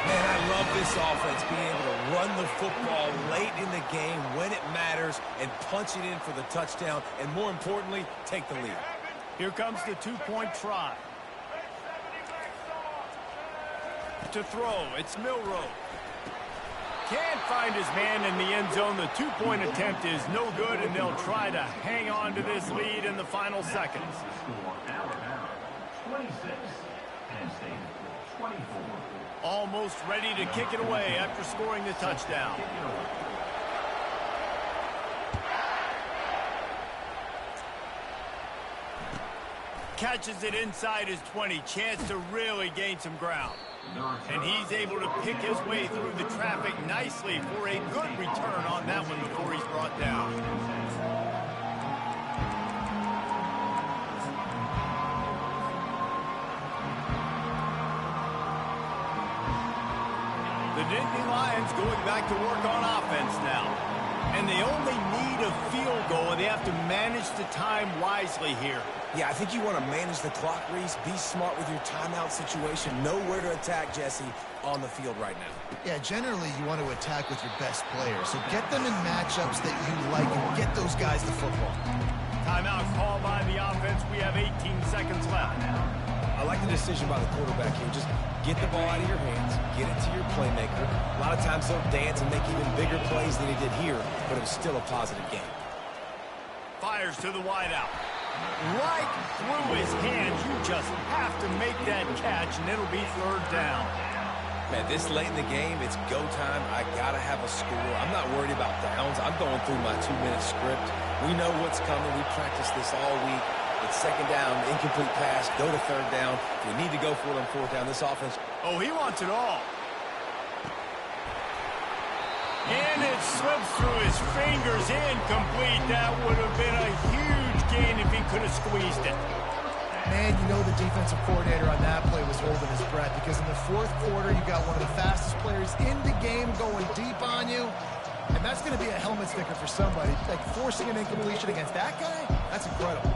Man, I love this offense being able to run the football late in the game when it matters and punch it in for the touchdown, and more importantly, take the lead. Here comes the 2-point try. To throw, it's Milroe. Can't find his man in the end zone. The 2-point attempt is no good, and they'll try to hang on to this lead in the final seconds. Score, Alabama, 26. Penn State, 24. Almost ready to kick it away after scoring the touchdown. Catches it inside his 20. Chance to really gain some ground. And he's able to pick his way through the traffic nicely for a good return on that one before he's brought down. The Nittany Lions going back to work on offense now. And they only need a field goal, and they have to manage the time wisely here. Yeah, I think you want to manage the clock, Reese. Be smart with your timeout situation. Know where to attack, Jesse, on the field right now. Yeah, generally you want to attack with your best players. So get them in matchups that you like and get those guys the football. Timeout called by the offense. We have 18 seconds left. I like the decision by the quarterback here. Just get the ball out of your hands, get it to your playmaker. A lot of times he'll dance and make even bigger plays than he did here, but it was still a positive game. Fires to the wideout. Right through his hands. You just have to make that catch, and it'll be third down. Man, this late in the game, it's go time. I got to have a score. I'm not worried about downs. I'm going through my 2-minute script. We know what's coming. We practiced this all week. It's second down, incomplete pass, go to third down. We need to go for it on fourth down. This offense. Oh, he wants it all. And it slips through his fingers, incomplete. That would have been a huge gain if he could have squeezed it. Man, you know the defensive coordinator on that play was holding his breath because in the fourth quarter, you got one of the fastest players in the game going deep on you. And that's going to be a helmet sticker for somebody. Like forcing an incompletion against that guy, that's incredible.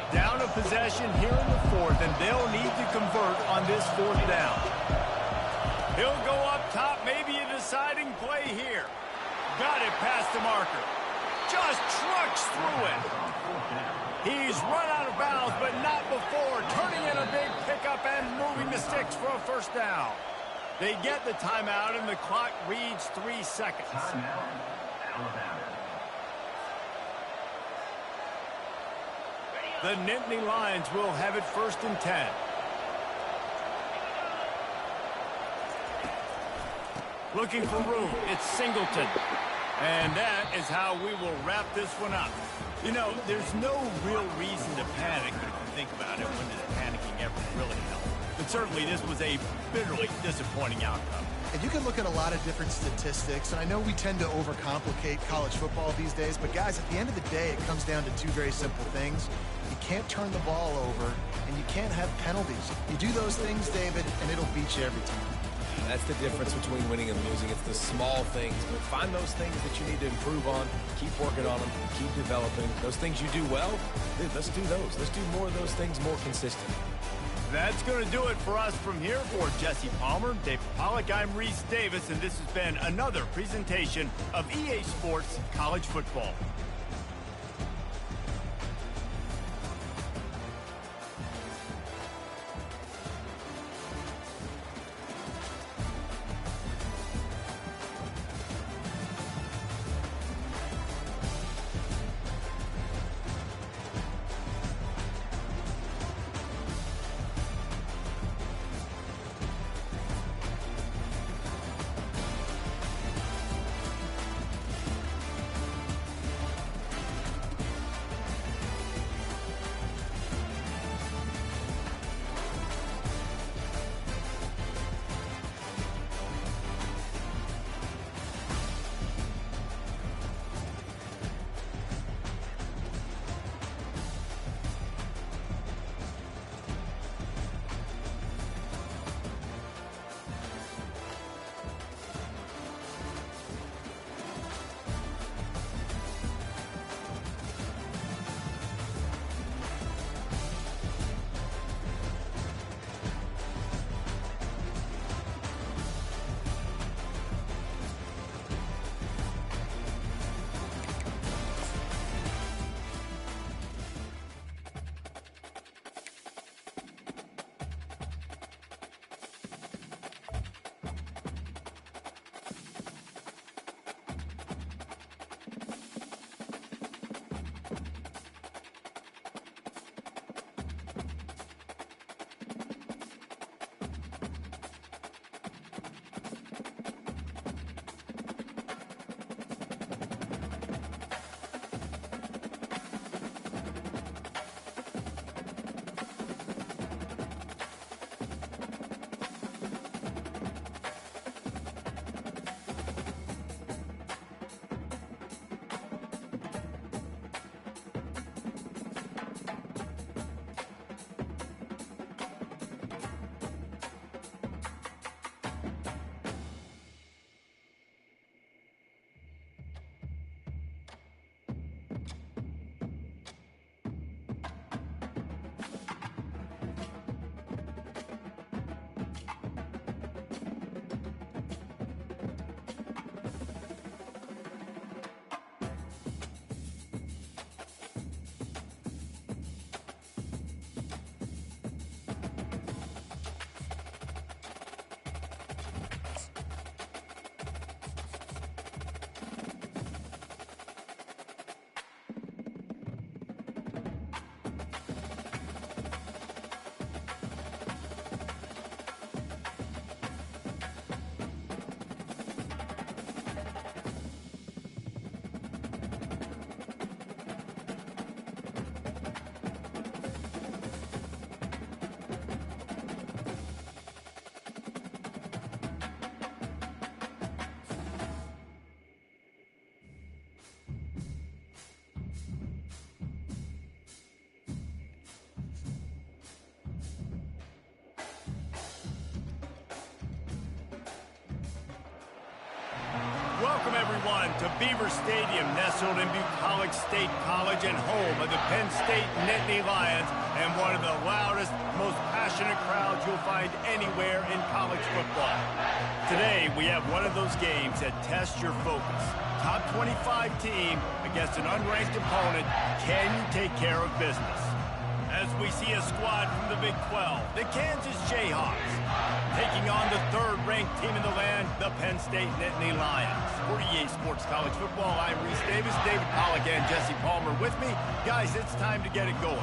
Down a possession here in the fourth, and they'll need to convert on this fourth down. He'll go up top, maybe a deciding play here. Got it past the marker. Just trucks through it. He's run out of bounds, but not before. Turning in a big pickup and moving the sticks for a first down. They get the timeout, and the clock reads 3 seconds. Timeout, Alabama. The Nittany Lions will have it 1st and 10. Looking for room. It's Singleton. And that is how we will wrap this one up. You know, there's no real reason to panic, but if you think about it, when did panicking ever really help? But certainly this was a bitterly disappointing outcome. And you can look at a lot of different statistics, and I know we tend to overcomplicate college football these days, but guys, at the end of the day, it comes down to 2 very simple things. You can't turn the ball over, and you can't have penalties. You do those things, David, and it'll beat you every time. That's the difference between winning and losing. It's the small things. But find those things that you need to improve on. Keep working on them. Keep developing. Those things you do well, dude, let's do those. Let's do more of those things more consistent. That's going to do it for us from here. For Jesse Palmer, Dave Pollack, I'm Reese Davis, and this has been another presentation of EA Sports College Football. Welcome, everyone, to Beaver Stadium, nestled in Bucolic State College and home of the Penn State Nittany Lions, and one of the loudest, most passionate crowds you'll find anywhere in college football. Today, we have one of those games that tests your focus. Top 25 team against an unranked opponent. Can you take care of business? As we see a squad from the Big 12, the Kansas Jayhawks, taking on the third-ranked team in the land, the Penn State Nittany Lions. For EA Sports College Football, I'm Reese Davis, David Pollack, and Jesse Palmer with me. Guys, it's time to get it going.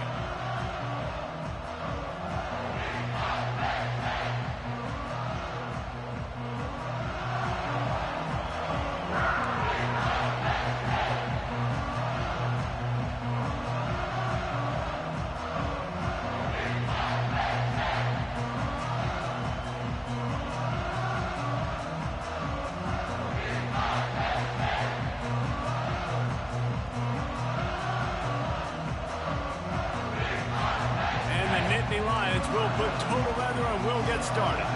Lions will put total leather and we'll get started.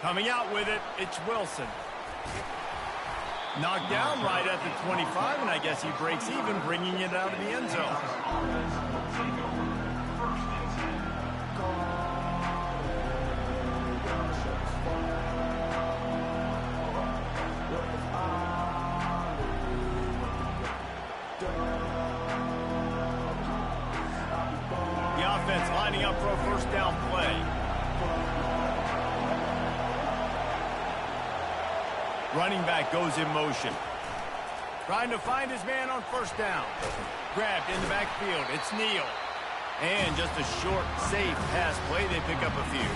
Coming out with it, it's Wilson. Knocked down right at the 25, and I guess he breaks even, bringing it out of the end zone. Lining up for a first down play. Running back goes in motion. Trying to find his man on first down. Grabbed in the backfield. It's Neal. And just a short, safe pass play. They pick up a few.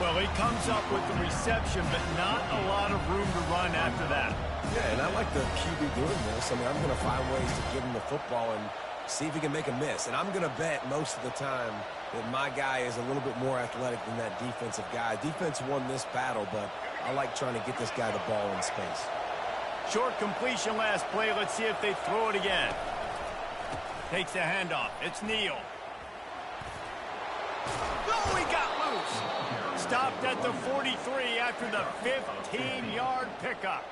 Well, he comes up with the reception, but not a lot of room to run after that. Yeah, and I like the QB doing this. I mean, I'm going to find ways to give him the football and see if he can make a miss. And I'm going to bet most of the time that my guy is a little bit more athletic than that defensive guy. Defense won this battle, but I like trying to get this guy the ball in space. Short completion last play. Let's see if they throw it again. Takes the handoff. It's Neal. Oh, he got loose. Stopped at the 43 after the 15-yard pickup.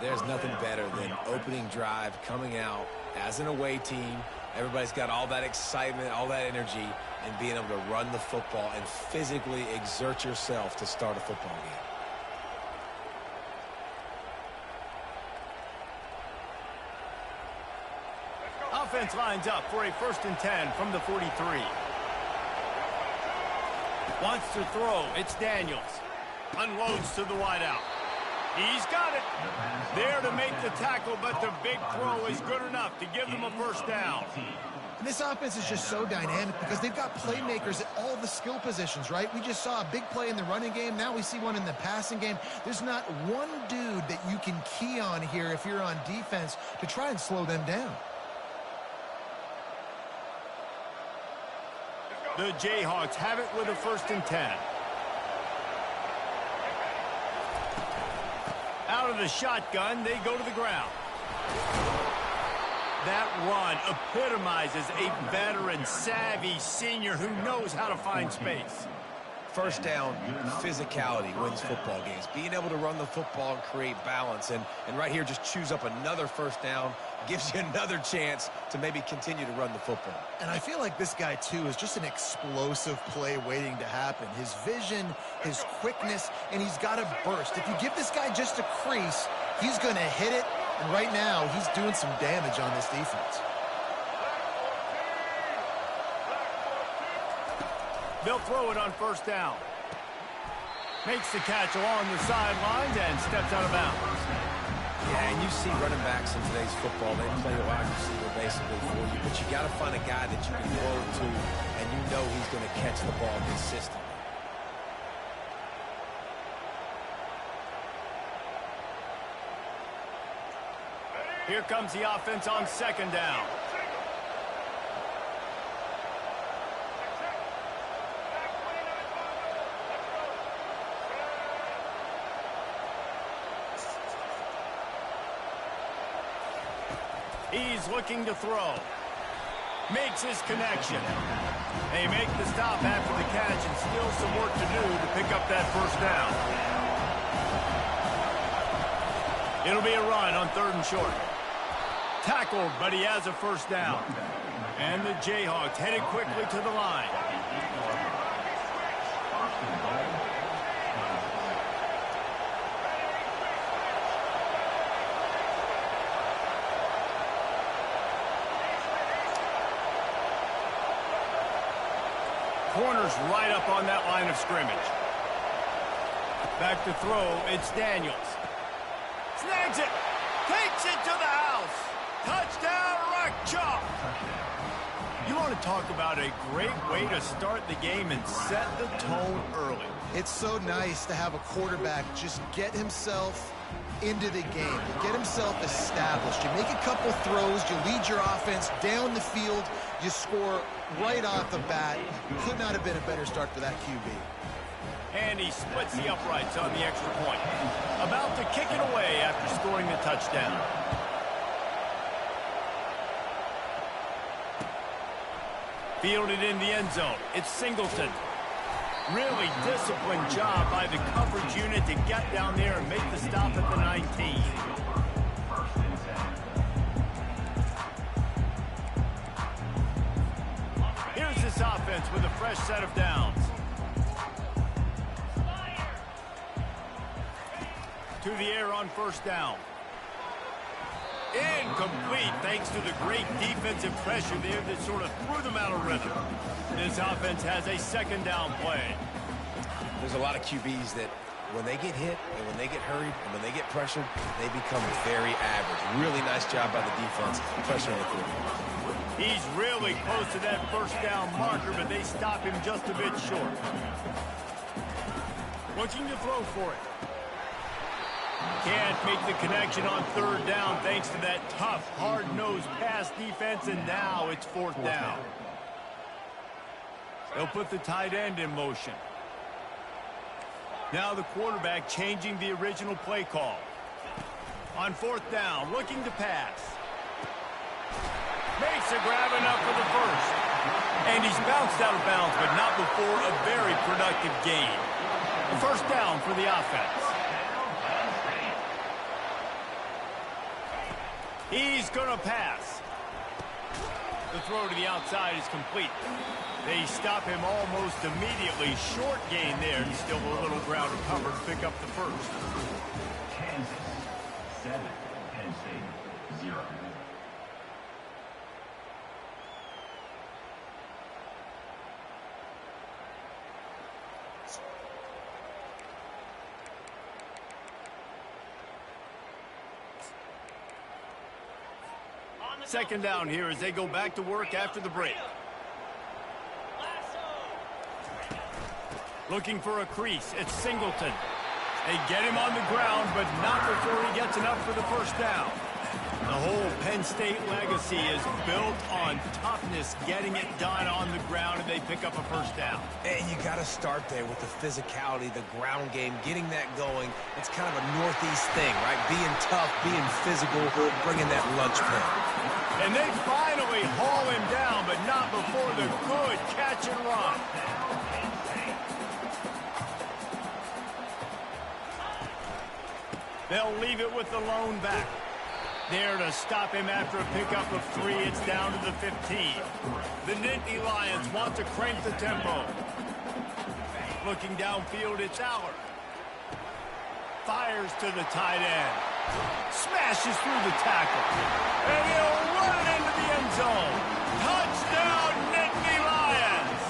There's nothing better than opening drive, coming out as an away team. Everybody's got all that excitement, all that energy, and being able to run the football and physically exert yourself to start a football game. Offense lines up for a 1st and 10 from the 43. Wants to throw. It's Daniels. Unloads to the wideout. He's got it. There to make the tackle, but the big throw is good enough to give them a first down. And this offense is just so dynamic because they've got playmakers at all the skill positions, right? We just saw a big play in the running game. Now we see one in the passing game. There's not one dude that you can key on here if you're on defense to try and slow them down. The Jayhawks have it with a 1st and 10. Out of the shotgun, they go to the ground. That run epitomizes a veteran, savvy senior who knows how to find space. First down, physicality wins football games. Being able to run the football and create balance. And right here, just choose up another first down, gives you another chance to maybe continue to run the football. And I feel like this guy, too, is just an explosive play waiting to happen. His vision, his quickness, and he's got a burst. If you give this guy just a crease, he's going to hit it. And right now, he's doing some damage on this defense. They'll throw it on first down. Makes the catch along the sidelines and steps out of bounds. Yeah, and you see running backs in today's football, they play a wide receiver basically for you, but you got to find a guy that you can throw to and you know he's going to catch the ball consistently. Here comes the offense on 2nd down. He's looking to throw. Makes his connection. They make the stop after the catch and still some work to do to pick up that first down. It'll be a run on 3rd and short. Tackled, but he has a first down. And the Jayhawks headed quickly to the line. Corner's right up on that line of scrimmage. Back to throw, it's Daniels. Snags it, takes it to the house. Touchdown, Rock Chalk. You want to talk about a great way to start the game and set the tone early. It's so nice to have a quarterback just get himself into the game, get himself established. You make a couple throws, you lead your offense down the field, you score right off the bat. Could not have been a better start for that QB. And he splits the uprights on the extra point. About to kick it away after scoring the touchdown. Fielded in the end zone. It's Singleton. Really disciplined job by the coverage unit to get down there and make the stop at the 19. Here's this offense with a fresh set of downs. To the air on first down. Incomplete thanks to the great defensive pressure there that sort of threw them out of rhythm. This offense has a 2nd down play. There's a lot of QBs that when they get hit and when they get hurried and when they get pressured, they become very average. Really nice job by the defense pressuring the quarterback. He's really close to that first down marker, but they stop him just a bit short. Looking to throw for it. Can't make the connection on 3rd down thanks to that tough, hard-nosed pass defense, and now it's 4th down. They'll put the tight end in motion. Now the quarterback changing the original play call. On 4th down, looking to pass. Makes a grab enough for the first. And he's bounced out of bounds, but not before a very productive gain. A first down for the offense. He's going to pass. The throw to the outside is complete. They stop him almost immediately. Short gain there, and still a little ground to cover to pick up the first. Kansas 7, Penn State 0. Second down here as they go back to work after the break. Looking for a crease. It's Singleton. They get him on the ground, but not before he gets enough for the first down. The whole Penn State legacy is built on toughness, getting it done on the ground, and they pick up a first down. And you got to start there with the physicality, the ground game, getting that going. It's kind of a Northeast thing, right? Being tough, being physical, bringing that lunch pail. And they finally haul him down, but not before the good catch and run. They'll leave it with the lone back. There to stop him after a pickup of 3. It's down to the 15. The Nittany Lions want to crank the tempo. Looking downfield, it's Aller. Fires to the tight end. Smashes through the tackle. And he'll run it into the end zone. Touchdown, Nittany Lions!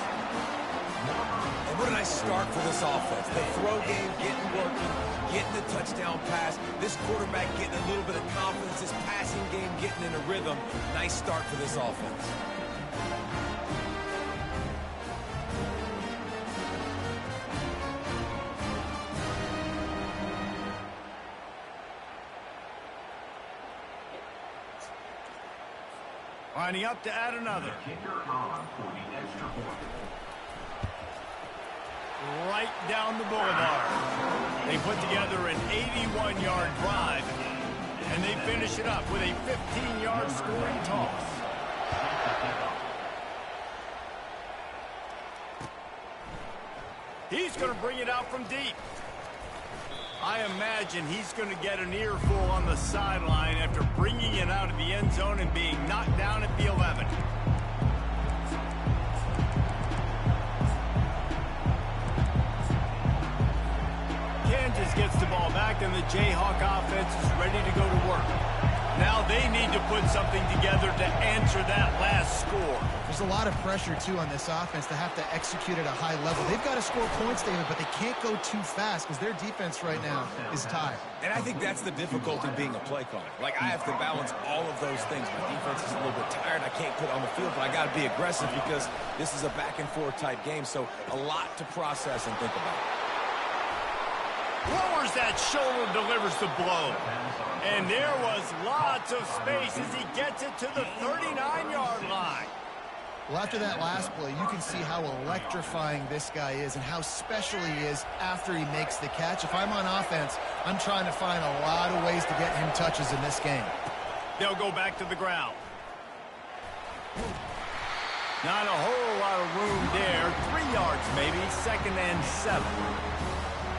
And what a nice start for this offense. The throw game getting working, getting the touchdown pass. This quarterback getting a little bit of confidence. This passing game getting in a rhythm. Nice start for this offense. Lining up to add another. Kicker on for the extra point. Right down the boulevard. They put together an 81-yard drive. And they finish it up with a 15-yard scoring toss. He's going to bring it out from deep. I imagine he's going to get an earful on the sideline after bringing it out of the end zone and being knocked down at the 11. Kansas gets the ball back, and the Jayhawk offense is ready to go to work. Now they need to put something together to answer that last score. There's a lot of pressure, too, on this offense to have to execute at a high level. They've got to score points, David, but they can't go too fast because their defense right now is tired. And I think that's the difficulty being a play caller. Like, I have to balance all of those things. My defense is a little bit tired. I can't put on the field, but I got to be aggressive because this is a back-and-forth type game, so a lot to process and think about. Lowers that shoulder, delivers the blow. And there was lots of space as he gets it to the 39-yard line. Well, after that last play, you can see how electrifying this guy is and how special he is after he makes the catch. If I'm on offense, I'm trying to find a lot of ways to get him touches in this game. They'll go back to the ground. Not a whole lot of room there. 3 yards maybe, 2nd and 7.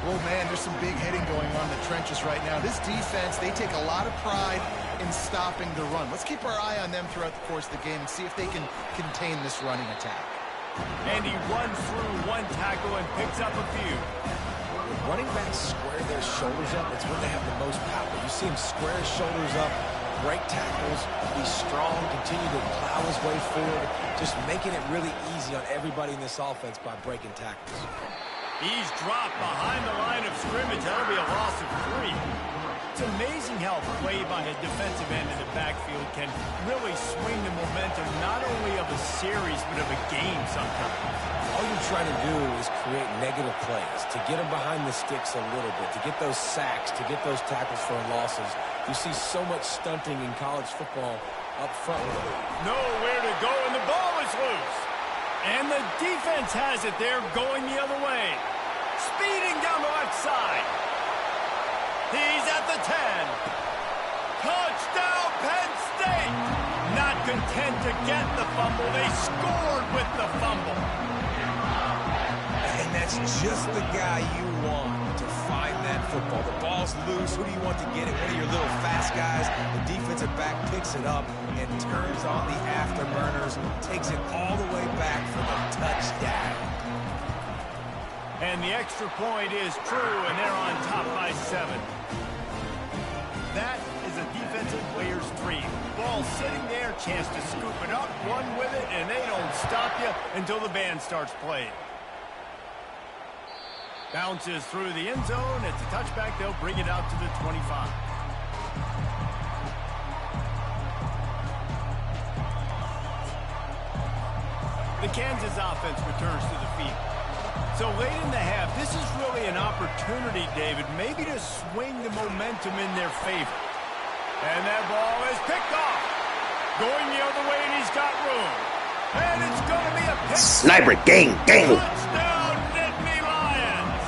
Oh, man, there's some big hitting going on in the trenches right now. This defense, they take a lot of pride in stopping the run. Let's keep our eye on them throughout the course of the game and see if they can contain this running attack. And he runs through one tackle and picks up a few. Running backs square their shoulders up. It's when they have the most power. You see him square his shoulders up, break tackles, be strong, continue to plow his way forward, just making it really easy on everybody in this offense by breaking tackles. He's dropped behind the line of scrimmage. That'll be a loss of 3. It's amazing how play by a defensive end in the backfield can really swing the momentum not only of a series but of a game sometimes. All you're trying to do is create negative plays, to get them behind the sticks a little bit, to get those sacks, to get those tackles for losses. You see so much stunting in college football up front. Nowhere to go, and the ball is loose. And the defense has it there going the other way. Speeding down the left side. He's at the 10. Touchdown, Penn State. Not content to get the fumble. They scored with the fumble. And that's just the guy you want to find that football. The ball's loose. Who do you want to get it? One of your little fast guys. The defensive back picks it up and turns on the afterburners. Takes it all the way back for the touchdown. And the extra point is true, and they're on top by 7. That is a defensive player's dream. Ball sitting there, chance to scoop it up, run with it, and they don't stop you until the band starts playing. Bounces through the end zone. It's a touchback. They'll bring it out to the 25. The Kansas offense returns to the field. So late in the half, this is really an opportunity, David, maybe to swing the momentum in their favor. And that ball is picked off. Going the other way, and he's got room. And it's going to be a pick. Sniper, gang. Touchdown, Nittany Lions.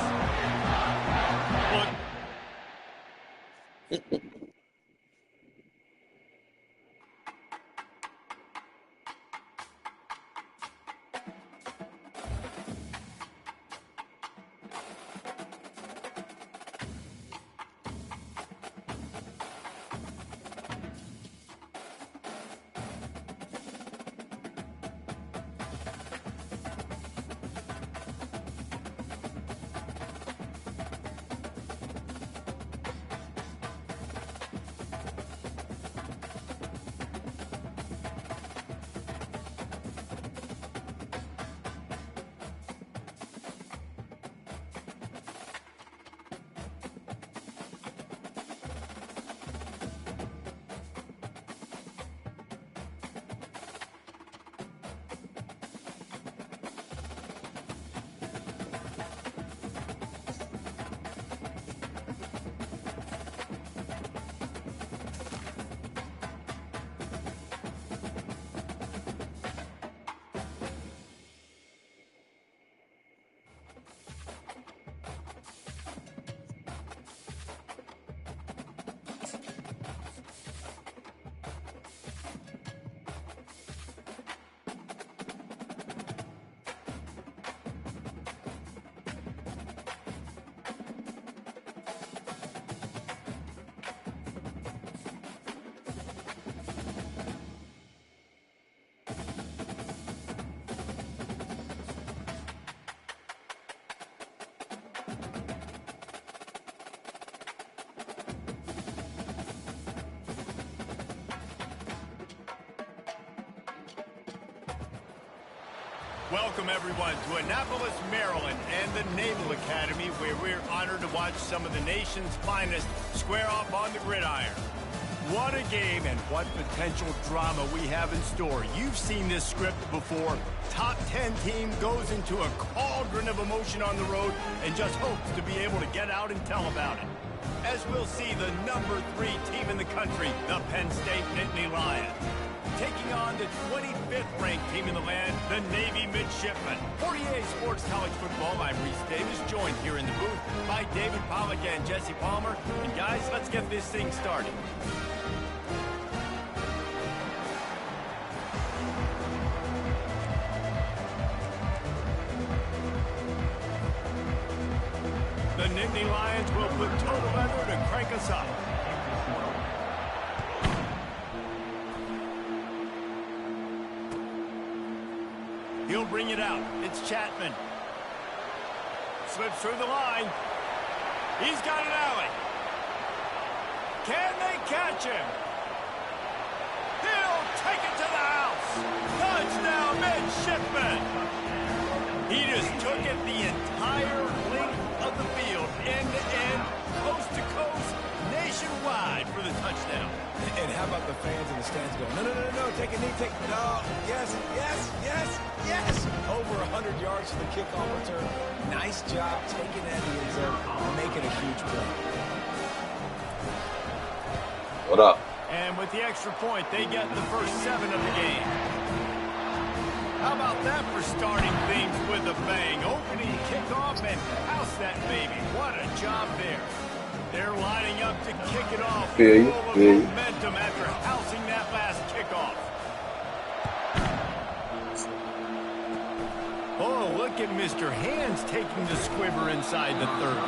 Welcome, everyone, to Annapolis, Maryland, and the Naval Academy, where we're honored to watch some of the nation's finest square off on the gridiron. What a game and what potential drama we have in store. You've seen this script before. Top 10 team goes into a cauldron of emotion on the road and just hopes to be able to get out and tell about it. As we'll see, the number 3 team in the country, the Penn State Nittany Lions, taking on the 25th ranked team in the land, the Navy Midshipmen. 48 Sports College Football, I'm Reese Davis, joined here in the booth by David Pollack and Jesse Palmer. And guys, let's get this thing started. The Nittany Lions will put total leather to crank us up. He'll bring it out. It's Chapman. Slips through the line. He's got an alley. Can they catch him? He'll take it to the house. Touchdown, Midshipman. He just took it the entire length of the field, end to end, coast to coast, nationwide for the touchdown. And how about the fans in the stands going, no, no, no, no, take a knee, take, no, yes, yes, yes, yes. Over 100 yards for the kickoff return. Nice job taking that in the end zone, making a huge play. What up? And with the extra point, they get the first 7 of the game. How about that for starting things with a bang? Opening kickoff and house that baby. What a job there. They're lining up to kick it off. Full of momentum after housing that last kickoff. Oh, look at Mr. Hands taking the squibber inside the 30.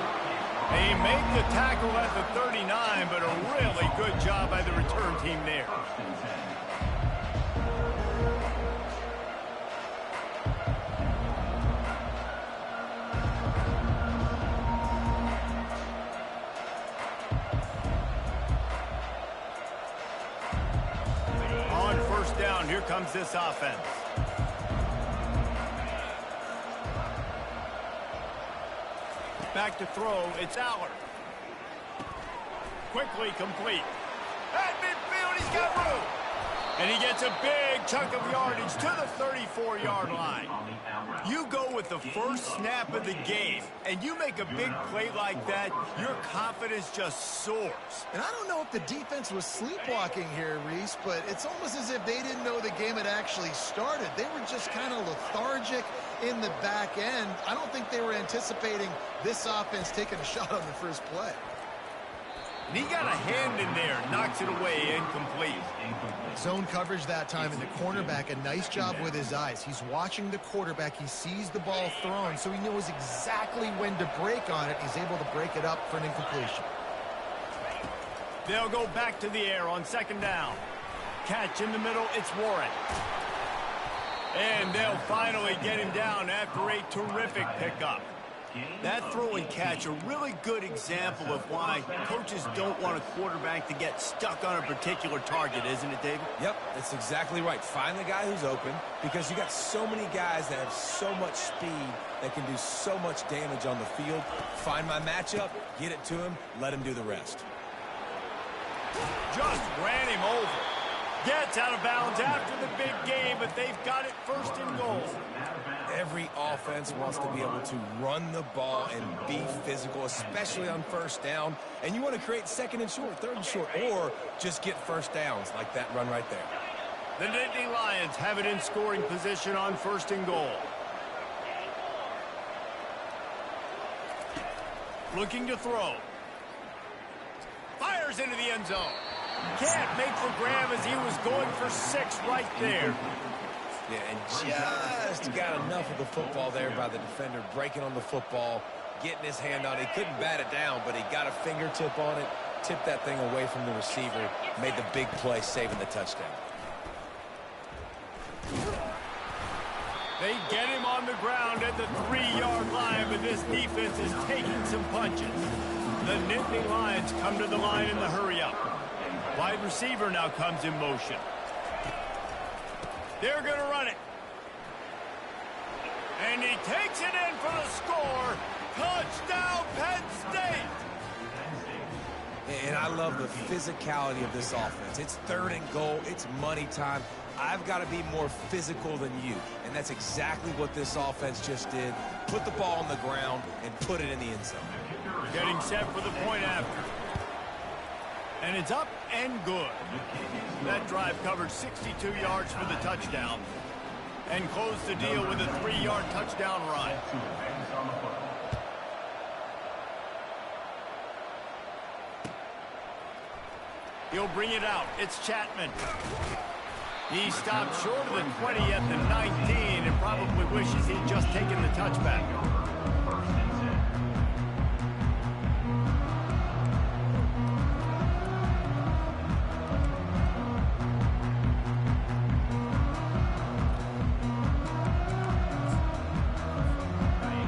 They make the tackle at the 39, but a really good job by the return team there. Here comes this offense. Back to throw, it's Allard. Quickly complete. At midfield, he's got room. And he gets a big chunk of yardage to the 34-yard line. You go with the first snap of the game, and you make a big play like that, your confidence just soars. And I don't know if the defense was sleepwalking here, Reese, but it's almost as if they didn't know the game had actually started. They were just kind of lethargic in the back end. I don't think they were anticipating this offense taking a shot on the first play. And he got a hand in there, knocks it away, incomplete. Zone coverage that time, and the cornerback, a nice job with his eyes. He's watching the quarterback. He sees the ball thrown, so he knows exactly when to break on it. He's able to break it up for an incompletion. They'll go back to the air on second down. Catch in the middle, it's Warren. And they'll finally get him down after a terrific pickup. That throw and catch, a really good example of why coaches don't want a quarterback to get stuck on a particular target, isn't it, David? Yep, that's exactly right. Find the guy who's open, because you got so many guys that have so much speed that can do so much damage on the field. Find my matchup, get it to him, let him do the rest. Just ran him over. Gets out of bounds after the big game, but they've got it first and goal. Every offense wants to be able to run the ball and be physical, especially on first down. And you want to create second and short, third and short, or just get first downs like that run right there. The Nittany Lions have it in scoring position on first and goal. Looking to throw. Fires into the end zone. Can't make for Graham as he was going for 6 right there. Yeah, and just got enough of the football there by the defender, breaking on the football, getting his hand on it. He couldn't bat it down, but he got a fingertip on it, tipped that thing away from the receiver, made the big play, saving the touchdown. They get him on the ground at the 3-yard line, but this defense is taking some punches. The Nittany Lions come to the line in the hurry-up. Wide receiver now comes in motion. They're going to run it. takes it in for the score. Touchdown, Penn State. And I love the physicality of this offense. It's 3rd and goal. It's money time. I've got to be more physical than you. And that's exactly what this offense just did. Put the ball on the ground and put it in the end zone. Getting set for the point after. And it's up and good. That drive covered 62 yards for the touchdown. And closed the deal with a 3-yard touchdown run. He'll bring it out. It's Chapman. He stopped short of the 20 at the 19 and probably wishes he'd just taken the touchback.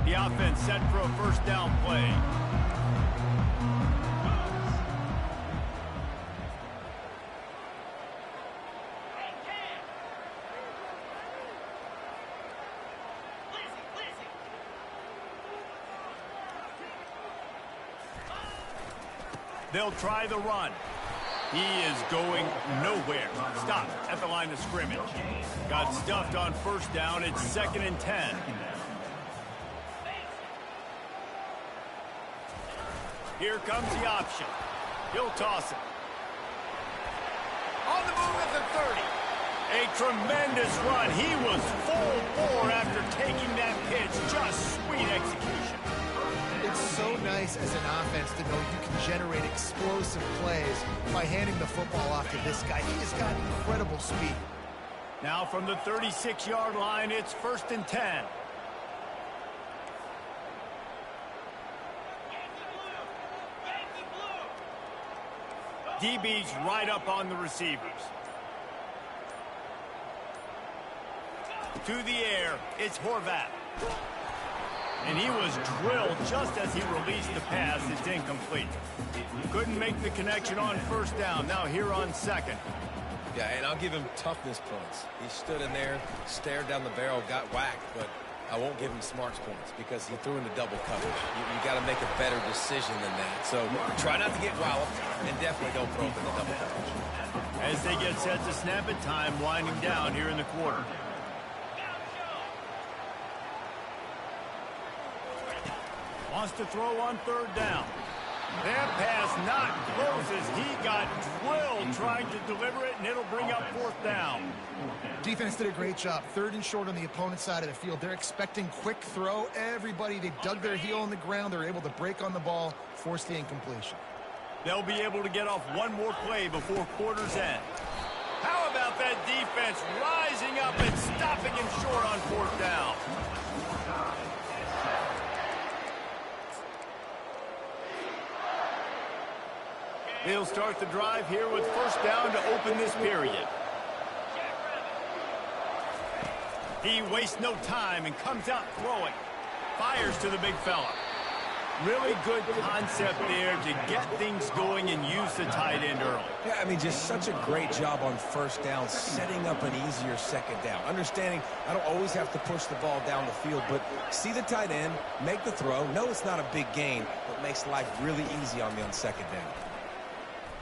The offense set for a first down play. They'll try the run. He is going nowhere. Stop at the line of scrimmage. Got stuffed on first down. It's 2nd and 10. Here comes the option. He'll toss it. On the move at the 30. A tremendous run. He was full bore after taking that pitch. Just sweet execution. It's so nice as an offense to know you can generate explosive plays by handing the football off to this guy. He has got incredible speed. Now from the 36-yard line, it's 1st and 10. DB's right up on the receivers. To the air, it's Horvat. And he was drilled just as he released the pass. It's incomplete. Couldn't make the connection on first down. Now here on 2nd. Yeah, and I'll give him toughness points. He stood in there, stared down the barrel, got whacked, but I won't give him smarts points because he threw into double coverage. You got to make a better decision than that. So try not to get walloped, and definitely don't throw up in the double coverage. As they get set to snap it, time winding down here in the quarter. Wants to throw on 3rd down. That pass not close as he got drilled trying to deliver it, and it'll bring up 4th down. Defense did a great job. 3rd and short on the opponent's side of the field. They're expecting quick throw. Everybody, they dug their heel on the ground. They're able to break on the ball, force the incompletion. They'll be able to get off one more play before quarter's end. How about that defense rising up and stopping him short on 4th down? They'll start the drive here with first down to open this period. He wastes no time and comes out throwing. Fires to the big fella. Really good concept there to get things going and use the tight end early. Yeah, I mean, just such a great job on first down, setting up an easier 2nd down. Understanding I don't always have to push the ball down the field, but see the tight end, make the throw. No, it's not a big gain, but makes life really easy on me on 2nd down.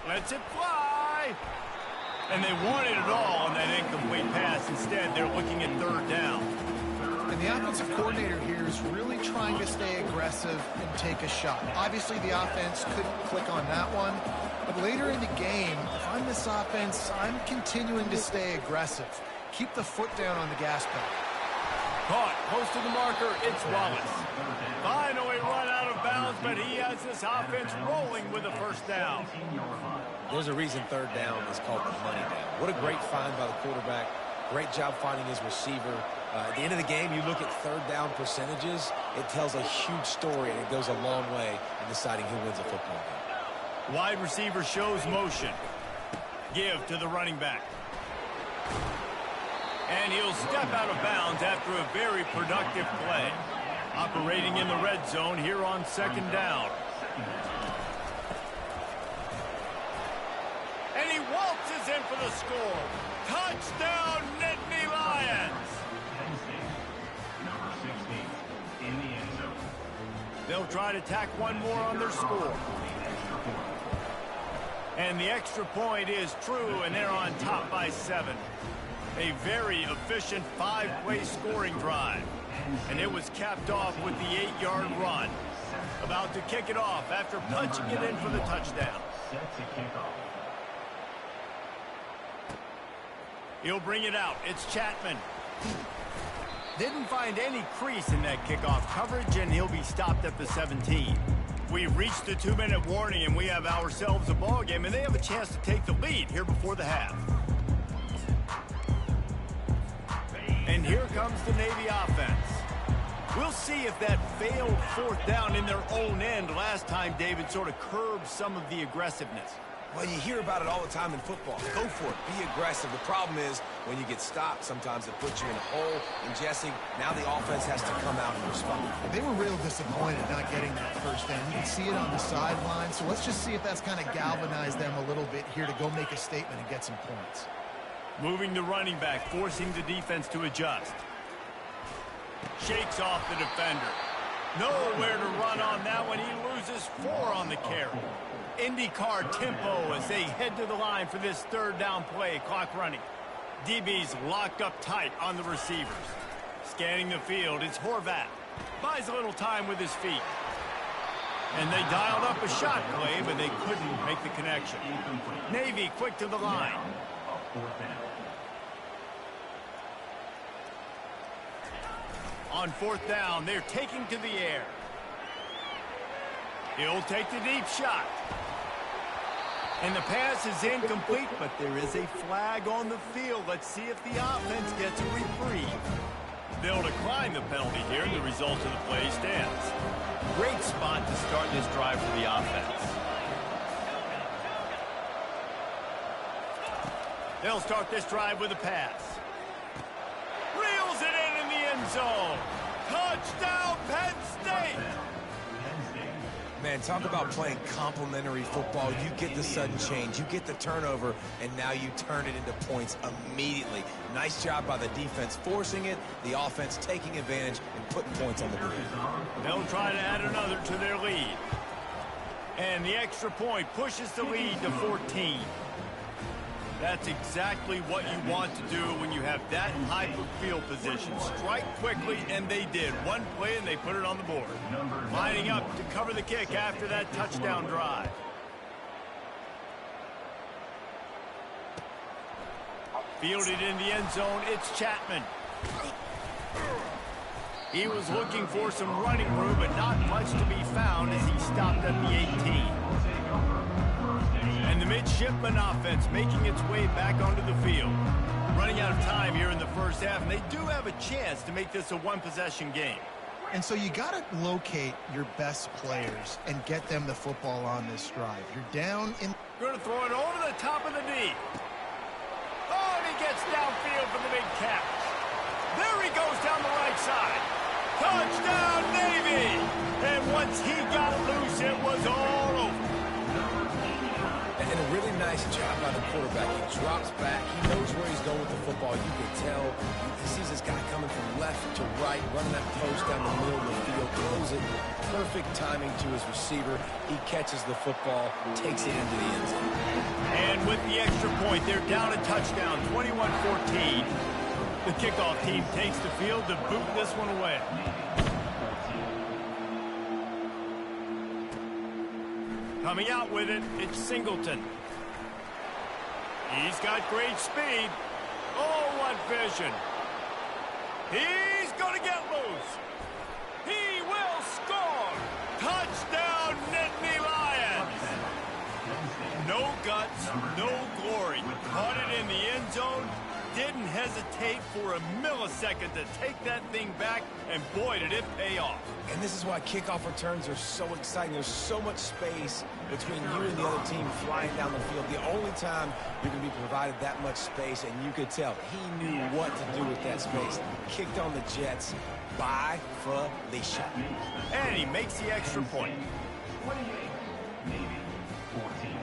Lets it fly. And they wanted it all on that incomplete pass. Instead, they're looking at 3rd down. And the offensive coordinator here is really trying to stay aggressive and take a shot. Obviously, the offense couldn't click on that one. But later in the game, if I'm this offense, I'm continuing to stay aggressive. Keep the foot down on the gas pedal. Caught close to the marker. It's Wallace. Finally run out of bounds, but he has this offense rolling with a first down. There's a reason 3rd down is called the money down. What a great find by the quarterback. Great job finding his receiver. At the end of the game, you look at 3rd down percentages. It tells a huge story, and it goes a long way in deciding who wins a football game. Wide receiver shows motion. Give to the running back. And he'll step out of bounds after a very productive play. Operating in the red zone here on 2nd down. And he waltzes in for the score. Touchdown, Nittany Lions! Penn State, number 16. They'll try to tack one more on their score. And the extra point is true, and they're on top by 7. A very efficient 5-play scoring drive. And it was capped off with the 8-yard run. About to kick it off after punching it in for the touchdown. He'll bring it out. It's Chapman. Didn't find any crease in that kickoff coverage, and he'll be stopped at the 17. We've reached the 2-minute warning, and we have ourselves a ball game, and they have a chance to take the lead here before the half. And here comes the Navy offense. We'll see if that failed 4th down in their own end last time, David, sort of curbed some of the aggressiveness. Well, you hear about it all the time in football. Go for it. Be aggressive. The problem is when you get stopped, sometimes it puts you in a hole. And, Jesse, now the offense has to come out and respond. They were real disappointed not getting that 1st down. You can see it on the sideline. So let's just see if that's kind of galvanized them a little bit here to go make a statement and get some points. Moving the running back, forcing the defense to adjust. Shakes off the defender. Nowhere to run on that one. He loses 4 on the carry. IndyCar tempo as they head to the line for this 3rd down play. Clock running. DB's locked up tight on the receivers. Scanning the field, it's Horvat. Buys a little time with his feet. And they dialed up a shot play, but they couldn't make the connection. Navy quick to the line. On 4th down, they're taking to the air. He'll take the deep shot. And the pass is incomplete, but there is a flag on the field. Let's see if the offense gets a reprieve. They'll decline the penalty here, and the result of the play stands. Great spot to start this drive for the offense. They'll start this drive with a pass. Reels it in the end zone. Touchdown, Penn State! Man, talk about playing complementary football. You get the sudden change, you get the turnover, and now you turn it into points immediately. Nice job by the defense forcing it, the offense taking advantage and putting points on the board. They'll try to add another to their lead. And the extra point pushes the lead to 14. That's exactly what you want to do when you have that type of field position. Strike quickly, and they did. One play, and they put it on the board. Lining up to cover the kick after that touchdown drive. Fielded in the end zone, it's Chapman. He was looking for some running room, but not much to be found as he stopped at the 18. And the midshipman offense making its way back onto the field. Running out of time here in the 1st half, and they do have a chance to make this a 1-possession game. And so you got to locate your best players and get them the football on this drive. You're down in... Going to throw it over the top of the knee. Oh, and he gets downfield for the big catch. There he goes down the right side. Touchdown, Navy! And once he got loose, it was all over. And a really nice job by the quarterback. He drops back. He knows where he's going with the football. You can tell. He sees this guy coming from left to right, running that post down the middle of the field, throws it. Perfect timing to his receiver. He catches the football, takes it into the end zone. And with the extra point, they're down a touchdown, 21-14. The kickoff team takes the field to boot this one away. Coming out with it, it's Singleton. He's got great speed. Oh, what vision. He's going to get loose. He will score. Touchdown, Nittany Lions. No guts, no glory. Caught it in the end zone. Didn't hesitate for a millisecond to take that thing back, and boy, did it pay off. And this is why kickoff returns are so exciting. There's so much space between you and the other team flying down the field. The only time you're going to be provided that much space, and you could tell he knew what to do with that space. Kicked on the Jets by Felicia. And he makes the extra point. 28, Navy, 14.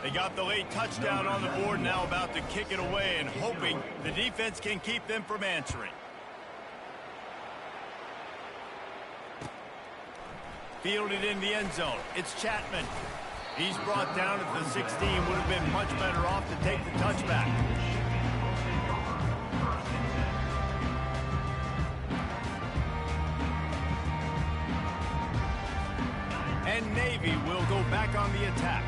They got the late touchdown on the board, now about to kick it away and hoping the defense can keep them from answering. Fielded in the end zone. It's Chapman. He's brought down at the 16. Would have been much better off to take the touchback. And Navy will go back on the attack.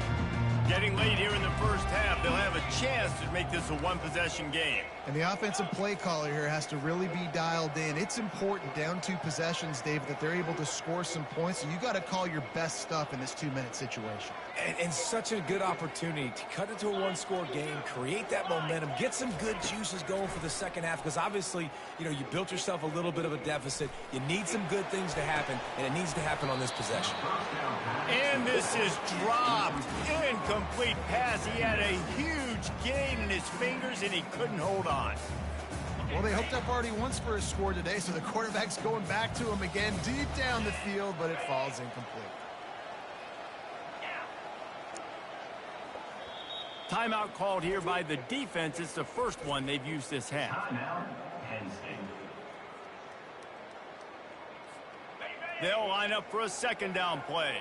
Getting late here in the first half, they'll have a chance to make this a one-possession game. And the offensive play caller here has to really be dialed in. It's important down 2 possessions, Dave, that they're able to score some points. So you got to call your best stuff in this 2-minute situation. And such a good opportunity to cut into a one-score game, create that momentum, get some good juices going for the second half, because obviously, you built yourself a little bit of a deficit. You need some good things to happen, and it needs to happen on this possession. And this is dropped. Incomplete pass. He had a huge gain in his fingers, and he couldn't hold on. Well, they hooked up already once for a score today, so the quarterback's going back to him again deep down the field, but it falls incomplete. Timeout called here by the defense. It's the first one they've used this half. Penn State. They'll line up for a second down play.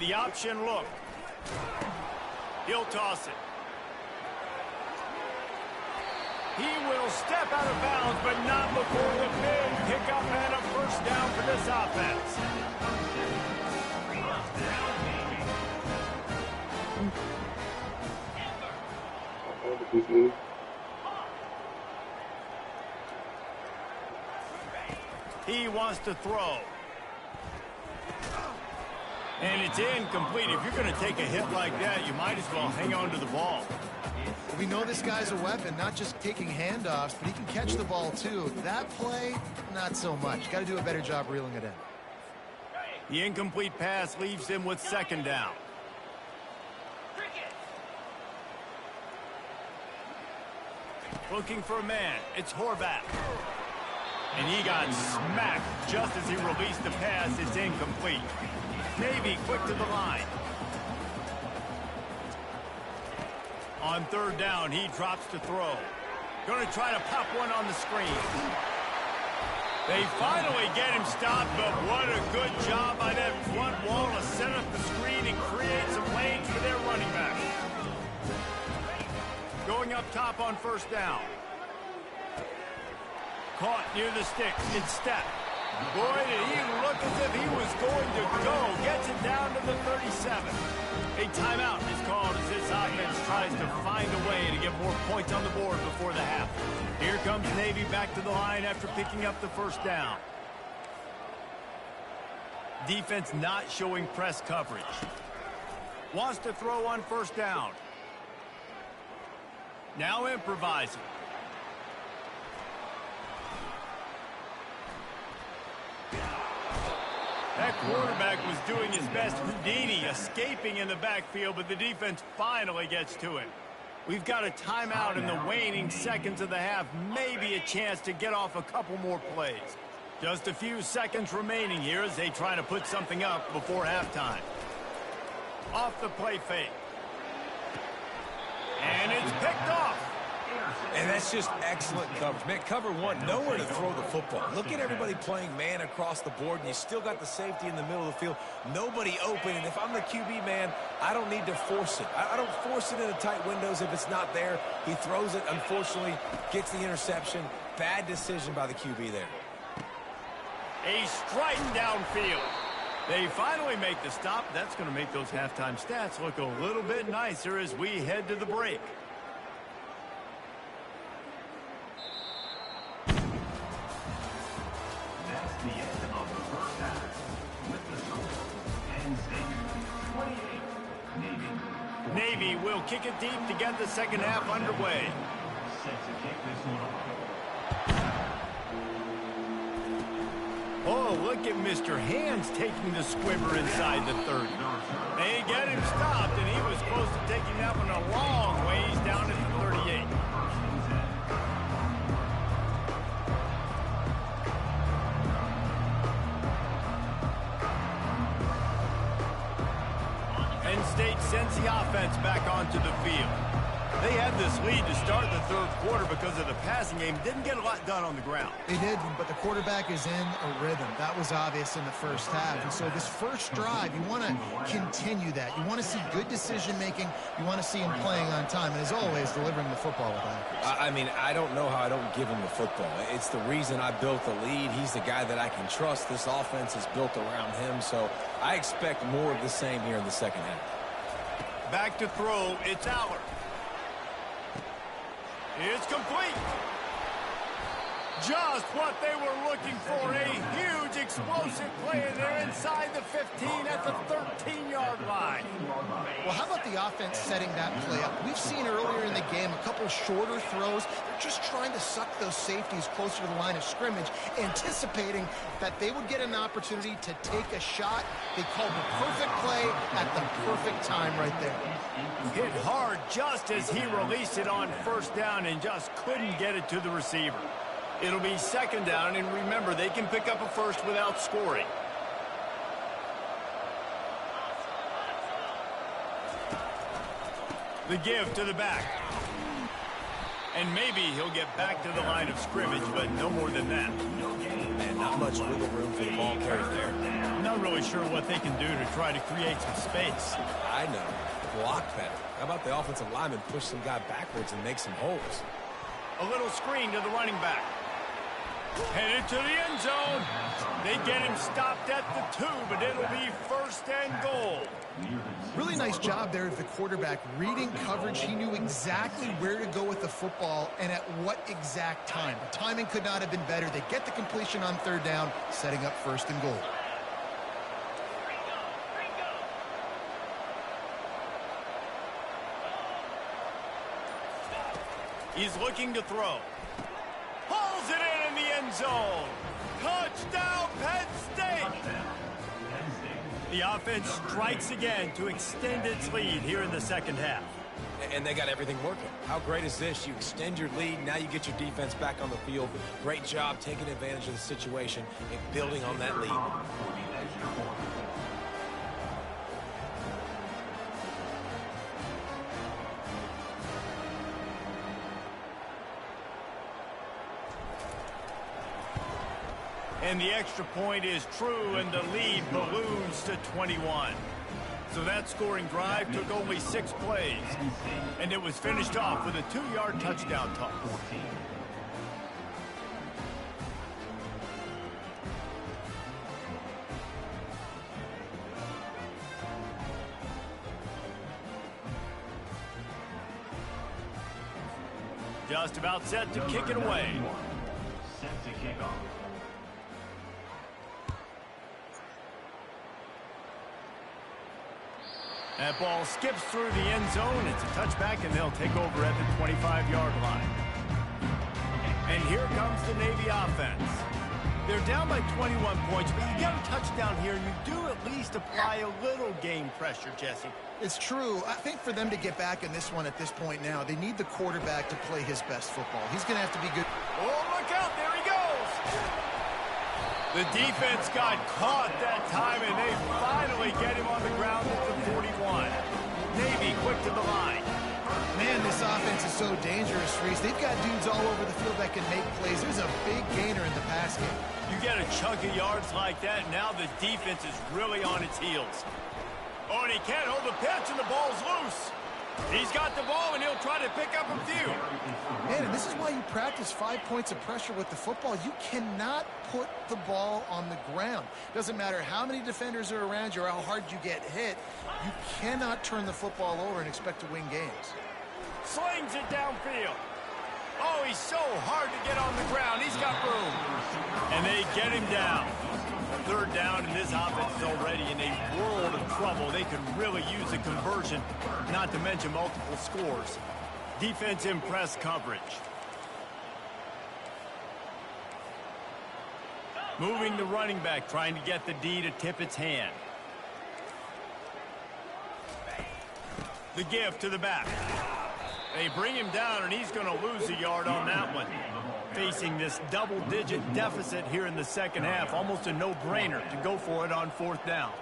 The option look. He'll toss it. He will step out of bounds, but not before the big pickup and a first down for this offense. He wants to throw. And it's incomplete. If you're going to take a hit like that, you might as well hang on to the ball. We know this guy's a weapon, not just taking handoffs, but he can catch the ball too. That play, not so much. Got to do a better job reeling it in. The incomplete pass leaves him with second down. Looking for a man. It's Horvath. And he got smacked just as he released the pass. It's incomplete. Navy quick to the line. On third down, he drops to throw. Going to try to pop one on the screen. They finally get him stopped, but what a good job by that front wall to set up the screen and create some lanes for their running back. Going up top on first down. Caught near the sticks. It's Step. Boy, did he look as if he was going to go. Gets it down to the 37. A timeout is called as this offense tries to find a way to get more points on the board before the half. Here comes Navy back to the line after picking up the first down. Defense not showing press coverage. Wants to throw on first down. Now improvising. That quarterback was doing his best Houdini, escaping in the backfield, but the defense finally gets to him. We've got a timeout in the waning seconds of the half, maybe a chance to get off a couple more plays. Just a few seconds remaining here as they try to put something up before halftime. Off the play fake. And it's picked off. And that's just excellent coverage. Man, cover one, nowhere to throw the football. Look at everybody playing man across the board, and you still got the safety in the middle of the field. Nobody open, and if I'm the QB man, I don't need to force it. I don't force it into tight windows if it's not there. He throws it, unfortunately, gets the interception. Bad decision by the QB there. A strike downfield. They finally make the stop. That's going to make those halftime stats look a little bit nicer as we head to the break. That's the end of the first half. With the score, Penn State 28, Navy. Navy will kick it deep to get the second half underway. Set to kick this one off. Oh, look at Mr. Hands taking the squibber inside the 30. They get him stopped, and he was close to taking that one a long ways down at the 38. State sends the offense back onto the field. They had this lead to start the third quarter because of the passing game. Didn't get a lot done on the ground. They did, but the quarterback is in a rhythm. That was obvious in the first half. And so this first drive, you want to continue that. You want to see good decision-making. You want to see him playing on time. And as always, delivering the football with accuracy. I mean, I don't know how I don't give him the football. It's the reason I built the lead. He's the guy that I can trust. This offense is built around him. So I expect more of the same here in the second half. Back to throw. It's Aller. It's complete. Just what they were looking for. A huge explosive play, and they're inside the 15 at the 13-yard line. Well, how about the offense setting that play up? We've seen earlier in the game a couple shorter throws. They're just trying to suck those safeties closer to the line of scrimmage, anticipating that they would get an opportunity to take a shot. They called the perfect play at the perfect time right there. Hit hard just as he released it on first down and just couldn't get it to the receiver. It'll be second down, and remember, they can pick up a first without scoring. The give to the back. And maybe he'll get back to the line of scrimmage, but no more than that. And not much wiggle room for the ball carrier there. I'm not really sure what they can do to try to create some space. I know. Block better. How about the offensive lineman push some guy backwards and make some holes? A little screen to the running back. Headed to the end zone. They get him stopped at the 2, but it'll be first and goal. Really nice job there of the quarterback reading coverage. He knew exactly where to go with the football and at what exact time. The timing could not have been better. They get the completion on third down, setting up first and goal. He's looking to throw. Pulls it in the end zone. Touchdown, Penn State! The offense strikes again to extend its lead here in the second half. And they got everything working. How great is this? You extend your lead, now you get your defense back on the field. Great job taking advantage of the situation and building on that lead. And the extra point is true, and the lead balloons to 21. So that scoring drive took only 6 plays, and it was finished off with a 2-yard touchdown toss. Just about set to kick it away. Set to kick off. That ball skips through the end zone. It's a touchback, and they'll take over at the 25-yard line. And here comes the Navy offense. They're down by 21 points, but you get a touchdown here, and you do at least apply a little game pressure, Jesse. It's true. I think for them to get back in this one at this point now, they need the quarterback to play his best football. He's going to have to be good. Oh, look out. There he goes. The defense got caught that time, and they finally get him on the ground at the 41. Navy quick to the line. Man, this offense is so dangerous, Reese. They've got dudes all over the field that can make plays. There's a big gainer in the pass game. You get a chunk of yards like that, now the defense is really on its heels. Oh, and he can't hold the pitch, and the ball's loose. He's got the ball, and he'll try to pick up a few. Man, and this is why you practice 5 points of pressure with the football. You cannot put the ball on the ground. Doesn't matter how many defenders are around you or how hard you get hit. You cannot turn the football over and expect to win games. Slings it downfield. Oh, he's so hard to get on the ground. He's got room. And they get him down. Third down, and this offense is already in a world of trouble. They could really use a conversion, not to mention multiple scores. Defense in press coverage. Moving the running back, trying to get the D to tip its hand. The give to the back. They bring him down, and he's going to lose a yard on that one. Facing this double-digit deficit here in the second half, almost a no-brainer to go for it on fourth down.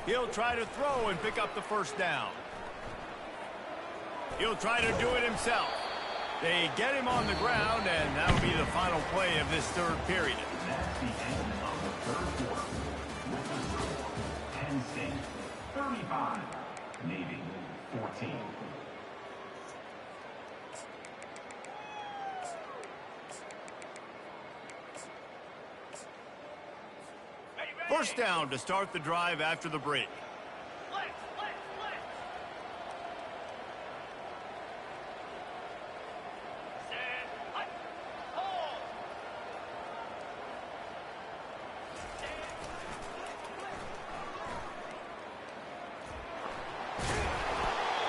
He'll try to throw and pick up the first down. He'll try to do it himself. They get him on the ground, and that'll be the final play of this third period. That's the end of the third quarter. With the score, Penn State 35, Navy 14. First down to start the drive after the break.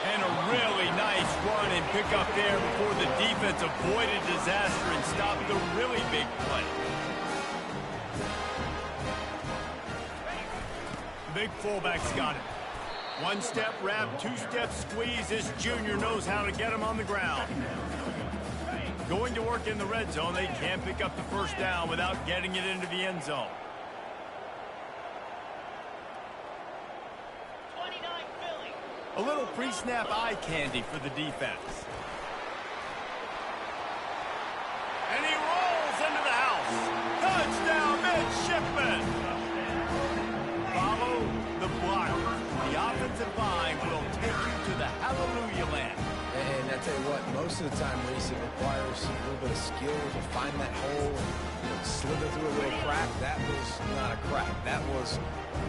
And a really nice run and pick up there before the defense avoided disaster and stopped the really big play. Big fullback's got it. One step wrap, two step squeeze. This junior knows how to get him on the ground. Going to work in the red zone. They can't pick up the first down without getting it into the end zone. A little pre-snap eye candy for the defense. And he rolls into the house. Touchdown, midshipman. Follow the block. The offensive line will take you to the hallelujah land. And I tell you what, most of the time, Reese, it requires a little bit of skill to find that hole and slither through a little crack. That was not a crack. That was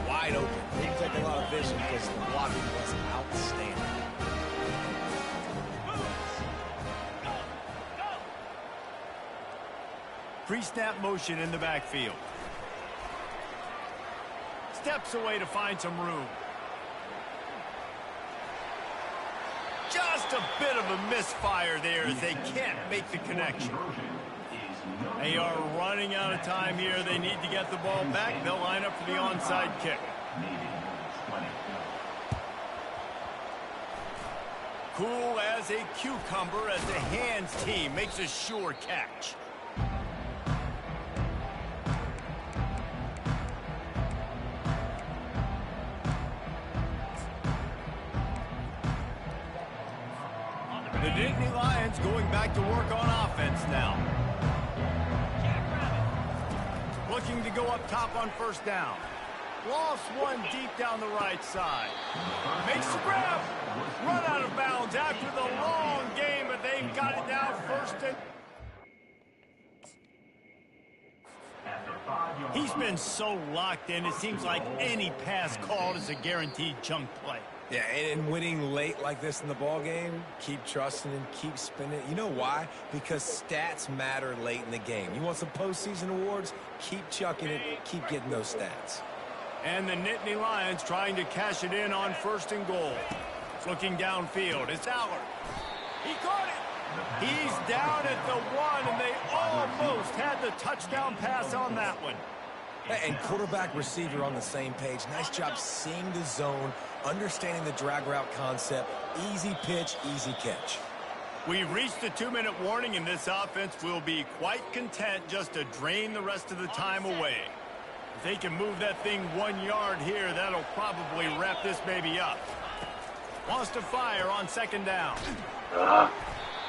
wide open. It didn't take a lot of vision because the blocking was outstanding. Pre-snap motion in the backfield. Steps away to find some room. Just a bit of a misfire there as they can't make the connection. They are running out of time here. They need to get the ball back. They'll line up for the onside kick. Cool as a cucumber as the hands team makes a sure catch. The Nittany Lions going back to work on offense now. Looking to go up top on first down. Lost one deep down the right side. Makes the grab. Run out of bounds after the long game, but they've got it down first and... He's been so locked in, it seems like any pass called is a guaranteed chunk play. Yeah, and winning late like this in the ball game, keep trusting and keep spinning. You know why? Because stats matter late in the game. You want some postseason awards? Keep chucking it, keep getting those stats. And the Nittany Lions trying to cash it in on first and goal. Looking downfield, it's Allard. He caught it. He's down at the one, and they almost had the touchdown pass on that one. And quarterback receiver on the same page. Nice job seeing the zone, understanding the drag route concept. Easy pitch, easy catch. We've reached the 2-minute warning, and this offense will be quite content just to drain the rest of the time away. If they can move that thing 1 yard here, that'll probably wrap this baby up. Wants to fire on second down.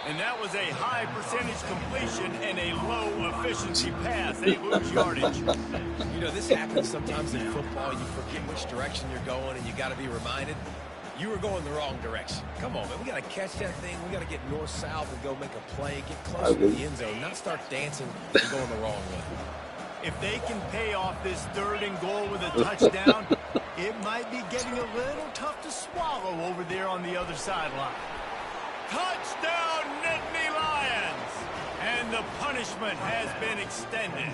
And that was a high percentage completion and a low efficiency pass. They lose yardage. You know, this happens sometimes in football. You forget which direction you're going, and you got to be reminded you were going the wrong direction. Come on, man. We got to catch that thing. We got to get north-south and go make a play, get closer to the end zone, not start dancing and going the wrong way. If they can pay off this third and goal with a touchdown, it might be getting a little tough to swallow over there on the other sideline. Touchdown, Nittany Lions! And the punishment has been extended.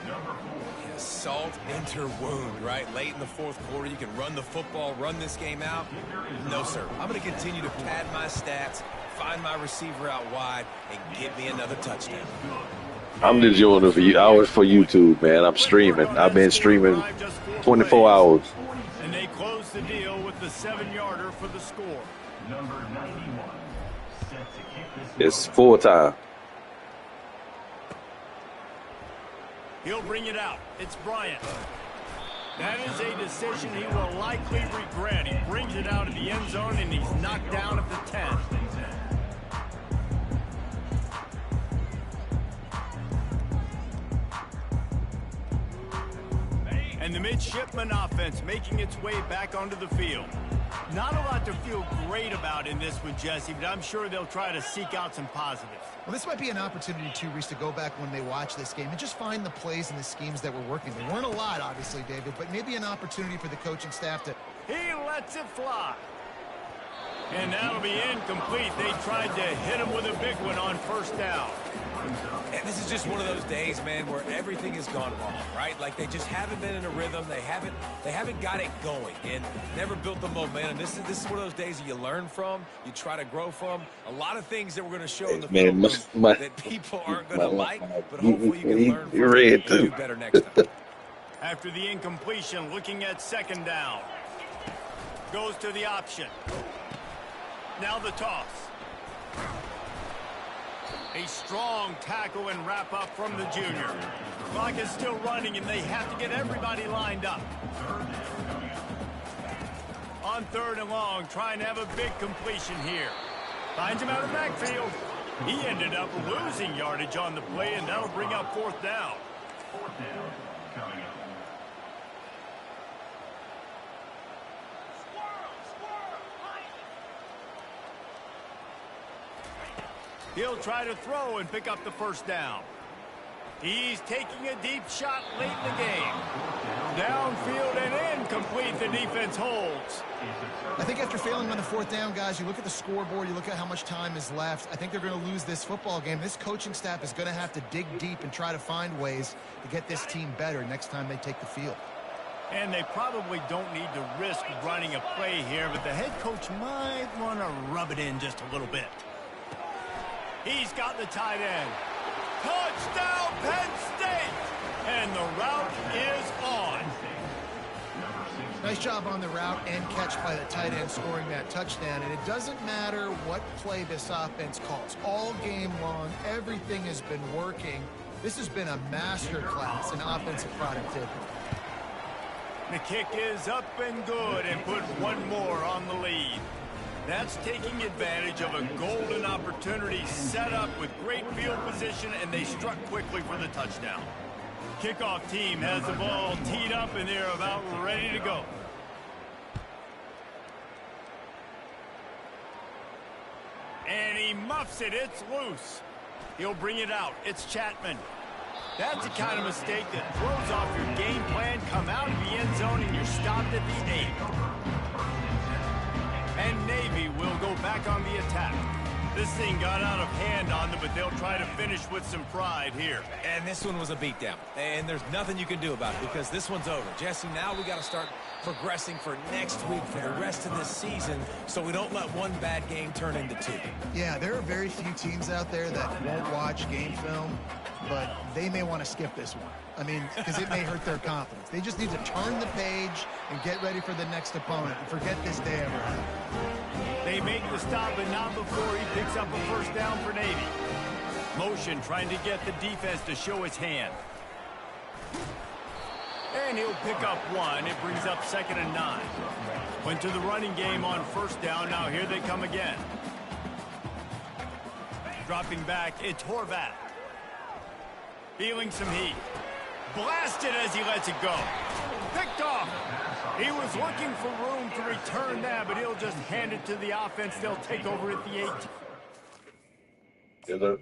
Yeah, salt enter wound, right? Late in the fourth quarter, you can run the football, run this game out. No, sir. I'm going to continue to pad my stats, find my receiver out wide, and get me another touchdown. I'm just doing it for you. Hours for YouTube, man. I'm streaming. I've been streaming 24 hours. And they close the deal with the 7-yarder for the score. Number 91, set to kick this It's full time. He'll bring it out. It's Bryant. That is a decision he will likely regret. He brings it out of the end zone, and he's knocked down at the 10. And the midshipman offense making its way back onto the field. Not a lot to feel great about in this one, Jesse, but I'm sure they'll try to seek out some positives. Well, this might be an opportunity, too, Reese, to go back when they watch this game and just find the plays and the schemes that were working. There weren't a lot, obviously, David, but maybe an opportunity for the coaching staff to... He lets it fly. And that'll be incomplete. They tried to hit him with a big one on first down. And this is just one of those days, man, where everything has gone wrong, right? Like they just haven't been in a rhythm. They haven't got it going and never built the momentum. This is one of those days that you learn from, you try to grow from. A lot of things that we're going to show in the film that people aren't going to like, but hopefully you can learn from it and do better next time. After the incompletion, looking at second down. Goes to the option. Now the toss. A strong tackle and wrap up from the junior. Clock is still running, and they have to get everybody lined up. On third and long, trying to have a big completion here. Finds him out of the backfield. He ended up losing yardage on the play, and that'll bring up fourth down. Fourth down coming up. He'll try to throw and pick up the first down. He's taking a deep shot late in the game. Downfield and incomplete. The defense holds. I think after failing on the fourth down, guys, you look at the scoreboard, you look at how much time is left. I think they're going to lose this football game. This coaching staff is going to have to dig deep and try to find ways to get this team better next time they take the field. And they probably don't need to risk running a play here, but the head coach might want to rub it in just a little bit. He's got the tight end. Touchdown, Penn State! And the route is on. Nice job on the route and catch by the tight end scoring that touchdown. And it doesn't matter what play this offense calls. All game long, everything has been working. This has been a masterclass in offensive productivity. The kick is up and good, and put one more on the lead. That's taking advantage of a golden opportunity set up with great field position, and they struck quickly for the touchdown. Kickoff team has the ball teed up, and they're about ready to go. And he muffs it. It's loose. He'll bring it out. It's Chapman. That's the kind of mistake that throws off your game plan. Come out of the end zone, and you're stopped at the 8. And Navy will go back on the attack. This thing got out of hand on them, but they'll try to finish with some pride here. And this one was a beatdown. And there's nothing you can do about it because this one's over. Jesse, now we got to start progressing for next week, for the rest of this season, so we don't let one bad game turn into two. Yeah, there are very few teams out there that won't watch game film, but they may want to skip this one. I mean, because it may hurt their confidence. They just need to turn the page and get ready for the next opponent and forget this day ever happened. They make the stop, but not before he picks up a first down for Navy. Motion trying to get the defense to show his hand. And he'll pick up one. It brings up 2nd and 9. Went to the running game on first down. Now here they come again. Dropping back, it's Horvath. Feeling some heat. Blasted as he lets it go. Picked off. He was looking for room to return that, but he'll just hand it to the offense. They'll take over at the 8. Yes, sir.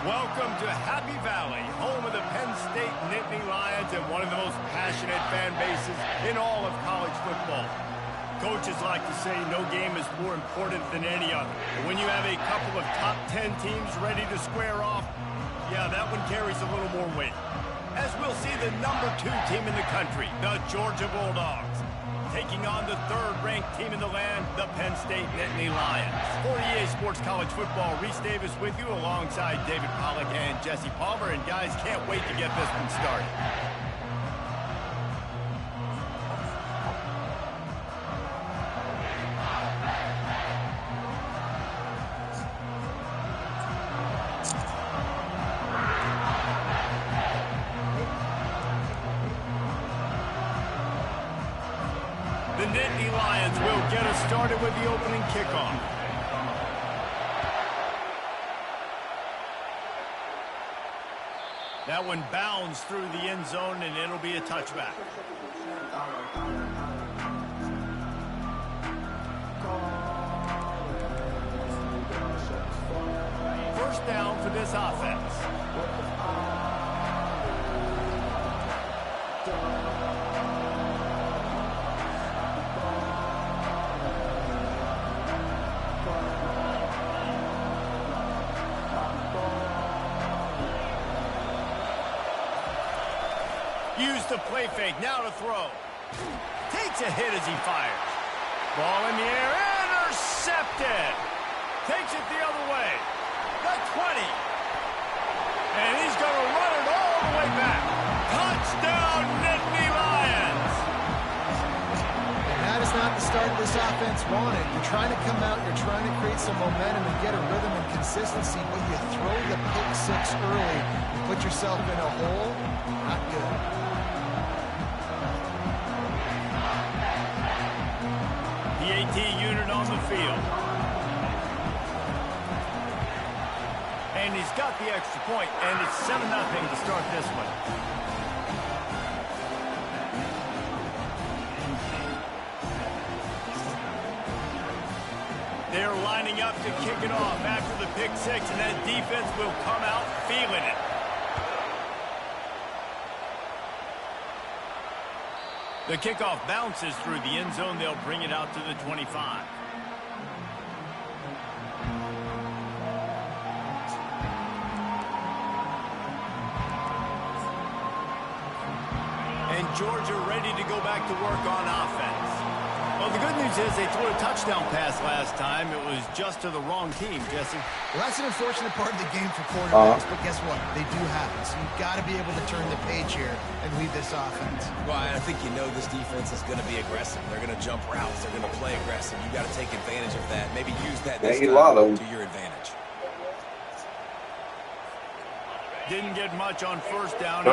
Welcome to Happy Valley, home of the Penn State Nittany Lions and one of the most passionate fan bases in all of college football. Coaches like to say no game is more important than any other. And when you have a couple of top 10 teams ready to square off, yeah, that one carries a little more weight. As we'll see the number 2 team in the country, the Georgia Bulldogs, taking on the 3rd-ranked team in the land, the Penn State Nittany Lions. For EA Sports College Football, Reese Davis with you alongside David Pollack and Jesse Palmer. And guys, can't wait to get this one started. The Nittany Lions will get us started with the opening kickoff. That one bounds through the end zone, and it'll be a touchback. First down for this offense. Used the play fake, now to throw. Takes a hit as he fires. Ball in the air, intercepted. Takes it the other way. The 20. And he's going to run it all the way back. Touchdown, Nittany Lions. And that is not the start this offense wanted. You're trying to come out, you're trying to create some momentum and get a rhythm and consistency, but you throw the pick 6 early, you put yourself in a hole, not good. The AT unit on the field. And he's got the extra point, and it's 7-0 to start this one. They're lining up to kick it off after the pick 6, and that defense will come out feeling it. The kickoff bounces through the end zone. They'll bring it out to the 25. And Georgia ready to go back to work on offense. Well, the good news is they threw a touchdown pass last time. It was just to the wrong team, Jesse. Well, that's an unfortunate part of the game for quarterbacks, but guess what? They do happen. So you've got to be able to turn the page here and lead this offense. Well, I think you know this defense is going to be aggressive. They're going to jump routes. They're going to play aggressive. You got to take advantage of that. Maybe use that this time to your advantage. Didn't get much on first down.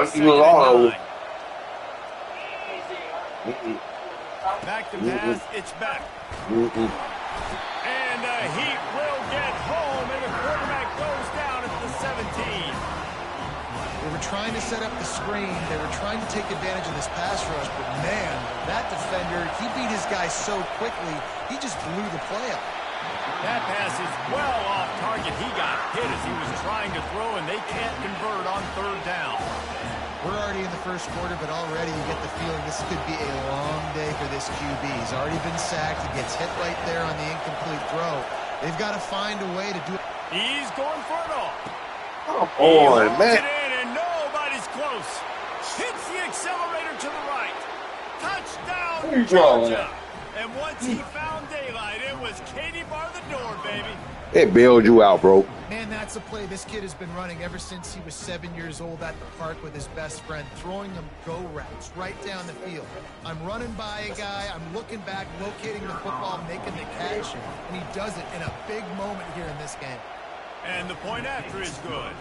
Back to pass, it's back. And the Heat will get home, and the quarterback goes down at the 17. They were trying to set up the screen. They were trying to take advantage of this pass rush, but man, that defender, he beat his guy so quickly, he just blew the play up. That pass is well off target. He got hit as he was trying to throw, and they can't convert on 3rd down. We're already in the first quarter, but already you get the feeling this could be a long day for this QB. He's already been sacked. He gets hit right there on the incomplete throw. They've got to find a way to do it. He's going for it all. Come on, man. It in, and nobody's close. Hits the accelerator to the right. Touchdown, Georgia. And once he found daylight, it was Katie bar the door, baby. It bailed you out, bro. Man, that's a play this kid has been running ever since he was 7 years old at the park with his best friend, throwing him go routes right down the field. I'm running by a guy, I'm looking back, locating the football, making the catch, and he does it in a big moment here in this game. And the point after is good.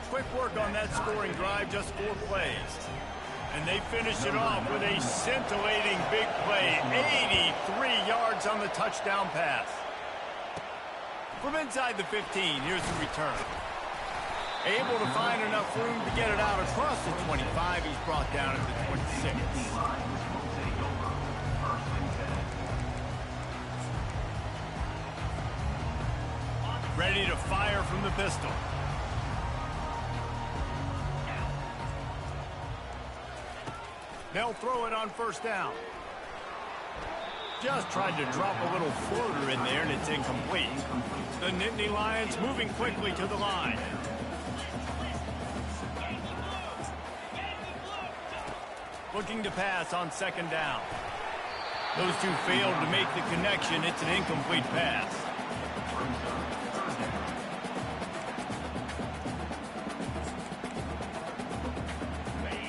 Quick work on that scoring drive, just 4 plays. And they finish it off with a scintillating big play, 83 yards on the touchdown pass. From inside the 15, here's the return. Able to find enough room to get it out across the 25. He's brought down at the 26. Ready to fire from the pistol. They'll throw it on first down. Just tried to drop a little floater in there, and it's incomplete. The Nittany Lions moving quickly to the line. Looking to pass on second down. Those two failed to make the connection. It's an incomplete pass.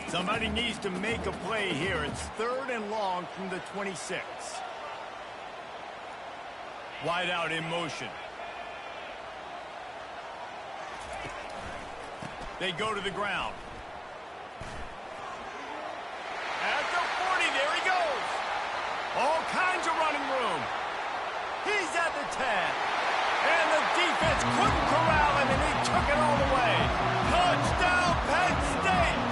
Somebody needs to make a play here. It's 3rd and long from the 26. Wide out in motion. They go to the ground. At the 40, there he goes. All kinds of running room. He's at the 10. And the defense couldn't corral him, and he took it all the way. Touchdown, Penn State.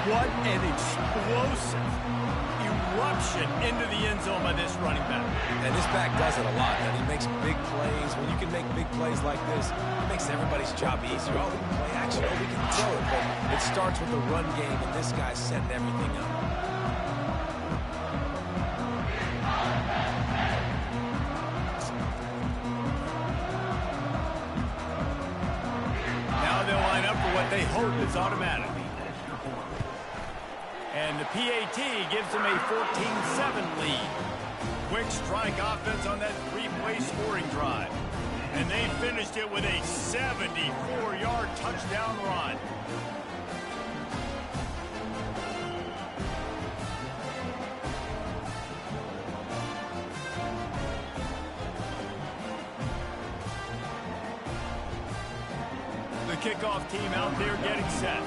What an explosive eruption into the end zone by this running back. And this back does it a lot, man. He makes big plays. When you can make big plays like this, it makes everybody's job easier. Oh, we can play action. Oh, we can throw it. But it starts with the run game, and this guy's setting everything up. Now they'll line up for what they hope is automatic. And the PAT gives them a 14-7 lead. Quick strike offense on that 3-play scoring drive. And they finished it with a 74-yard touchdown run. The kickoff team out there getting set.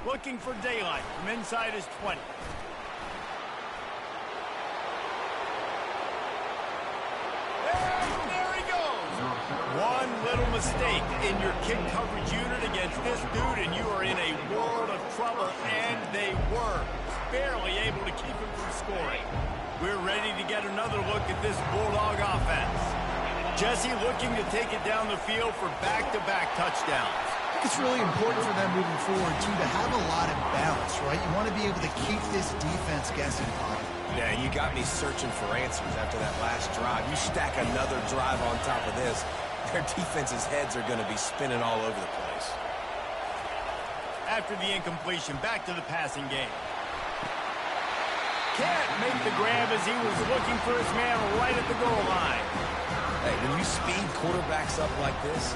Looking for daylight from inside his 20. There he goes. One little mistake in your kick coverage unit against this dude, and you are in a world of trouble, and they were barely able to keep him from scoring. We're ready to get another look at this Bulldog offense. Jesse looking to take it down the field for back-to-back touchdowns. It's really important for them moving forward, too, to have a lot of balance, right? You want to be able to keep this defense guessing, Bob. Yeah, you got me searching for answers after that last drive. You stack another drive on top of this, their defense's heads are going to be spinning all over the place. After the incompletion, back to the passing game. Can't make the grab as he was looking for his man right at the goal line. Hey, when you speed quarterbacks up like this,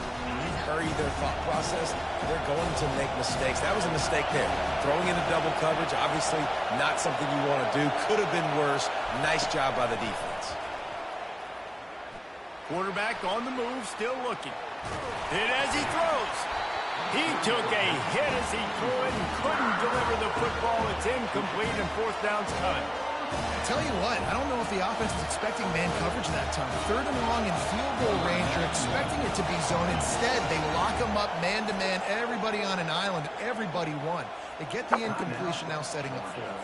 hurry their thought process, they're going to make mistakes. That was a mistake there. Throwing into double coverage, obviously not something you want to do. Could have been worse. Nice job by the defense. Quarterback on the move, still looking. Hit as he throws. He took a hit as he threw it and couldn't deliver the football. It's incomplete and 4th down's coming. I tell you what, I don't know if the offense was expecting man coverage that time. 3rd and long in field goal range, you're expecting it to be zone. Instead, they lock them up man-to-man, everybody on an island, everybody won. They get the incompletion, now setting up 4th.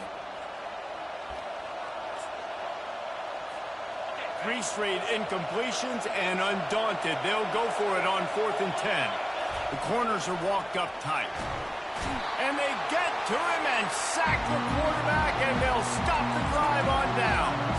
3 straight incompletions, and undaunted, they'll go for it on 4th and 10. The corners are walked up tight. And they get to him and sack the quarterback, and they'll stop the drive on downs.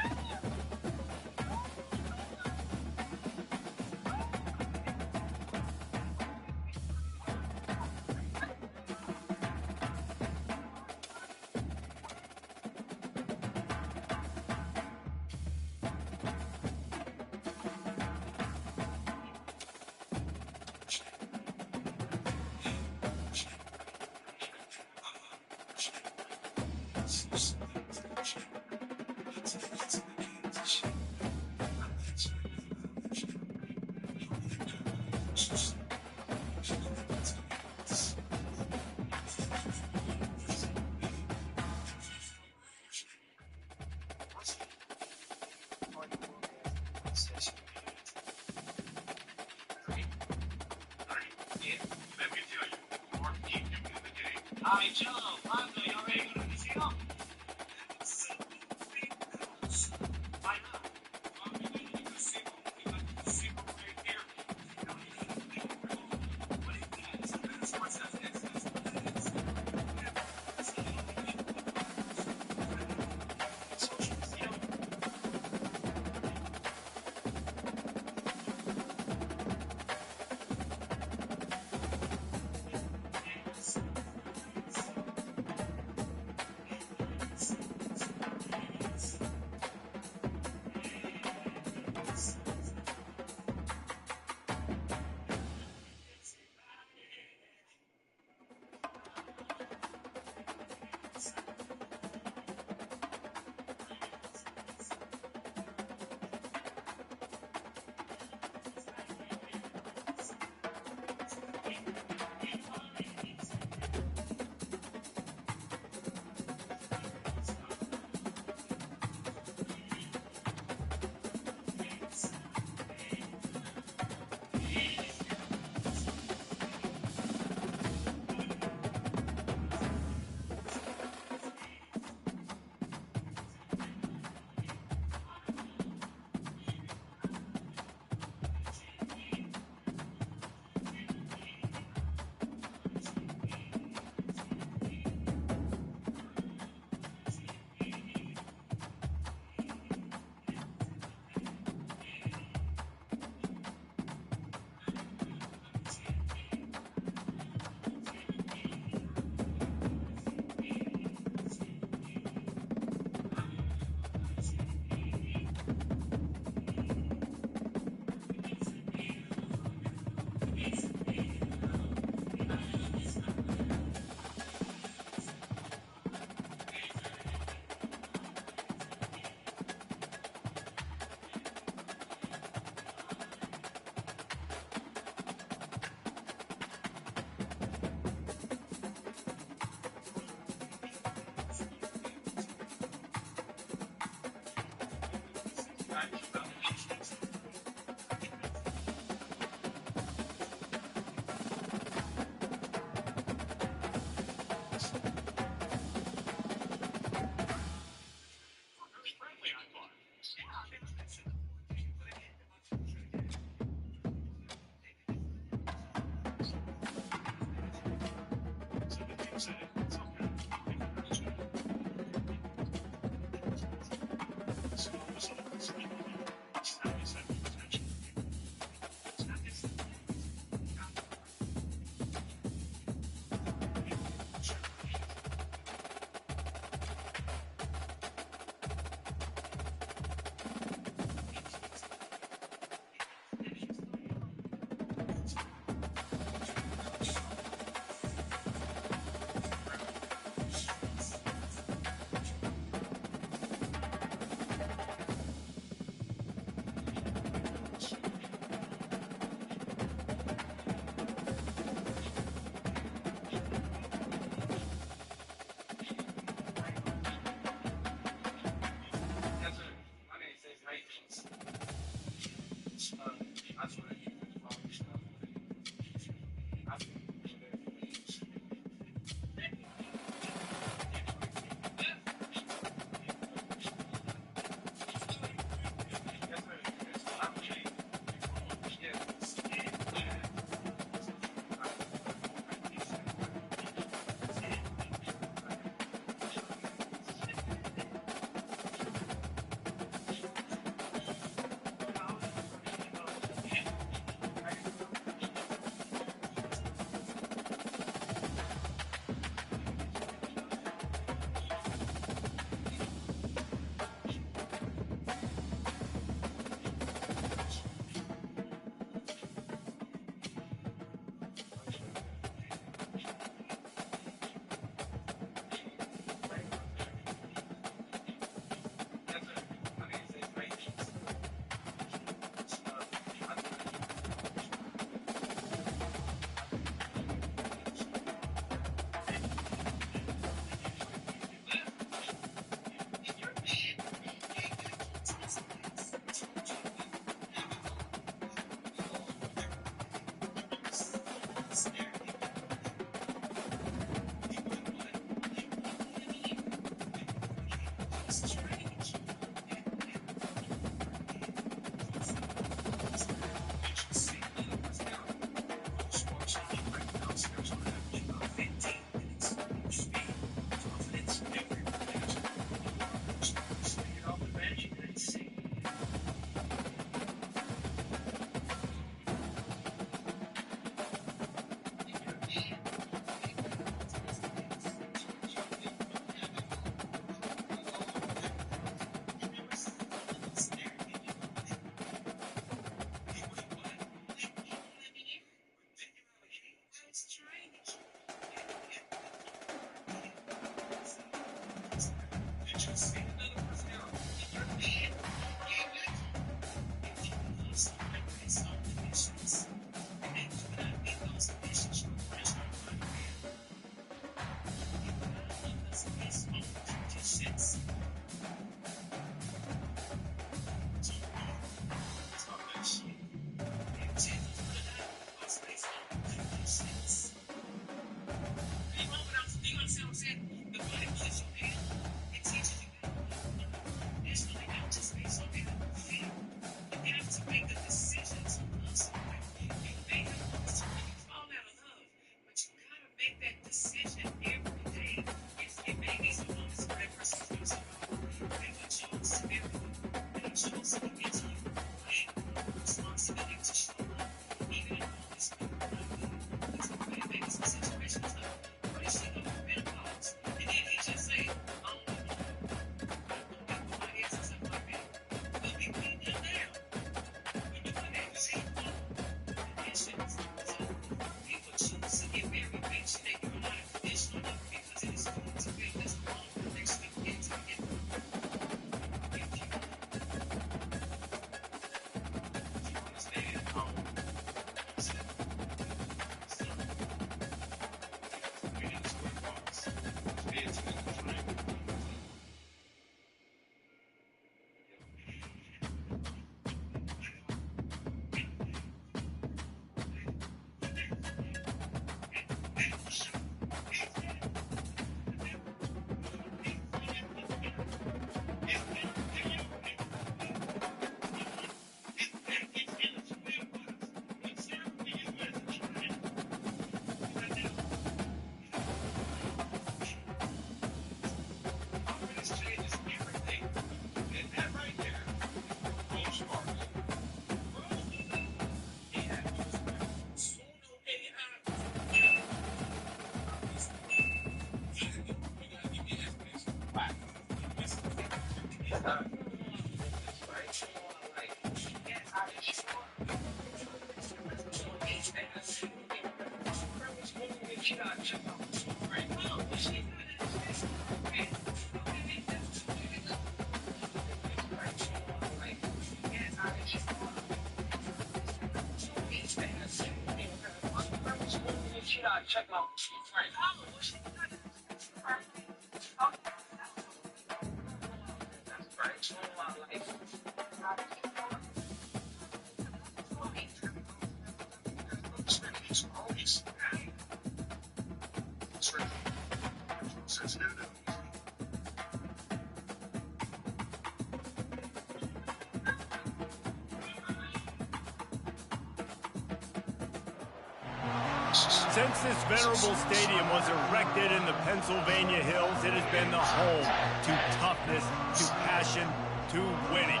Since this venerable stadium was erected in the Pennsylvania Hills, it has been the home to toughness, to passion, to winning.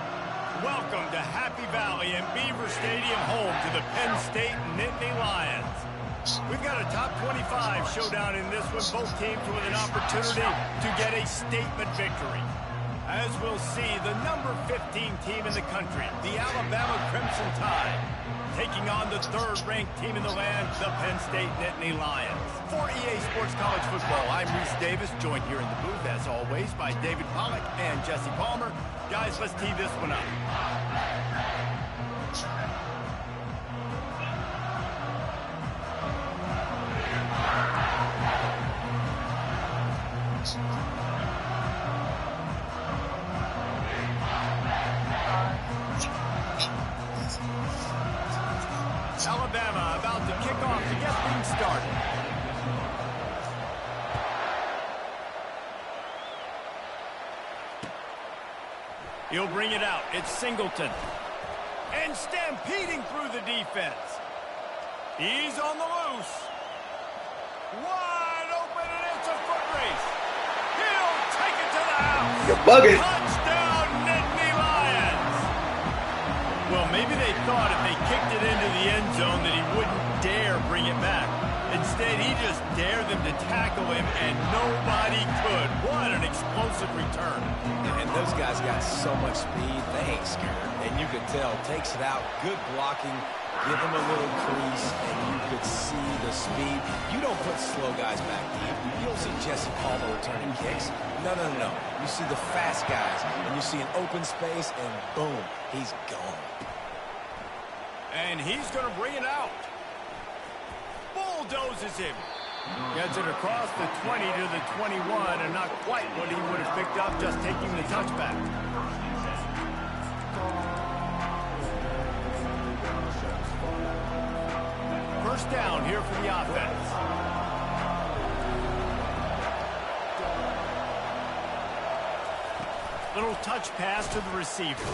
Welcome to Happy Valley and Beaver Stadium, home to the Penn State Nittany Lions. We've got a top 25 showdown in this one, both teams with an opportunity to get a statement victory. As we'll see, the number 15 team in the country, the Alabama Crimson Tide, taking on the third-ranked team in the land, the Penn State Nittany Lions. For EA Sports College Football, I'm Reese Davis, joined here in the booth, as always, by David Pollack and Jesse Palmer. Guys, let's tee this one up. Alabama about to kick off to get things started. He'll bring it out. It's Singleton. And stampeding through the defense. He's on the loose. Wide open, and it's a foot race. He'll take it to the house. You're bugging. Touchdown, Nittany Lions. Well, maybe they thought if they kicked it into the end zone that he wouldn't dare bring it back. Instead, he just dared them to tackle him, and nobody could. What an explosive return. And those guys got so much speed, they ain't scared. And you could tell, takes it out, good blocking, give him a little crease, and you could see the speed. You don't put slow guys back deep. You don't see Jesse Palmer returning kicks. No. You see the fast guys, and you see an open space, and boom, he's gone. And he's going to bring it out. Bulldozes him. Gets it across the 20 to the 21, and not quite what he would have picked up just taking the touchback. First down here for the offense. Little touch pass to the receiver.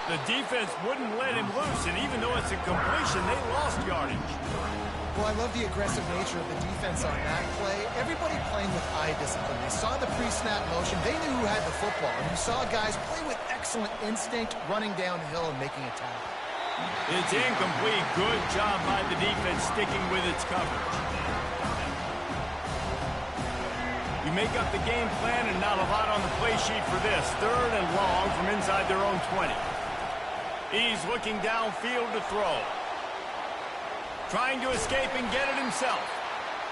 The defense wouldn't let him loose, and even though it's a completion, they lost yardage. Well, I love the aggressive nature of the defense on that play. Everybody playing with eye discipline. They saw the pre-snap motion. They knew who had the football. And you saw guys play with excellent instinct, running downhill and making a tackle. It's incomplete. Good job by the defense sticking with its coverage. You make up the game plan and not a lot on the play sheet for this. Third and long from inside their own 20. He's looking downfield to throw. Trying to escape and get it himself.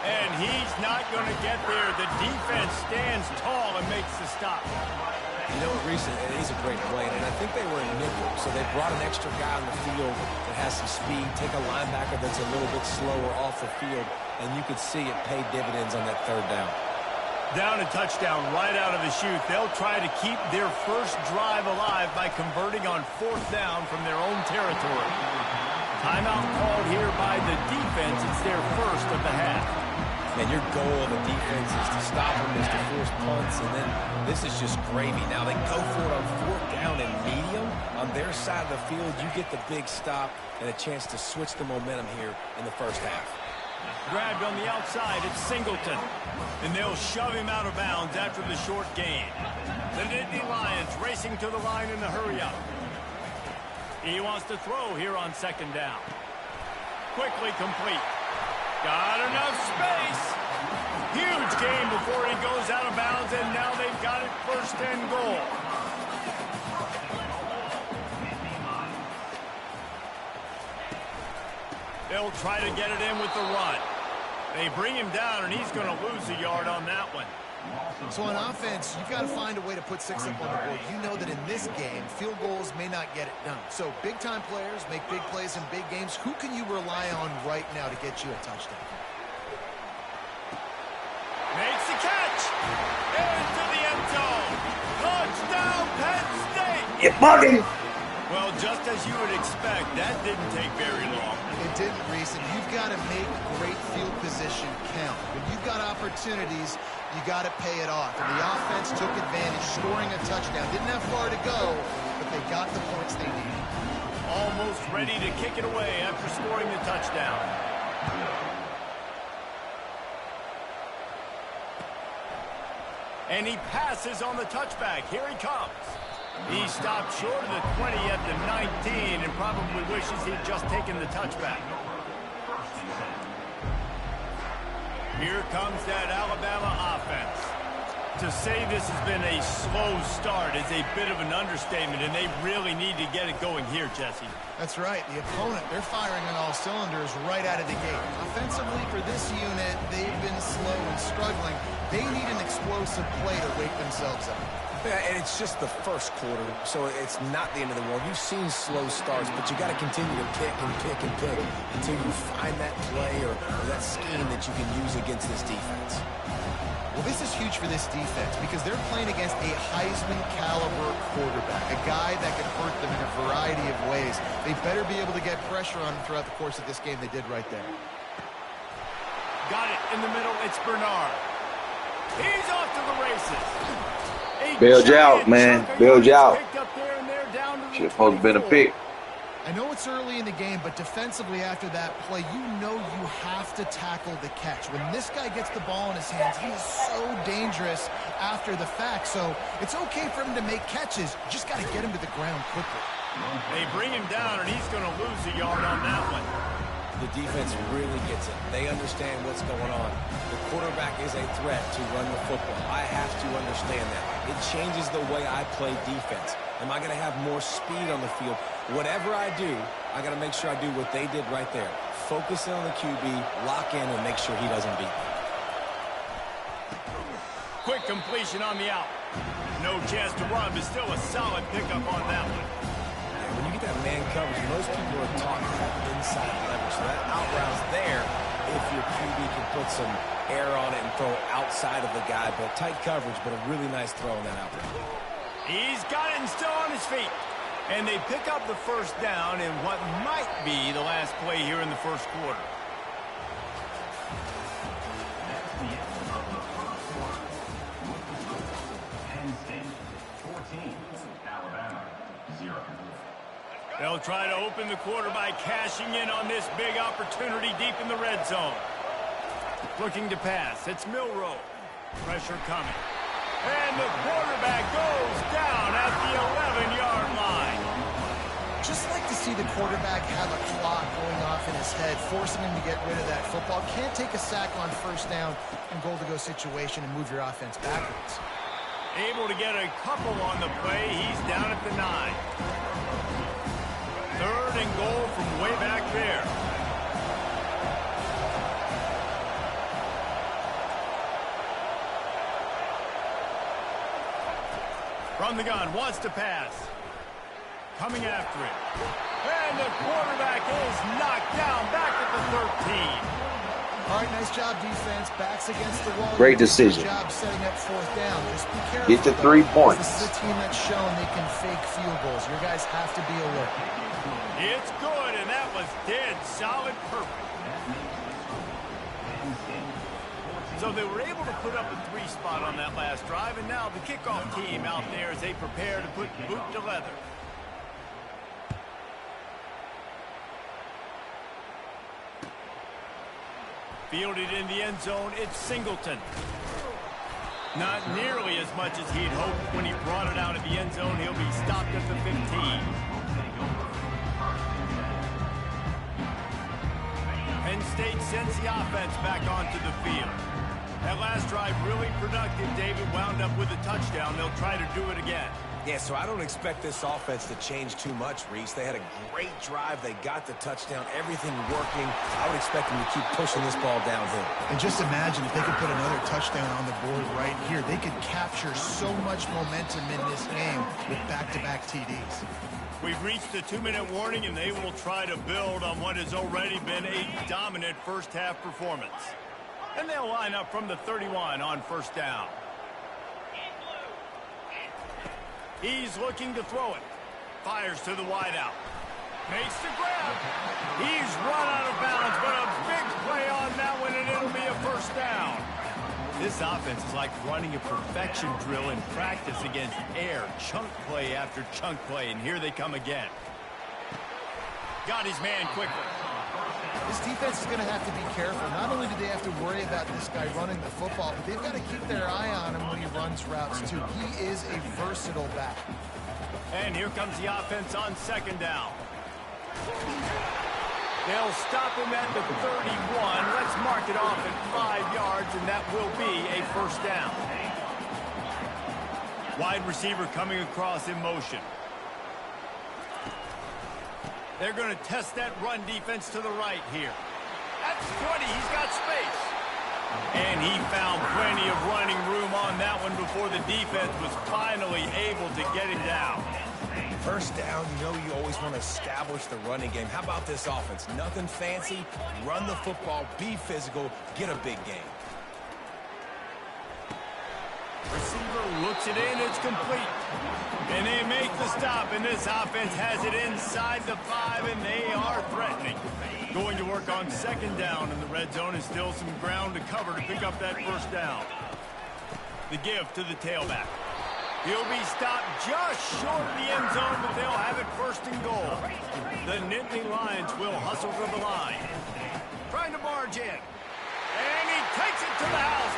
And he's not going to get there. The defense stands tall and makes the stop. You know what, Reese, it is a great play, and I think they were in nickel, so they brought an extra guy on the field that has some speed, take a linebacker that's a little bit slower off the field, and you could see it pay dividends on that third down. Down a touchdown right out of the chute. They'll try to keep their first drive alive by converting on fourth down from their own territory. Timeout called here by the defense. It's their first of the half. And your goal of the defense is to stop them, is to force punts, and then this is just gravy. Now they go for it on fourth down and medium. On their side of the field, you get the big stop and a chance to switch the momentum here in the first half. Grabbed on the outside, it's Singleton. And they'll shove him out of bounds after the short gain. The Nittany Lions racing to the line in the hurry-up. He wants to throw here on second down. Quickly complete. Got enough space. Huge gain before he goes out of bounds, and now they've got it first and goal. They'll try to get it in with the run. They bring him down, and he's going to lose a yard on that one. So on offense, you've got to find a way to put 6 up on the board. You know that in this game, field goals may not get it done. So big-time players make big plays in big games. Who can you rely on right now to get you a touchdown? Into the end zone. Touchdown, Penn State. You're bugging. Well, just as you would expect, that didn't take very long. It didn't, Reese, and you've got to make great field position count. When you've got opportunities, you got to pay it off. And the offense took advantage, scoring a touchdown. Didn't have far to go, but they got the points they needed. Almost ready to kick it away after scoring the touchdown. And he passes on the touchback. Here he comes. He stopped short of the 20 at the 19 and probably wishes he'd just taken the touchback. Here comes that Alabama offense. To say this has been a slow start is a bit of an understatement, and they really need to get it going here, Jesse. That's right. The opponent, they're firing on all cylinders right out of the gate. Offensively, for this unit, they've been slow and struggling. They need an explosive play to wake themselves up. Yeah, and it's just the first quarter, so it's not the end of the world. You've seen slow starts, but you got to continue to pick and pick and pick until you find that play or that scheme that you can use against this defense. Well, this is huge for this defense because they're playing against a Heisman-caliber quarterback, a guy that can hurt them in a variety of ways. They better be able to get pressure on him throughout the course of this game. They did right there. Got it in the middle. It's Bernard. He's off to the races. Bailed you out, man. Bailed you out. Should have supposed to been a pick. I know it's early in the game, but defensively after that play, you know you have to tackle the catch. When this guy gets the ball in his hands, he is so dangerous after the fact. So it's okay for him to make catches. You just got to get him to the ground quickly. They bring him down, and he's going to lose a yard on that one. The defense really gets it. They understand what's going on. The quarterback is a threat to run the football. I have to understand that. It changes the way I play defense. Am I going to have more speed on the field? Whatever I do, I got to make sure I do what they did right there. Focus in on the QB, lock in, and make sure he doesn't beat me. Quick completion on the out. No chance to run, but still a solid pickup on that one. When you get that man coverage, most people are taught to have inside leverage. So that out route's there if your QB can put some air on it and throw outside of the guy. But tight coverage, but a really nice throw on that out route. He's got it and still on his feet. And they pick up the first down in what might be the last play here in the first quarter. That's the end of the first quarter. Penn State 14, Alabama 0. They'll try to open the quarter by cashing in on this big opportunity deep in the red zone. Looking to pass. It's Milroe. Pressure coming. And the quarterback goes down at the 11-yard line. Just like to see the quarterback have a clock going off in his head, forcing him to get rid of that football. Can't take a sack on first down in goal-to-go situation and move your offense backwards. Able to get a couple on the play. He's down at the 9. 3rd and goal from way back there. From the gun, wants to pass. Coming after it. And the quarterback is knocked down back at the 13. All right, nice job, defense. Backs against the wall. Great decision. Good job setting up 4th down. Just be careful. Get to 3 points. This is a team that's shown they can fake field goals. Your guys have to be alert. It's good, and that was dead solid perfect. So they were able to put up a 3 spot on that last drive, and now the kickoff team out there as they prepare to put boot to leather. Fielded in the end zone, it's Singleton. Not nearly as much as he'd hoped when he brought it out of the end zone. He'll be stopped at the 15. Penn State sends the offense back onto the field. That last drive really productive. David wound up with a touchdown. They'll try to do it again. Yeah, so I don't expect this offense to change too much, Reese. They had a great drive. They got the touchdown. Everything working. I would expect them to keep pushing this ball downhill. And just imagine if they could put another touchdown on the board right here. They could capture so much momentum in this game with back-to-back TDs. We've reached the 2-minute warning, and they will try to build on what has already been a dominant first-half performance. And they'll line up from the 31 on first down. He's looking to throw it. Fires to the wideout. Makes the grab. He's run out of bounds, but a big play on that one, and it'll be a first down. This offense is like running a perfection drill in practice against air. Chunk play after chunk play, and here they come again. Got his man quickly. This defense is going to have to be careful. Not only do they have to worry about this guy running the football, but they've got to keep their eye on him when he runs routes, too. He is a versatile back. And here comes the offense on second down. They'll stop him at the 31. Let's mark it off at 5 yards, and that will be a first down. Wide receiver coming across in motion. They're going to test that run defense to the right here. At 20, he's got space. And he found plenty of running room on that one before the defense was finally able to get him down. First down, you know you always want to establish the running game. How about this offense? Nothing fancy. Run the football, be physical, get a big gain. Receiver looks it in, it's complete. And they make the stop, and this offense has it inside the 5, and they are threatening. Going to work on second down, and the red zone is still some ground to cover to pick up that first down. The give to the tailback. He'll be stopped just short of the end zone, but they'll have it first and goal. The Nittany Lions will hustle to the line. Trying to barge in. And he takes it to the house.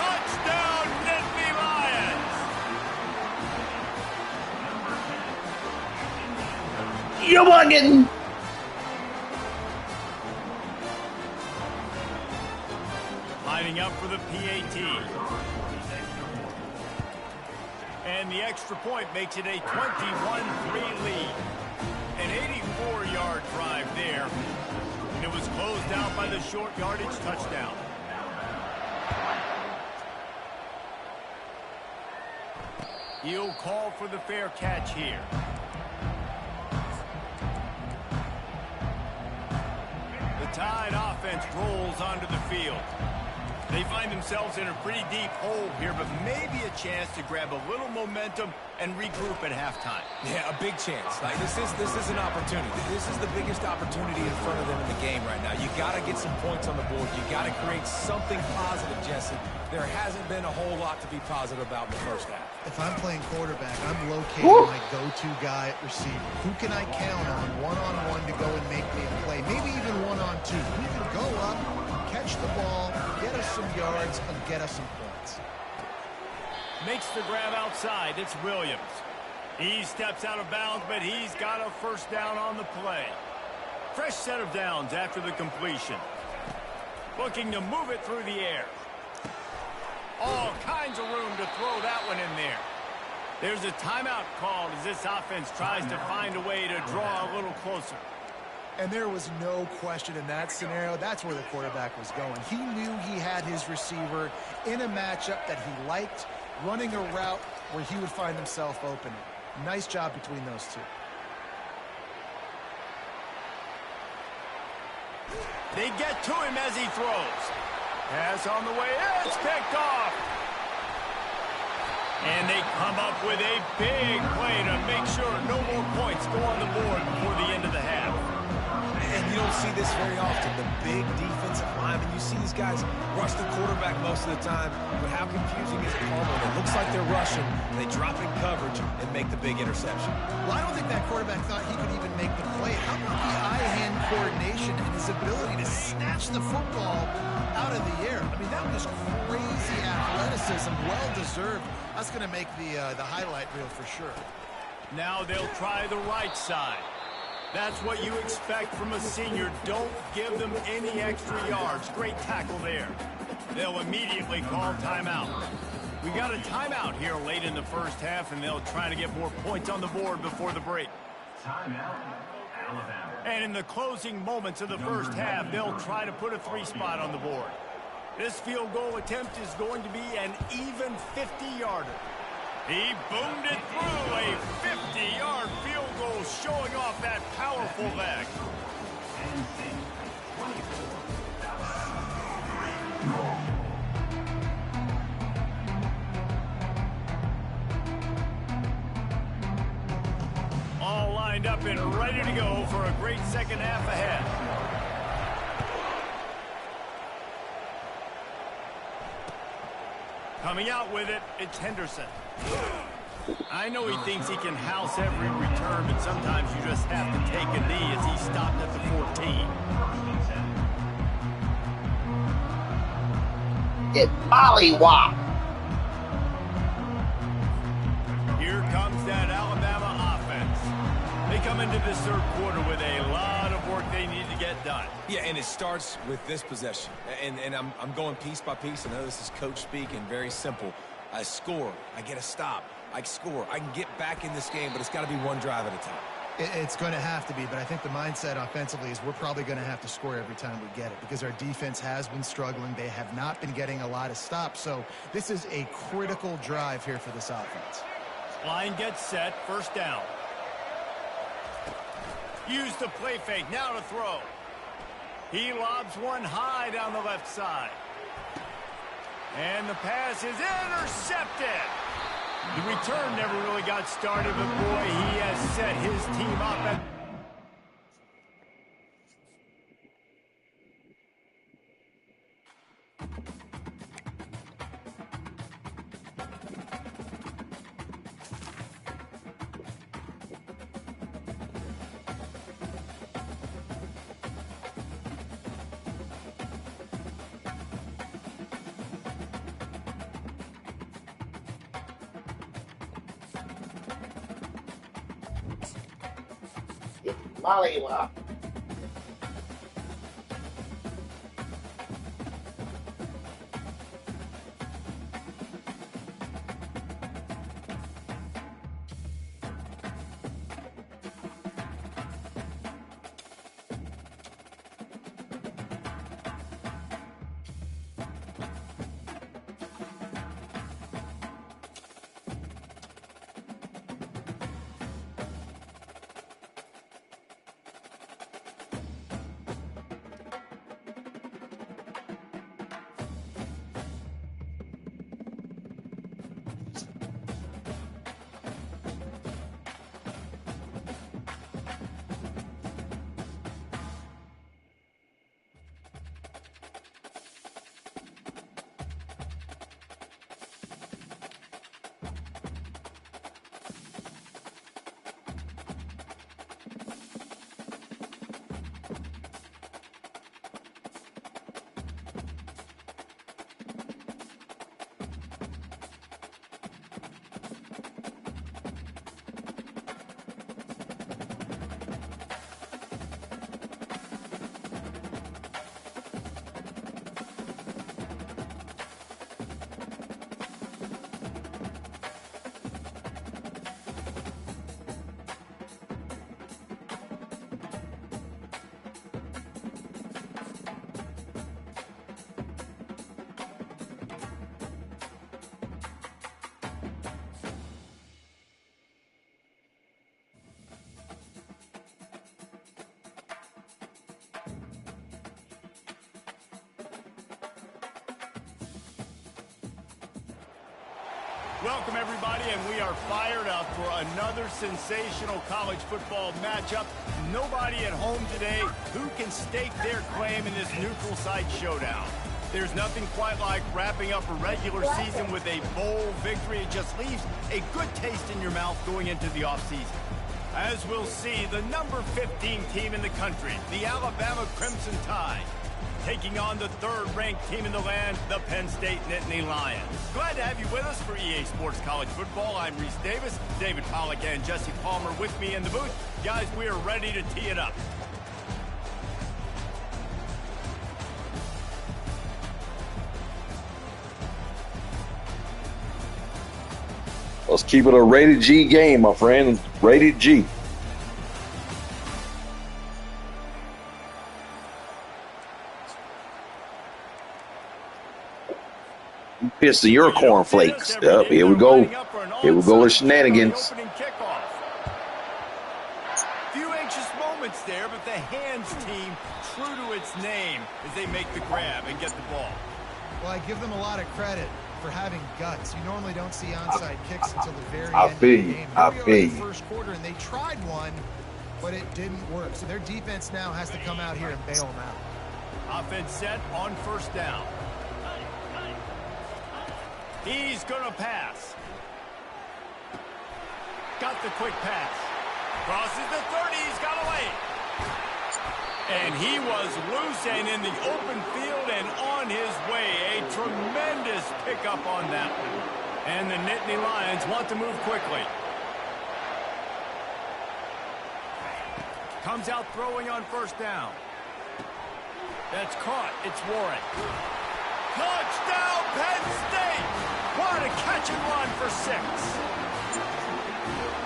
Touchdown, Nittany Lions! You're bugging. Lining up for the PAT. And the extra point makes it a 21-3 lead. An 84-yard drive there. And it was closed out by the short yardage touchdown. He'll call for the fair catch here. The Tide offense rolls onto the field. They find themselves in a pretty deep hole here, but maybe a chance to grab a little momentum and regroup at halftime. Yeah, a big chance. Like this is an opportunity. This is the biggest opportunity in front of them in the game right now. You got to get some points on the board. You got to create something positive, Jesse. There hasn't been a whole lot to be positive about in the first half. If I'm playing quarterback, I'm locating my go-to guy at receiver. Who can I count on one-on-one to go and make me a play? Maybe even one-on-two. Who can go up, catch the ball, get us some yards, and get us some points. Makes the grab outside. It's Williams. He steps out of bounds, but he's got a first down on the play. Fresh set of downs after the completion. Looking to move it through the air. All kinds of room to throw that one in there. There's a timeout called as this offense tries to find a way to draw a little closer. And there was no question in that scenario. That's where the quarterback was going. He knew he had his receiver in a matchup that he liked, running a route where he would find himself open. Nice job between those two. They get to him as he throws. Pass on the way. It's picked off. And they come up with a big play to make sure no more points go on the board before the end of the half. And you don't see this very often. The big defensive linemen, you see these guys rush the quarterback most of the time, but how confusing is it when it looks like they're rushing, they drop in coverage and make the big interception? Well, I don't think that quarterback thought he could even make the play. How about the eye-hand coordination and his ability to snatch the football out of the air? I mean, that was crazy athleticism, well-deserved. That's going to make the highlight reel for sure. Now they'll try the right side. That's what you expect from a senior. Don't give them any extra yards. Great tackle there. They'll immediately call timeout. We got a timeout here late in the first half, and they'll try to get more points on the board before the break. Timeout, Alabama. And in the closing moments of the first half, they'll try to put a 3-spot on the board. This field goal attempt is going to be an even 50-yarder. He boomed it through, a 50-yard field goal showing off that powerful leg. lined up and ready to go for a great second half ahead. Coming out with it, it's Henderson. I know he thinks he can house every return, but sometimes you just have to take a knee as he stopped at the 14. Get mollywop. Here comes that Alabama offense. They come into this third quarter with a lot of work they need to get done. Yeah, and it starts with this possession. And I'm going piece by piece. I know this is coach speak and very simple. I score. I get a stop. I score. I can get back in this game, but it's got to be one drive at a time. It's going to have to be, but I think the mindset offensively is we're probably going to have to score every time we get it because our defense has been struggling. They have not been getting a lot of stops, so this is a critical drive here for this offense. Line gets set, first down. Use the play fake, now to throw. He lobs one high down the left side. And the pass is intercepted. The return never really got started, but boy, he has set his team up. Mollywop. Welcome, everybody, and we are fired up for another sensational college football matchup. Nobody at home today who can stake their claim in this neutral site showdown. There's nothing quite like wrapping up a regular season with a bowl victory. It just leaves a good taste in your mouth going into the offseason. As we'll see, the number 15 team in the country, the Alabama Crimson Tide, taking on the third-ranked team in the land, the Penn State Nittany Lions. Glad to have you with us for EA Sports College Football. I'm Reese Davis, David Pollack, and Jesse Palmer with me in the booth. Guys, we are ready to tee it up. Let's keep it a rated G game, my friend. Rated G. Piss of your cornflakes. Up, here we go. Here we go with shenanigans. Few anxious moments there, but the hands team true to its name as they make the grab and get the ball. Well, I give them a lot of credit for having guts. You normally don't see onside kicks until the very end I of feel the you. game. I Here we are feel in the you. first quarter, and they tried one, but it didn't work. So their defense now has to come out here and bail them out. Offense set on first down. He's going to pass. Got the quick pass. Crosses the 30. He's got away. And he was loose and in the open field and on his way. A tremendous pickup on that one. And the Nittany Lions want to move quickly. Comes out throwing on first down. That's caught. It's Warren. Touchdown, Penn State! What a catch and run for 6.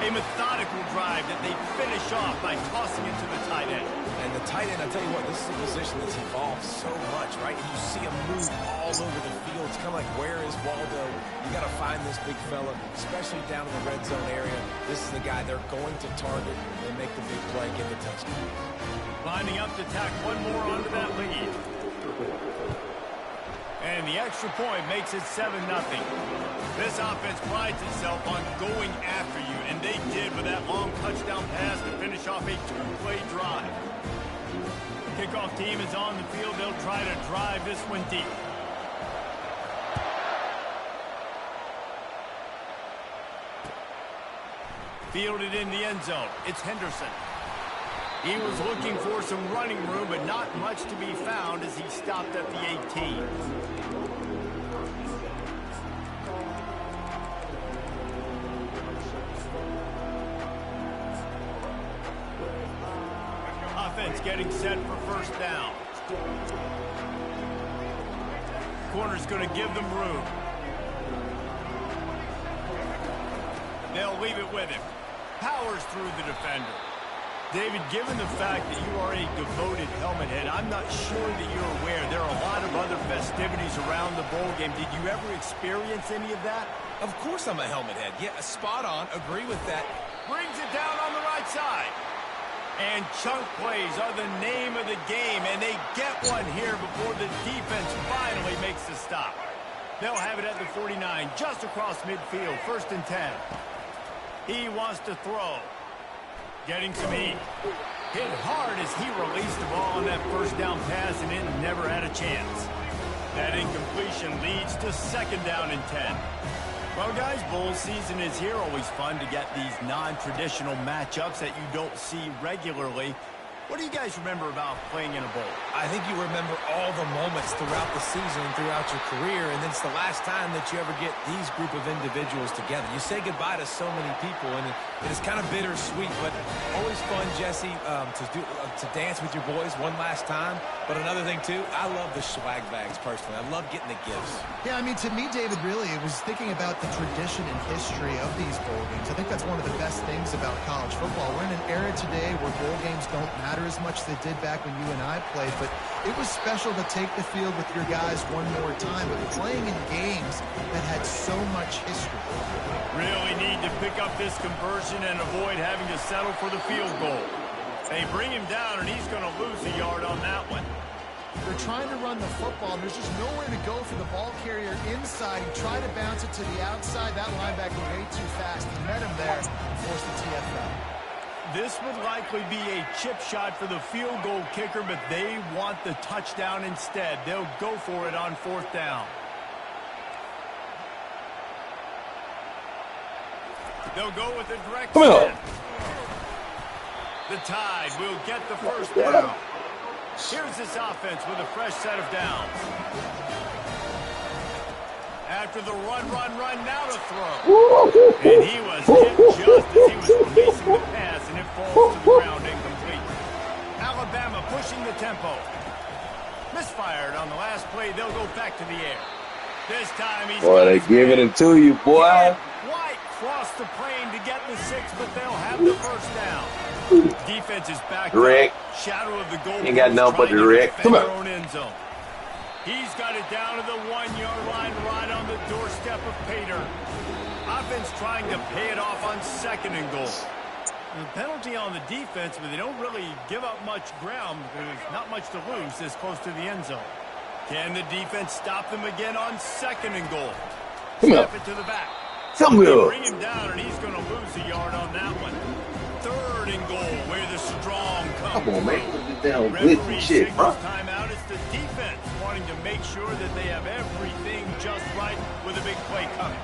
A methodical drive that they finish off by tossing it to the tight end. And the tight end, I tell you what, this is a position that's evolved so much, right? You see him move all over the field. It's kind of like, where is Waldo? You got to find this big fella, especially down in the red zone area. This is the guy they're going to target and make the big play, get the touchdown. Lining up to tack one more onto that lead. And the extra point makes it 7-0. This offense prides itself on going after you, and they did with that long touchdown pass to finish off a 2-play drive. Kickoff team is on the field. They'll try to drive this one deep. Fielded in the end zone. It's Henderson. He was looking for some running room, but not much to be found as he stopped at the 18. Offense getting set for first down. Corner's going to give them room. They'll leave it with him. Powers through the defender. David, given the fact that you are a devoted helmet head, I'm not sure that you're aware there are a lot of other festivities around the bowl game. Did you ever experience any of that? Of course I'm a helmet head. Yeah, spot on. Agree with that. Brings it down on the right side. And chunk plays are the name of the game, and they get one here before the defense finally makes the stop. They'll have it at the 49, just across midfield, 1st and 10. He wants to throw. Getting some heat. Hit hard as he released the ball on that first down pass, and it never had a chance. That incompletion leads to 2nd down and 10. Well, guys, bowl season is here. Always fun to get these non-traditional matchups that you don't see regularly. What do you guys remember about playing in a bowl? I think you remember all the moments throughout the season, throughout your career, and it's the last time that you ever get these group of individuals together. You say goodbye to so many people, and it is kind of bittersweet, but always fun, Jesse, to dance with your boys one last time. But another thing, too, I love the swag bags, personally. I love getting the gifts. Yeah, I mean, to me, David, really, it was thinking about the tradition and history of these bowl games. I think that's one of the best things about college football. We're in an era today where bowl games don't matter as much as they did back when you and I played, but it was special to take the field with your guys one more time, but playing in games that had so much history. Really need to pick up this conversion and avoid having to settle for the field goal. They bring him down, and he's going to lose a yard on that one. They're trying to run the football, and there's just nowhere to go for the ball carrier inside. He tried to bounce it to the outside. That linebacker way too fast. He met him there and forced the TFL. This would likely be a chip shot for the field goal kicker, but they want the touchdown instead. They'll go for it on 4th down. They'll go with a direct snap. The Tide will get the first down. Here's this offense with a fresh set of downs. After the run, now to throw. And he was hit just as he was releasing the pass, and it falls to the ground incomplete. Alabama pushing the tempo. Misfired on the last play. They'll go back to the air. This time he's... Boy, they giving it to you, boy. White crossed the plane to get the 6, but they'll have the first down. Defense is back Rick. up. Shadow of the goal. Ain't got nothing but the Rick. Come on. End zone. He's got it down to the 1-yard line, right on the doorstep of Pater. Offense trying to pay it off on 2nd and goal. The penalty on the defense, but they don't really give up much ground. There's not much to lose this close to the end zone. Can the defense stop them again on 2nd and goal? Come on. Step it to the back. Come They on. bring him down, and he's going to lose a yard on that one. 3rd and goal where the strong come Come on, man. through. This down glitchy Referee shit, bro. signals timeout. It's the defense wanting to make sure that they have everything just right with a big play coming.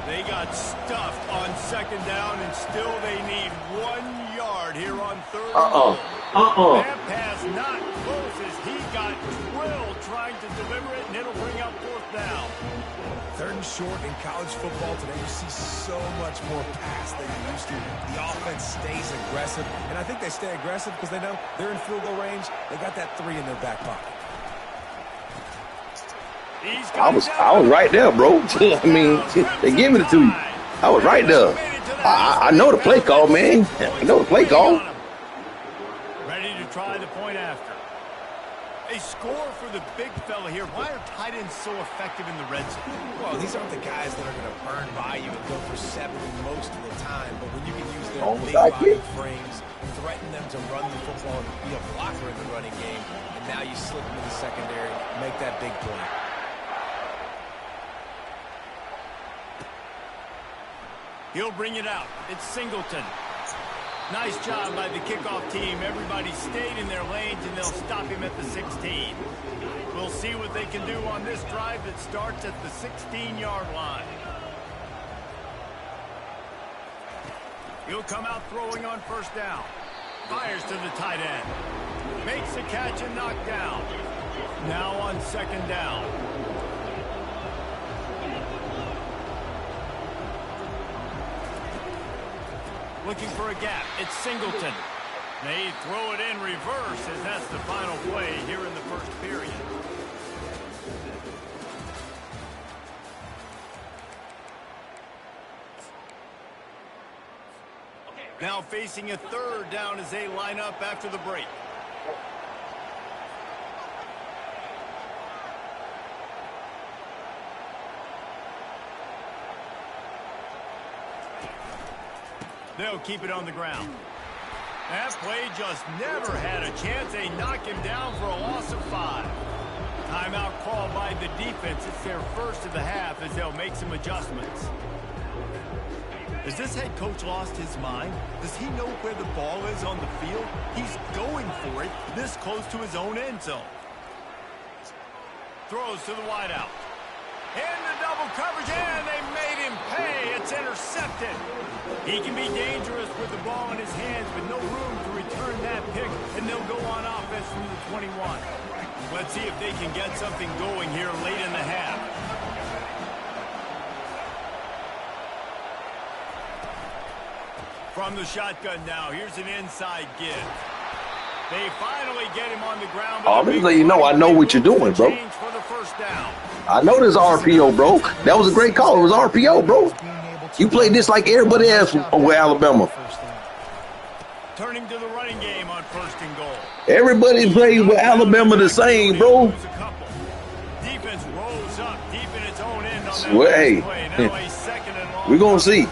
They got stuffed on 2nd down, and still they need 1 yard here on 3rd and goal. That pass not close as he got drilled trying to deliver it, and it'll bring up 4th down. 3rd and short in college football today, you see so much more pass than you used to. The offense stays aggressive, and I think they stay aggressive because they know they're in field goal range. They got that 3 in their back pocket. I was right there, bro. I mean, they giving it to you. I was right there. I know the play call, man. I know the play call. Ready to try the point after. A score for the big fella here. Why are tight ends so effective in the red zone? Well, these aren't the guys that are going to burn by you and go for 70 most of the time, but when you can use their big body frames, threaten them to run the football and be a blocker in the running game, and now you slip into the secondary and make that big play. He'll bring it out. It's Singleton. Nice job by the kickoff team. Everybody stayed in their lanes, and they'll stop him at the 16. We'll see what they can do on this drive that starts at the 16-yard line. He'll come out throwing on 1st down. Fires to the tight end. Makes a catch and knocked down. Now on 2nd down. Looking for a gap. It's Singleton. They throw it in reverse as that's the final play here in the 1st period. Now facing a 3rd down as they line up after the break. They'll keep it on the ground. That play just never had a chance. They knock him down for a loss of 5. Timeout called by the defense. It's their 1st of the half as they'll make some adjustments. Has this head coach lost his mind? Does he know where the ball is on the field? He's going for it this close to his own end zone. Throws to the wideout. Into double coverage, and they made him pay. It's intercepted. He can be dangerous with the ball in his hands, but no room to return that pick, and they'll go on offense from the 21. Let's see if they can get something going here late in the half. From the shotgun now, here's an inside give. They finally get him on the ground. I'm just letting you know I know what you're doing, bro. For the 1st down. I know this RPO, bro. That was a great call. It was RPO, bro. You played this like everybody else with Alabama. Turning to the running game on 1st and goal. Everybody plays with Alabama the same, bro. Defense rolls up deep in its own end on that Hey, play. Now a 2nd and long. we're gonna see.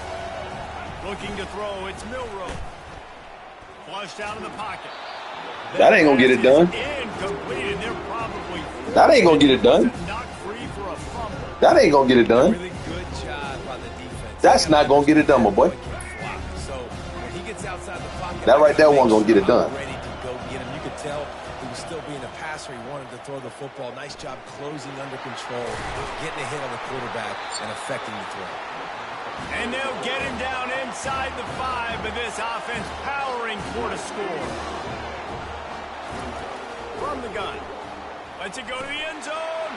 Looking to throw, it's Milrow. Flushed out of the pocket. That ain't gonna get it done. Incomplete, and they're probably That ain't gonna get it done. knocked free for a fumble. That ain't gonna get it done. Really good job by the defense. That's not gonna get it done, my boy. So when he gets outside the pocket, That right there wasn't gonna get it done. Ready to go get him. You could tell he was still being a passer. He wanted to throw the football. Nice job closing under control, getting a hit on the quarterback, and affecting the throw. And they'll get him down inside the 5, but this offense powering for the score. From the gun. Lets it go to the end zone.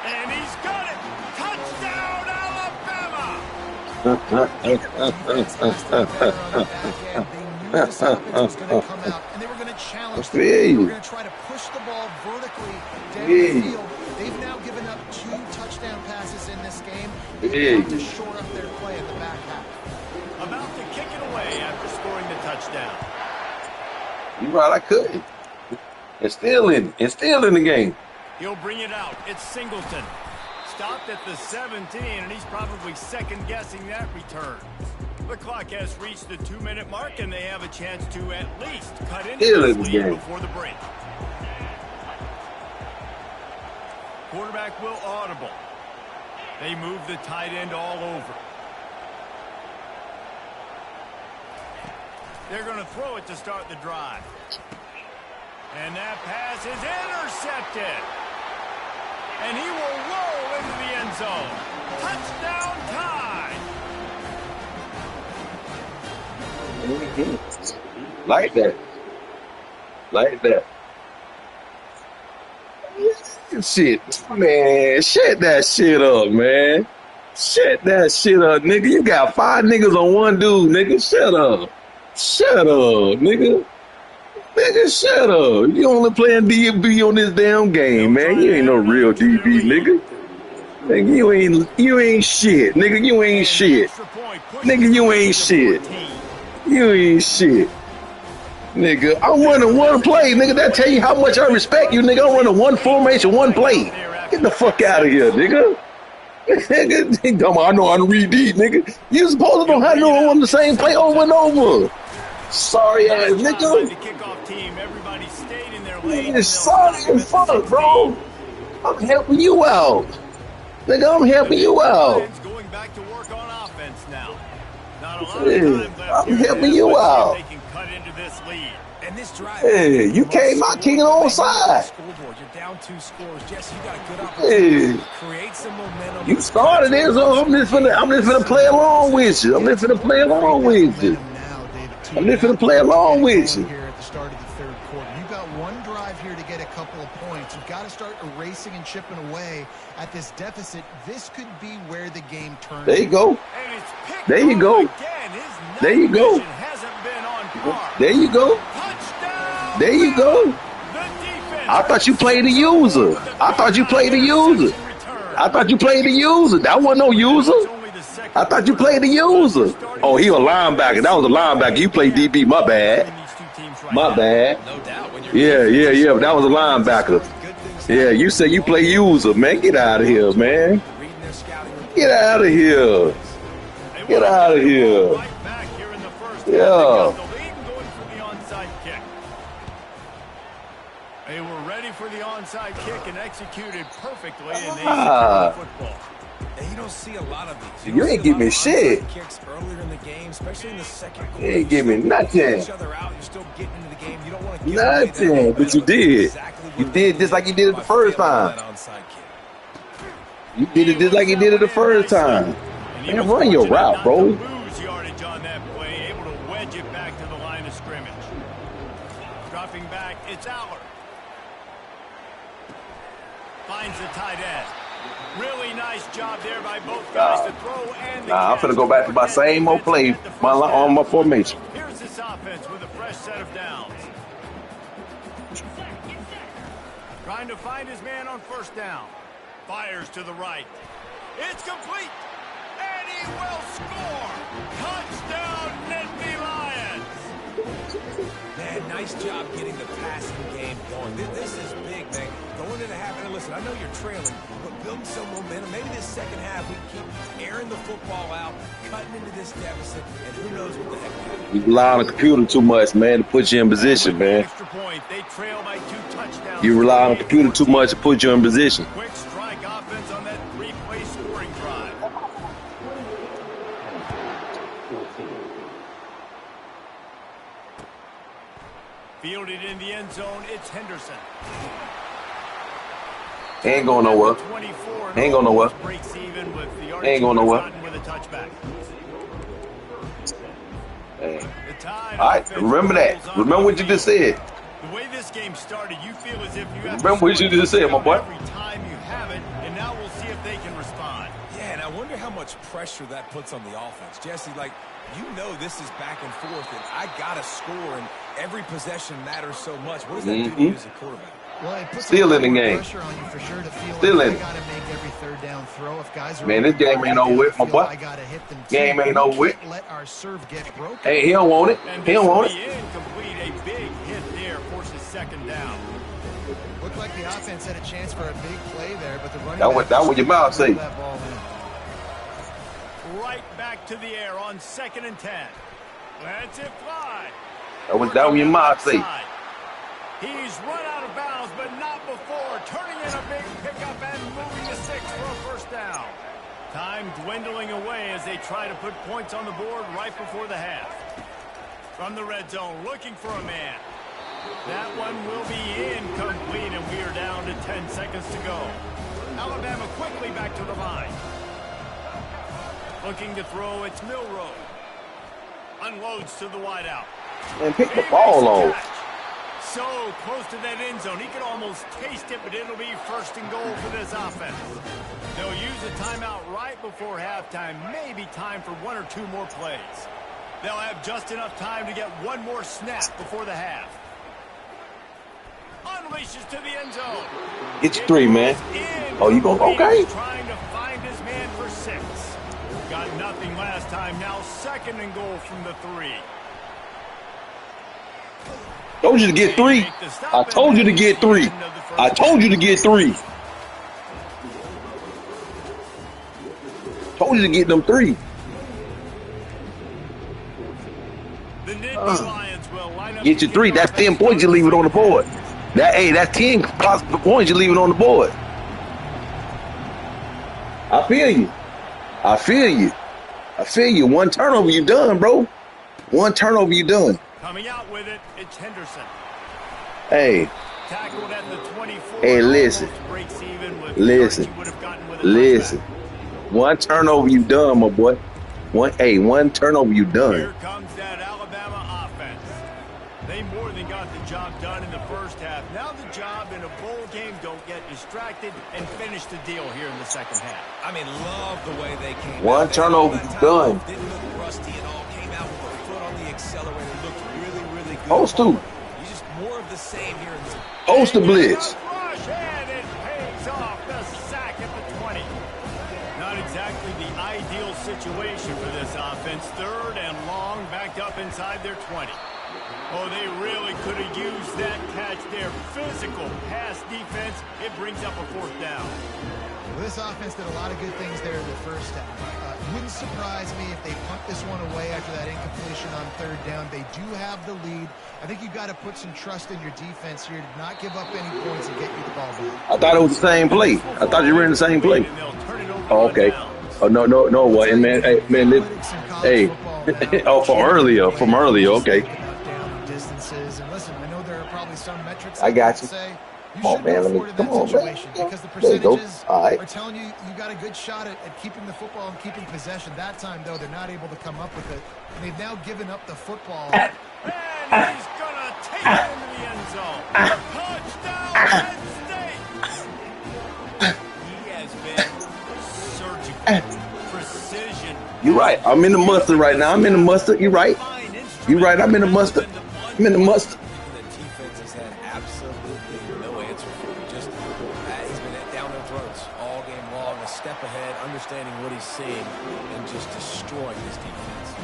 And he's got it. Touchdown, Alabama! They knew this offense was going to come out, and they were going to challenge them. They were going to try to push the ball vertically down the field. They've now given up 2 touchdown passes in this game. They've got to shore up their play in the back half. About to kick it away after scoring the touchdown. You're right, I couldn't. It's still in the game. He'll bring it out. It's Singleton. Stopped at the 17, and he's probably second-guessing that return. The clock has reached the 2-minute mark, and they have a chance to at least cut into this lead before the break. Quarterback will audible. They move the tight end all over. They're going to throw it to start the drive. And that pass is intercepted. And he will roll into the end zone. Touchdown time. Like that. Like that. Shit, man. Shut that shit up, man. Shut that shit up, nigga. You got 5 niggas on one dude, nigga. Shut up. Shut up, nigga. Nigga, shut up. You only playing DB on this damn game, man. You ain't no real DB, nigga. Nigga, you ain't shit. Nigga, you ain't shit. Nigga, you ain't shit. You ain't shit. Nigga, I'm running one play, nigga. That tell you how much I respect you, nigga. I'm running one formation, one play. Get the fuck out of here, nigga. Nigga, I know how to read deep, nigga. You supposed to know how to run the same play over and over. Sorry ass nigga. Nigga, sorry as fuck, bro. I'm helping you out. Nigga, I'm helping you out. Going back to work on offense now. Not a lot of time left. I'm helping you out. And this drive, hey, you came out kicking on side. You're down 2 scores. Jesse, you got a good opportunity. Create some momentum. You started it, so I'm just gonna play along with you. I'm just gonna play along with you. I'm just gonna play along with you. Here at the start of the third quarter, you got one drive here to get a couple of points. You've got to start erasing and chipping away at this deficit. This could be where the game turns. There you go. There you go. There you go. There you go. There you go. I thought you played the user. I thought you played the user. I thought you played the user. That wasn't no user. I thought you played the user. Oh, he a linebacker. That was a linebacker. You played DB. My bad. My bad. Yeah. But that was a linebacker. Yeah, you said you play user, man. Get out of here, man. Get out of here. Get out of here. Yeah. They were ready for the onside kick and executed perfectly, and they secured football. And you don't see a lot of these. You ain't give me shit. Kicks earlier in the game, especially in the second quarter. You ain't give me nothing. Each other out, you're still getting into the game. You don't want to give nothing, but you did. You did just like you did it the first time. You did it just like you did it the first time. Man, run your route, bro. Dropping back, it's Aller. Finds the tight end. Really nice job there by both guys to throw and I'm finna go back to my same old play on my formation. Here's this offense with a fresh set of downs. Trying to find his man on first down. Fires to the right. It's complete. And he will score. Touchdown, Nittany Lions. Man, nice job getting the passing game going. This is big, man. Going into half, and listen, I know you're trailing, but building some momentum. Maybe this second half we keep airing the football out, cutting into this deficit, and who knows what the heck will happen. You rely on the computer too much, man, to put you in position, man. They trail by 2 touchdowns. You rely on the computer too much to put you in position. Quick strike offense on that 3-play scoring drive. Fielded in the end zone, it's Henderson. Ain't going nowhere. Ain't going nowhere. Ain't going nowhere. Hey. All right, remember that. Remember what you just said. The way this game started, you feel as if you have remember what you just said, my boy. Every time you have it, and now we'll see if they can respond. Yeah, and I wonder how much pressure that puts on the offense. Jesse, like, you know this is back and forth, and I got to score, and every possession matters so much. What does that do to you as a quarterback? Well, it puts still in the game. Pressure on you for sure to feel still like in. I gotta make every third down throw. If guys are man, this game ain't over with, my boy. I gotta hit them game ain't over with. Let our serve get broken. Hey, he don't want it. He don't want it. Incomplete, a big hit there, forces second down. Looked like the offense had a chance for a big play there, but the running that what your mouth say. Right back to the air on 2nd and 10. Let's it fly. That was your mouth say. He's run out of bounds, but not before. Turning in a big pickup and moving to 6 for a first down. Time dwindling away as they try to put points on the board right before the half. From the red zone, looking for a man. That one will be incomplete, and we are down to 10 seconds to go. Alabama quickly back to the line. Looking to throw, it's Milroe. Unloads to the wideout. And pick the ball on. So close to that end zone. He could almost taste it, but it'll be first and goal for this offense. They'll use a timeout right before halftime. Maybe time for one or two more plays. They'll have just enough time to get one more snap before the half. Unleashes to the end zone. It's 3, man. Oh, you go okay? Trying to find his man for 6. Got nothing last time. Now second and goal from the 3. Told you to get 3. I told you to get 3. I told you to get 3. Told you to get them 3. Get your 3. That's 10 points you leave it on the board. That's 10 possible points you leave it on the board. I feel you. I feel you. I feel you. One turnover, you done, bro. One turnover, you done. Coming out with it, it's Henderson. Hey. Tackled at the 24. Hey, listen. Listen. One turnover, you done, my boy. One turnover, you done. Here comes that Alabama offense. They more than got the job done in the first half. Now the job in a bowl game, don't get distracted and finish the deal here in the second half. I mean, love the way they came One out. turnover, done. Didn't look rusty at all. Came out with a foot on the accelerator. Looked really, really good. Post to. He's just more of the same here in the Post the blitz. Rush, and it pays off. The sack at the 20. Not exactly the ideal situation for this offense. Third and long, backed up inside their 20. Oh, they really could have used that catch there. Physical pass defense. It brings up a 4th down. Well, this offense did a lot of good things there in the first half. Wouldn't surprise me if they punt this one away after that incompletion on 3rd down. They do have the lead. I think you've got to put some trust in your defense here to not give up any points and get you the ball back. I thought it was the same play. I thought you were in the same play. Oh, okay. Oh, no, it wasn't, man. Hey, man, hey. Oh, from earlier. Okay. And listen, I know there are probably some metrics I got you. say Come on, man. Come on, man. because the There you go. percentages All right. are telling you got a good shot at keeping the football and keeping possession. That time, though, they're not able to come up with it. And they've now given up the football. And he's going to take it into the end zone. Touchdown, Penn State. He has been surgical. Precision. You're right. I'm in the mustard right now. I'm in the mustard. You're right. You're right. I'm in the mustard. I'm in the mustard. The defense has had absolutely no answer for him. Just he's been down their throats all game long, a step ahead, understanding what he's seeing, and just destroying his defense.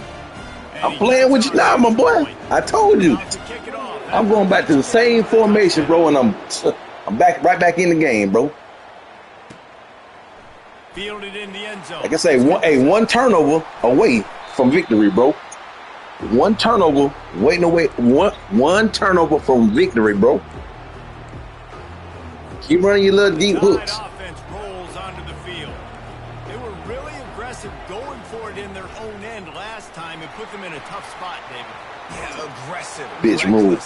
I'm playing with you now, my boy. I told you. I'm going back to the same formation, bro, and I'm right back in the game, bro. Fielded in the end zone. Like I say, one turnover away from victory, bro. One turnover, one turnover from victory, bro. Keep running your little deep hooks. Offense rolls onto the field. They were really aggressive going for it in their own end last time and put them in a tough spot, David. Yeah, aggressive. Bitch move.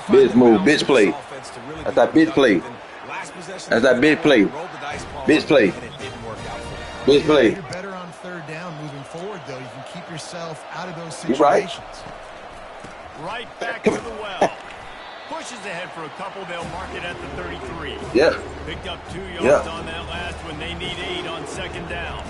Bitch move. Bitch play. That's that bitch play. That's that bitch play. Bitch play. Bitch play. You're better on 3rd down moving forward, though. You can keep yourself out of those You're right. situations. Right back to the well. Pushes ahead for a couple. They'll mark it at the 33. Yeah. Picked up 2 yards on that last one. They need 8 on 2nd down.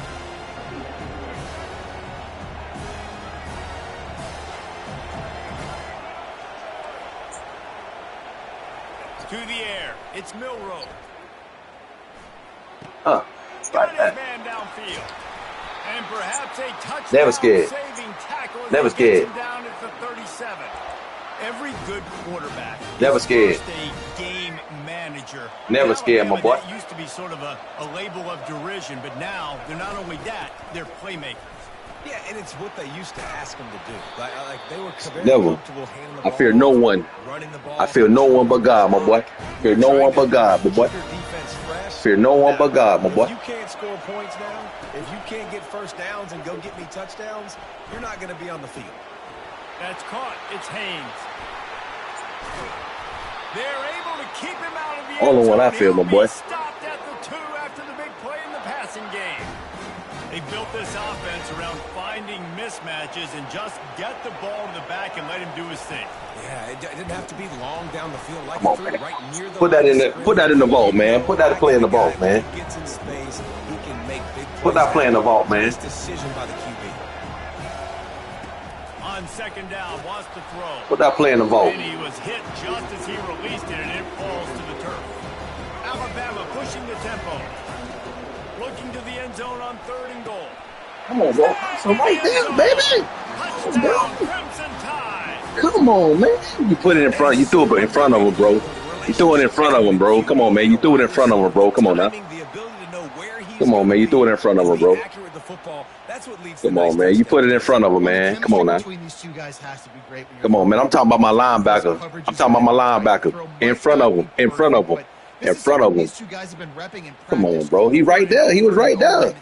To the air. It's Milroe. Got his man downfield. And perhaps a touchdown. Never scared. Saving tackle as Never he scared. gets him down at the 37. Every good quarterback Never is scared. first a game manager. Never scared, my boy. That used to be sort of a label of derision, but now they're not only that, they're playmakers. Yeah, and it's what they used to ask them to do. Like they were very Never. comfortable handling the I ball, fear no one. running the ball. I fear no one but God, my boy. Fear no one but God, my boy. Keep your defense fresh. Fear no one but God, my boy. If you can't score points now, if you can't get first downs and go get me touchdowns, you're not going to be on the field. That's caught. It's Haynes. They're able to keep him out of the end zone. All in what I feel, my boy. Stopped at the 2 after the big play in the passing game. They built this offense around finding mismatches and just get the ball to the back and let him do his thing. Yeah, it didn't have to be long down the field. Like Come on, threw man. right near the Put that in the vault, man. Put that play in the vault, man. Gets in space, he can make big Put that play in the vault, man. Nice decision by the QB. On second down, wants to throw. Put that play in the vault. And he was hit just as he released it, and it falls to the turf. Alabama pushing the tempo. Looking to the end zone on 3rd and goal. Come on, bro. So right there, baby. Touchdown, Crimson Tide. Come on, man. You put it in front. You threw it in front of him, bro. You threw it in front of him, bro. Come on, man. You threw it in front of him, bro. Come on now. Come on, man. You threw it in front of him, bro. Come on, man. You put it in front of him, man. Come on now. Come on, man. I'm talking about my linebacker. I'm talking about my linebacker. In front of him. In front of him. In front of him. Come on, bro. He right there. He was right there.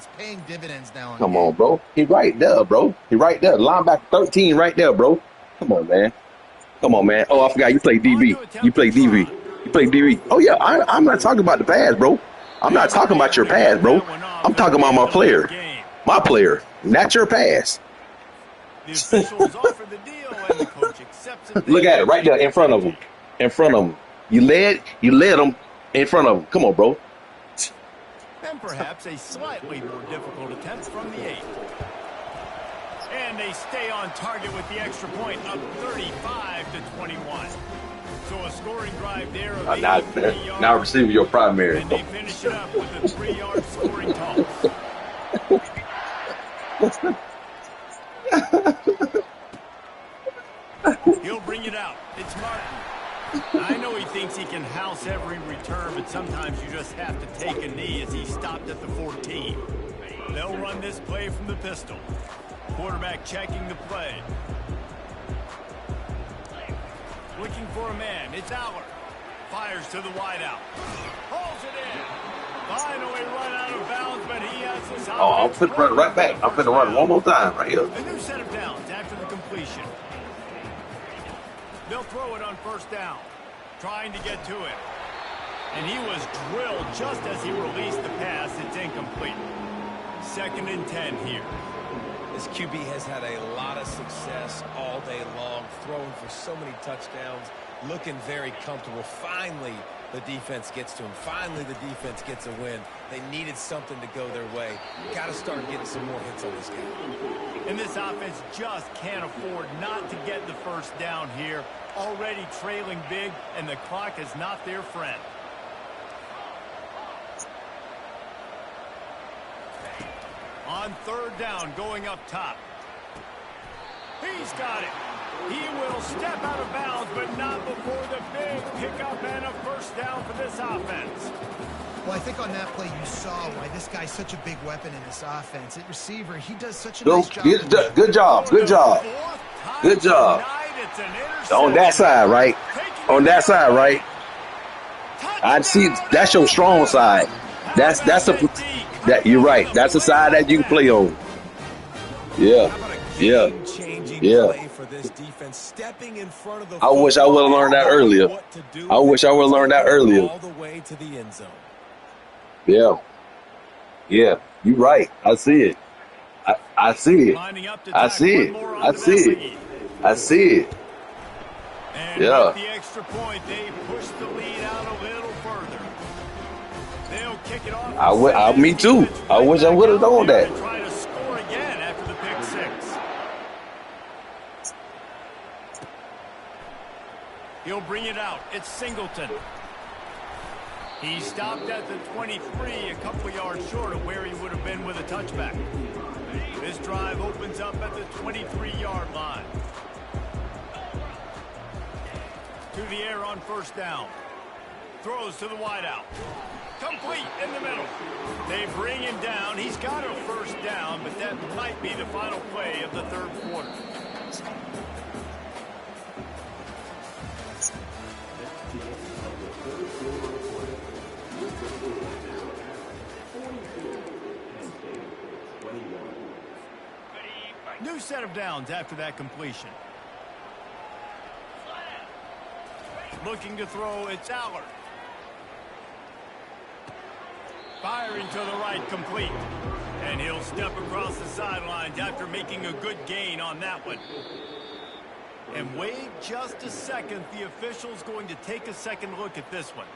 Come on, bro. He right there, bro. He right there. Linebacker 13 right there, bro. Come on, man. Come on, man. Oh, I forgot. You play DB. You play DB. You play DB. Oh, yeah. I'm not talking about the pass, bro. I'm not talking about your pass, bro. I'm talking about my player. My player. Not your pass. Look at it right there in front of him. In front of him. You led him in front of him. Come on, bro. And perhaps a slightly more difficult attempt from the 8. And they stay on target with the extra point, up 35-21. So a scoring drive there of now receive your primary. And they finish it up with a 3-yard scoring toss. He'll bring it out. It's Martin. I know he thinks he can house every return, but sometimes you just have to take a knee as he stopped at the 14. They'll run this play from the pistol. Quarterback checking the play. Looking for a man. It's Aller. Fires to the wideout. Pulls it in. Finally run out of bounds, but he has this. Oh, I'm finna run right back. I'm finna run one more time right here. A new set of downs after the completion. They'll throw it on 1st down. Trying to get to it. And he was drilled just as he released the pass. It's incomplete. 2nd and 10 here. This QB has had a lot of success all day long, throwing for so many touchdowns, looking very comfortable. Finally, the defense gets to him. Finally, the defense gets a win. They needed something to go their way. Got to start getting some more hits on this guy. And this offense just can't afford not to get the 1st down here. Already trailing big, and the clock is not their friend. On 3rd down, going up top. He's got it. He will step out of bounds, but not before the big pickup and a 1st down for this offense. Well, I think on that play you saw why this guy's such a big weapon in this offense. At receiver, he does such a nice job. Good job. Good job. Good job. On that side, right? On that side, right? I see that's your strong side. You're right. That's the side that you can play on. Yeah. Yeah. Yeah. I wish I would have learned that earlier. I wish I would have learned that earlier. All the way to the end zone. Yeah. Yeah. You're right. I see it. I see it. I see it. I see it. I see it. And yeah. With the extra point, they push the lead out a little further. They'll kick it off. Me too. I wish I would have done that. Try to score again after the pick 6. He'll bring it out. It's Singleton. He stopped at the 23, a couple yards short of where he would have been with a touchback. This drive opens up at the 23-yard line. To the air on 1st down. Throws to the wideout. Complete in the middle. They bring him down. He's got a 1st down, but that might be the final play of the 3rd quarter. New set of downs after that completion. Looking to throw, it's Allard. Firing to the right, complete. And he'll step across the sidelines after making a good gain on that one. And wait just a second. The official's going to take a second look at this one.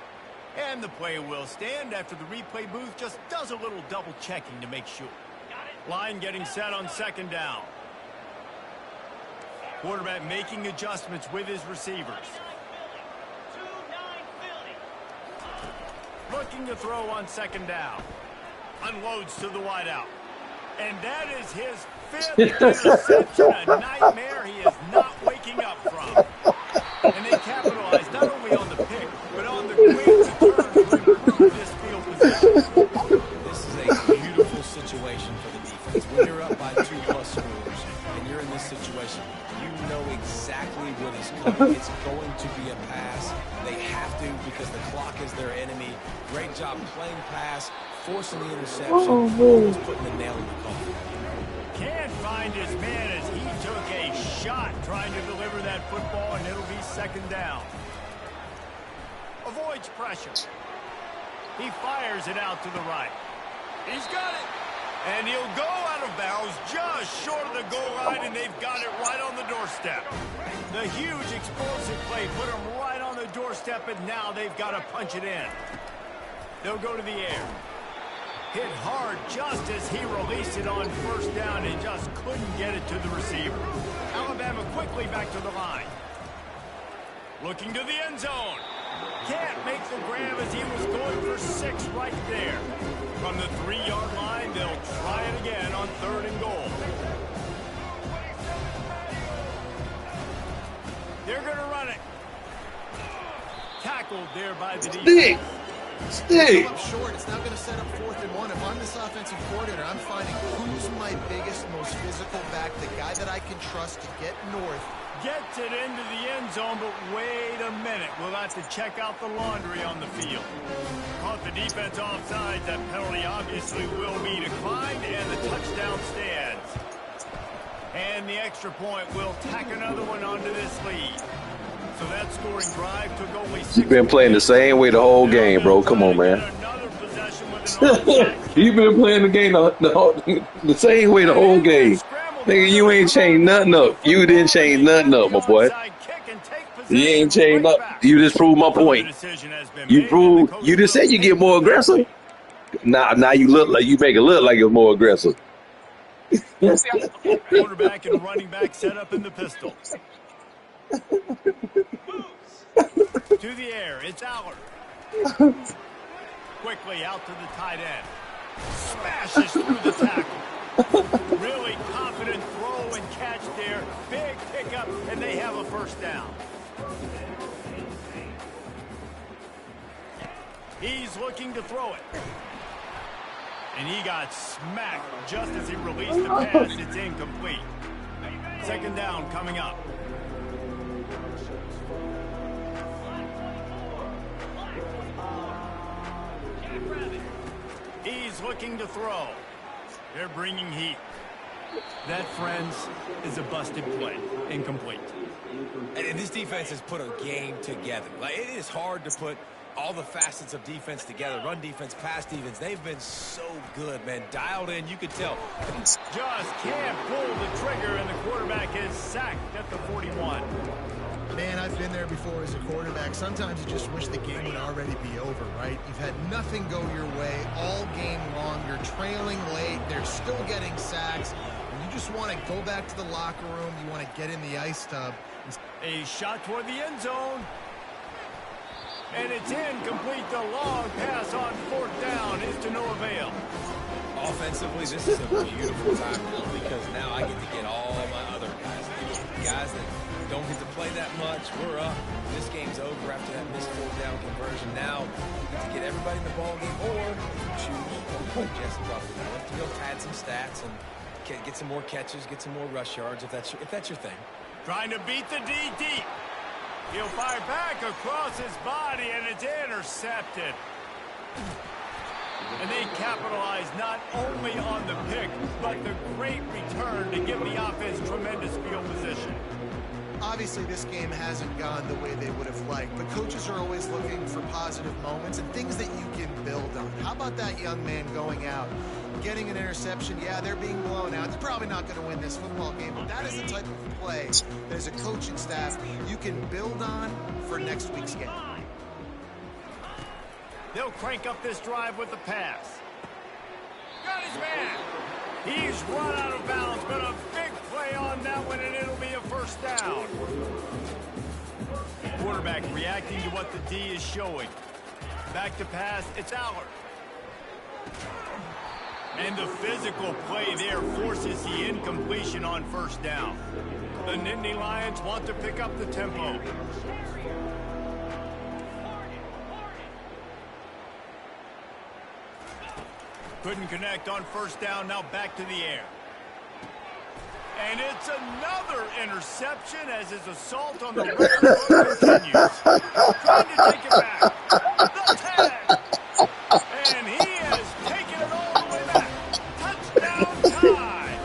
And the play will stand after the replay booth just does a little double checking to make sure. Line getting set on second down. Quarterback making adjustments with his receivers. Looking to throw on second down. Unloads to the wideout. And that is his 5th interception. A nightmare he is not waking up from. And they capitalize not only on the pick, but on the great return to improve this field position. This is a beautiful situation for the defense. When you're up by 2+ scores and you're in this situation, you know exactly what is coming. It's going to be a pass. They have to because the clock is their enemy. Great job playing pass, forcing the interception, almost putting the nail in the coffin. Can't find his man as he took a shot trying to deliver that football, and it'll be second down. Avoids pressure. He fires it out to the right. He's got it. And he'll go out of bounds just short of the goal line, and they've got it right on the doorstep. The huge explosive play put him right on the doorstep, and now they've got to punch it in. They'll go to the air. Hit hard just as he released it on first down and just couldn't get it to the receiver. Alabama quickly back to the line. Looking to the end zone. Can't make the grab as he was going for 6 right there. From the 3-yard line, they'll try it again on 3rd and goal. They're going to run it. Tackled there by the defense. Stick. Up short, it's now going to set up 4th and 1. If I'm this offensive coordinator, I'm finding who's my biggest, most physical back, the guy that I can trust to get north. Gets it into the end zone, but wait a minute. We'll have to check out the laundry on the field. Caught the defense offside. That penalty obviously will be declined, and the touchdown stands. And the extra point will tack another one onto this lead. So that scoring drive took only 6. You've been playing the same way the whole game, bro. Come on, man. You've been playing the game the same way the whole game. Nigga, you ain't changed nothing up. You didn't change nothing up, my boy. You ain't changed up. You just proved my point. You just said you get more aggressive. Now you look like you make it look like you're more aggressive. Quarterback and running back set up in the pistol. To the air, it's Allard. Quickly out to the tight end. Smashes through the tackle. Really confident throw and catch there. Big pickup, and they have a first down. He's looking to throw it. And he got smacked just as he released the pass. It's incomplete. Second down coming up. He's looking to throw. They're bringing heat. That, friends, is a busted play. Incomplete. And this defense has put a game together. Like, it is hard to put all the facets of defense together. Run defense, pass defense. They've been so good, man. Dialed in, you could tell. Just can't pull the trigger, and the quarterback is sacked at the 41. Man, I've been there before as a quarterback. Sometimes you just wish the game would already be over, right? You've had nothing go your way all game long. You're trailing late. They're still getting sacks. And you just want to go back to the locker room. You want to get in the ice tub. A shot toward the end zone. And it's incomplete. The long pass on 4th down is to no avail. Offensively, this is a beautiful time because now I get to get all my other guys that don't get to play that much. We're up. This game's over after that missed 4th down conversion. Now, we get to get everybody in the ball game, or choose, like Jesse Buffalo, to go pad some stats and get some more catches, get some more rush yards if that's your thing. Trying to beat the D deep. He'll fire back across his body, and it's intercepted. And they capitalize not only on the pick, but the great return to give the offense tremendous field position. Obviously, this game hasn't gone the way they would have liked, but coaches are always looking for positive moments and things that you can build on. How about that young man going out, getting an interception? Yeah, they're being blown out. They're probably not going to win this football game, but that is the type of play that as a coaching staff you can build on for next week's game. They'll crank up this drive with the pass. Got his man. He's run out of bounds, but a big play on that one, and it'll be a first down. Quarterback reacting to what the D is showing. Back to pass, it's Allard. And the physical play there forces the incompletion on first down. The Nittany Lions want to pick up the tempo. Couldn't connect on first down, now back to the air. And it's another interception as his assault on the record continues. Trying to take it back. The tag. And he has taken it all the way back. Touchdown tie.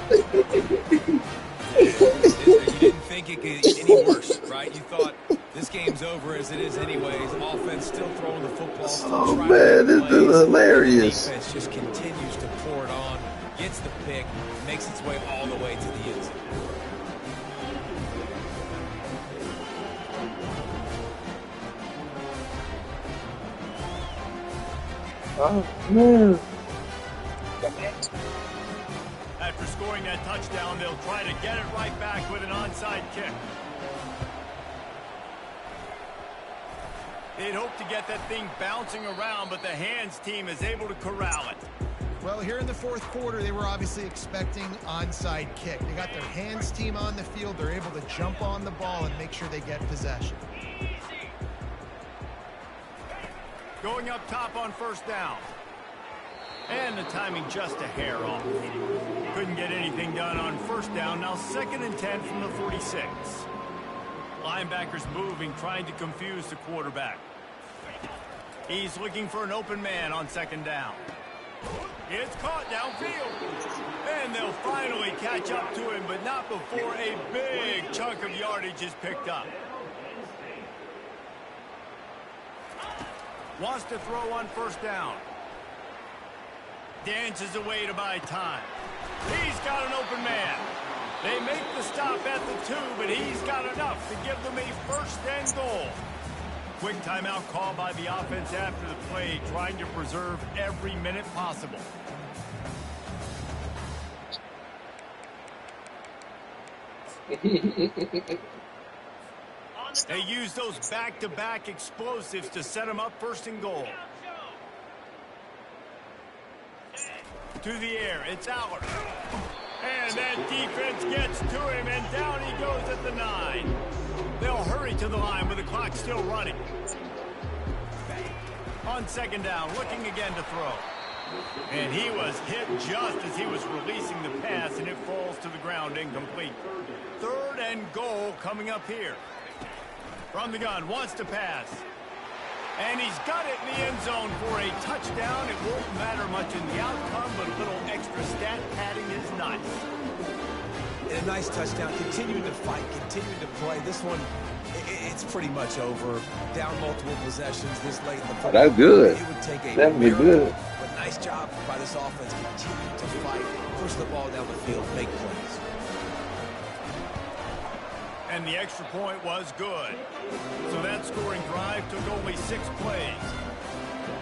You didn't think it could get any worse, right? You thought this game's over as it is anyways. Offense still throwing the football. Oh, man, this is hilarious. Defense just continues to pour it on, gets the pick, makes its way all the way to the end zone. Oh, man. After scoring that touchdown, they'll try to get it right back with an onside kick. They'd hope to get that thing bouncing around, but the hands team is able to corral it. Well, here in the fourth quarter, they were obviously expecting onside kick. They got their hands team on the field. They're able to jump on the ball and make sure they get possession. Going up top on first down. And the timing just a hair off. Couldn't get anything done on first down. Now 2nd and 10 from the 46. Linebackers moving, trying to confuse the quarterback. He's looking for an open man on 2nd down. It's caught downfield. And they'll finally catch up to him, but not before a big chunk of yardage is picked up. Wants to throw on first down. Dances away to buy time. He's got an open man. They make the stop at the 2, but he's got enough to give them a 1st and goal. Quick timeout call by the offense after the play, trying to preserve every minute possible. They use those back-to-back explosives to set them up 1st and goal. To the air, it's Allard. And that defense gets to him, and down he goes at the 9. They'll hurry to the line with the clock still running. On 2nd down, looking again to throw. And he was hit just as he was releasing the pass, and it falls to the ground incomplete. 3rd and goal coming up here. From the gun, wants to pass. And he's got it in the end zone for a touchdown. It won't matter much in the outcome, but a little extra stat padding is nice. And a nice touchdown, continuing to fight, continuing to play. This one, it's pretty much over. Down multiple possessions this late in the football. That's good. It would take a That'd be good. But nice job by this offense, continuing to fight, push the ball down the field, make plays. And the extra point was good. So that scoring drive took only 6 plays.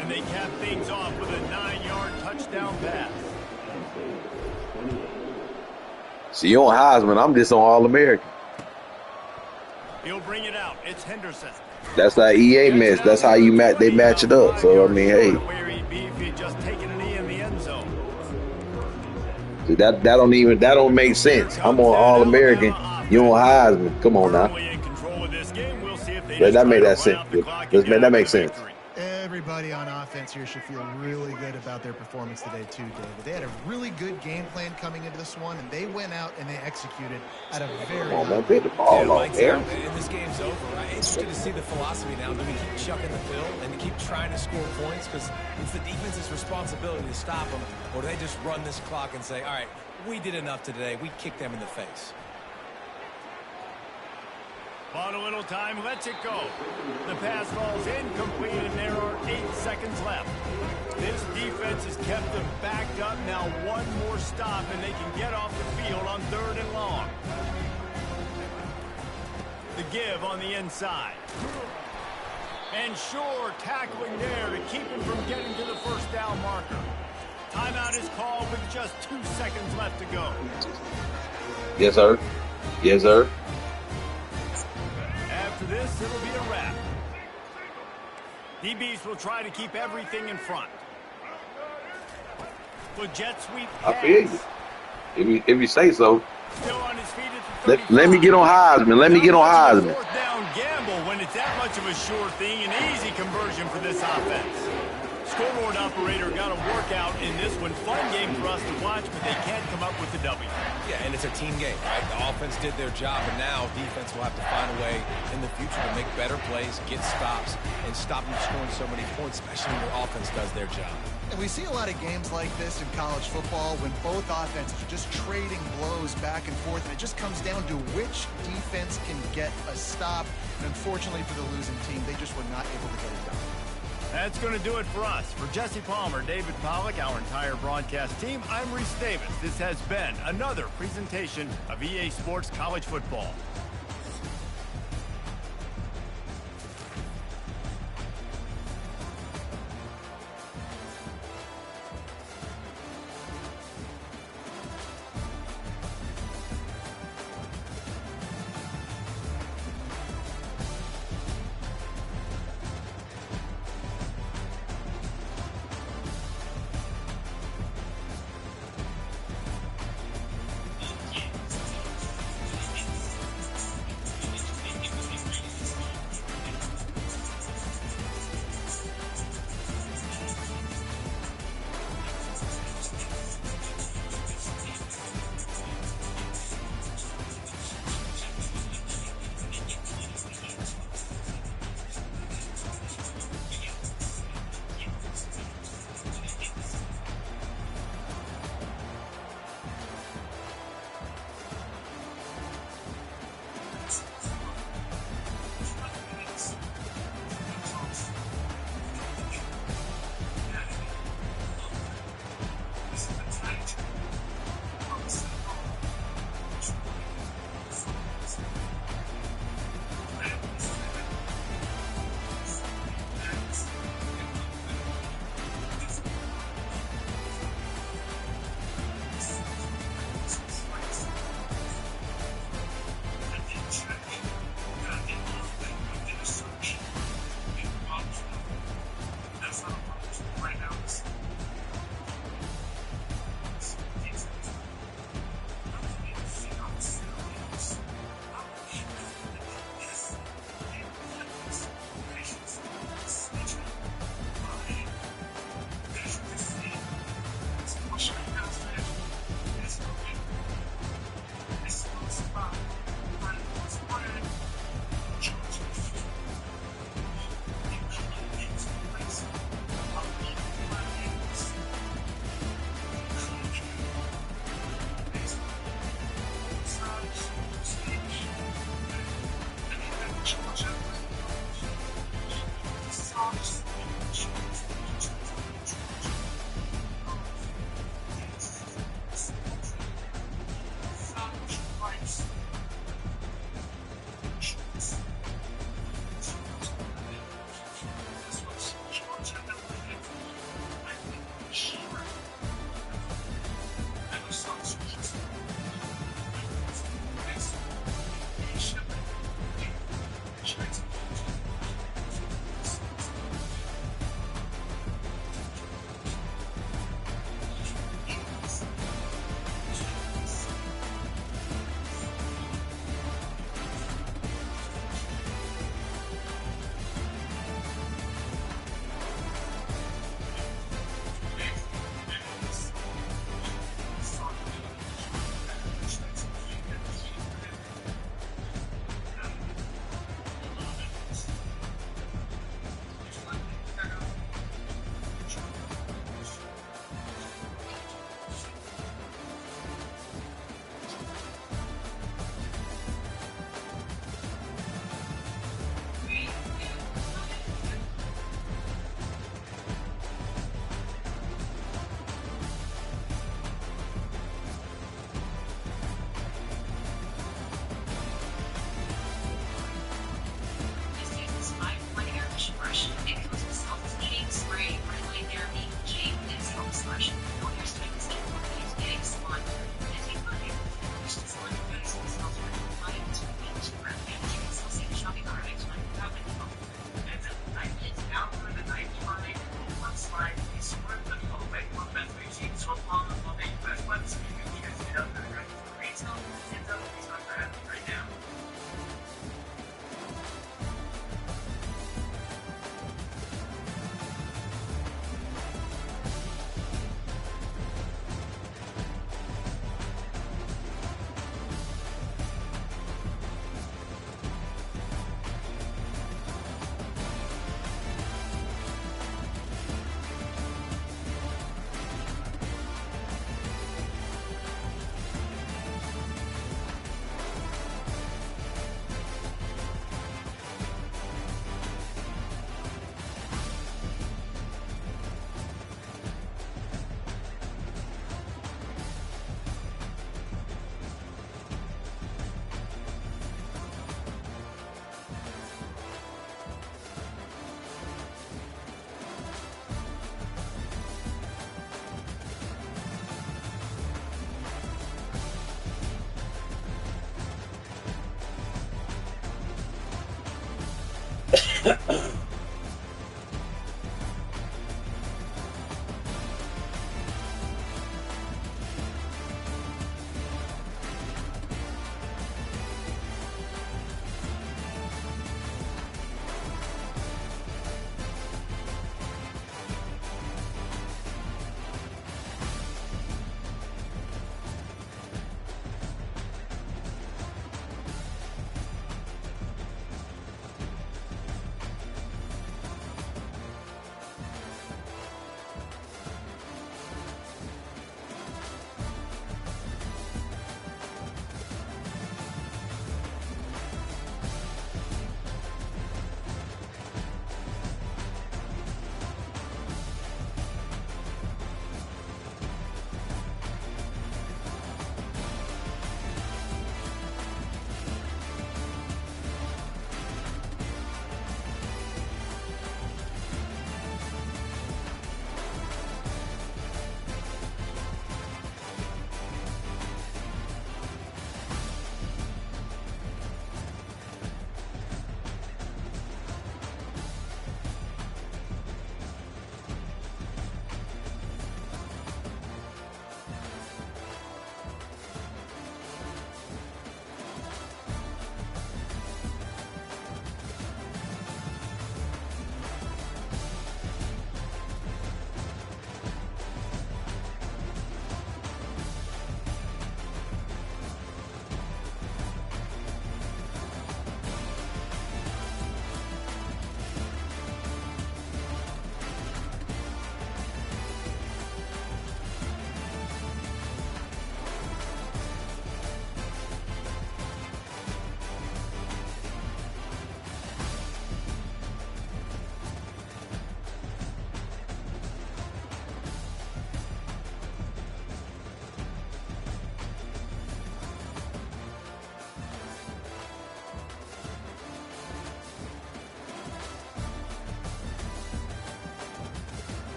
And they capped things off with a 9-yard touchdown pass. See, you on Heisman, I'm just on All-American. He'll bring it out. It's Henderson. That's how EA match. That's how you match. They match it up. So I mean, hey, Where he'd be if he'd just taken a knee in the end zone. see, that don't make sense. I'm on All-American. You on Heisman. Come on now. That made that sense. That makes sense. Everybody on offense here should feel really good about their performance today too, David. They had a really good game plan coming into this one, and they went out and they executed at a very high level. Get the ball off there. And this game's over, right? It's good to see the philosophy now. Do we keep chucking the field and to keep trying to score points? Because it's the defense's responsibility to stop them. Or do they just run this clock and say, all right, we did enough today. We kicked them in the face. Bought a little time, lets it go. The pass falls incomplete, and there are 8 seconds left. This defense has kept them backed up. Now one more stop, and they can get off the field on 3rd and long. The give on the inside. And sure, tackling there to keep him from getting to the first down marker. Timeout is called with just 2 seconds left to go. Yes, sir. Yes, sir. After this, it'll be a wrap. DBs will try to keep everything in front. With jet sweep pass. I feel you. If you say so. Still on his feet at the 35. Let me get on Heisman. Let me get on Heisman. Fourth down gamble when it's that much of a sure thing. An easy conversion for this offense. Scoreboard operator got a workout in this one. Fun game for us to watch, but they can't come up with the W. Yeah, and it's a team game, right? The offense did their job, and now defense will have to find a way in the future to make better plays, get stops, and stop them scoring so many points, especially when your offense does their job. And we see a lot of games like this in college football when both offenses are just trading blows back and forth, and it just comes down to which defense can get a stop. And unfortunately for the losing team, they just were not able to get it done. That's going to do it for us. For Jesse Palmer, David Pollack, our entire broadcast team, I'm Reese Davis. This has been another presentation of EA Sports College Football.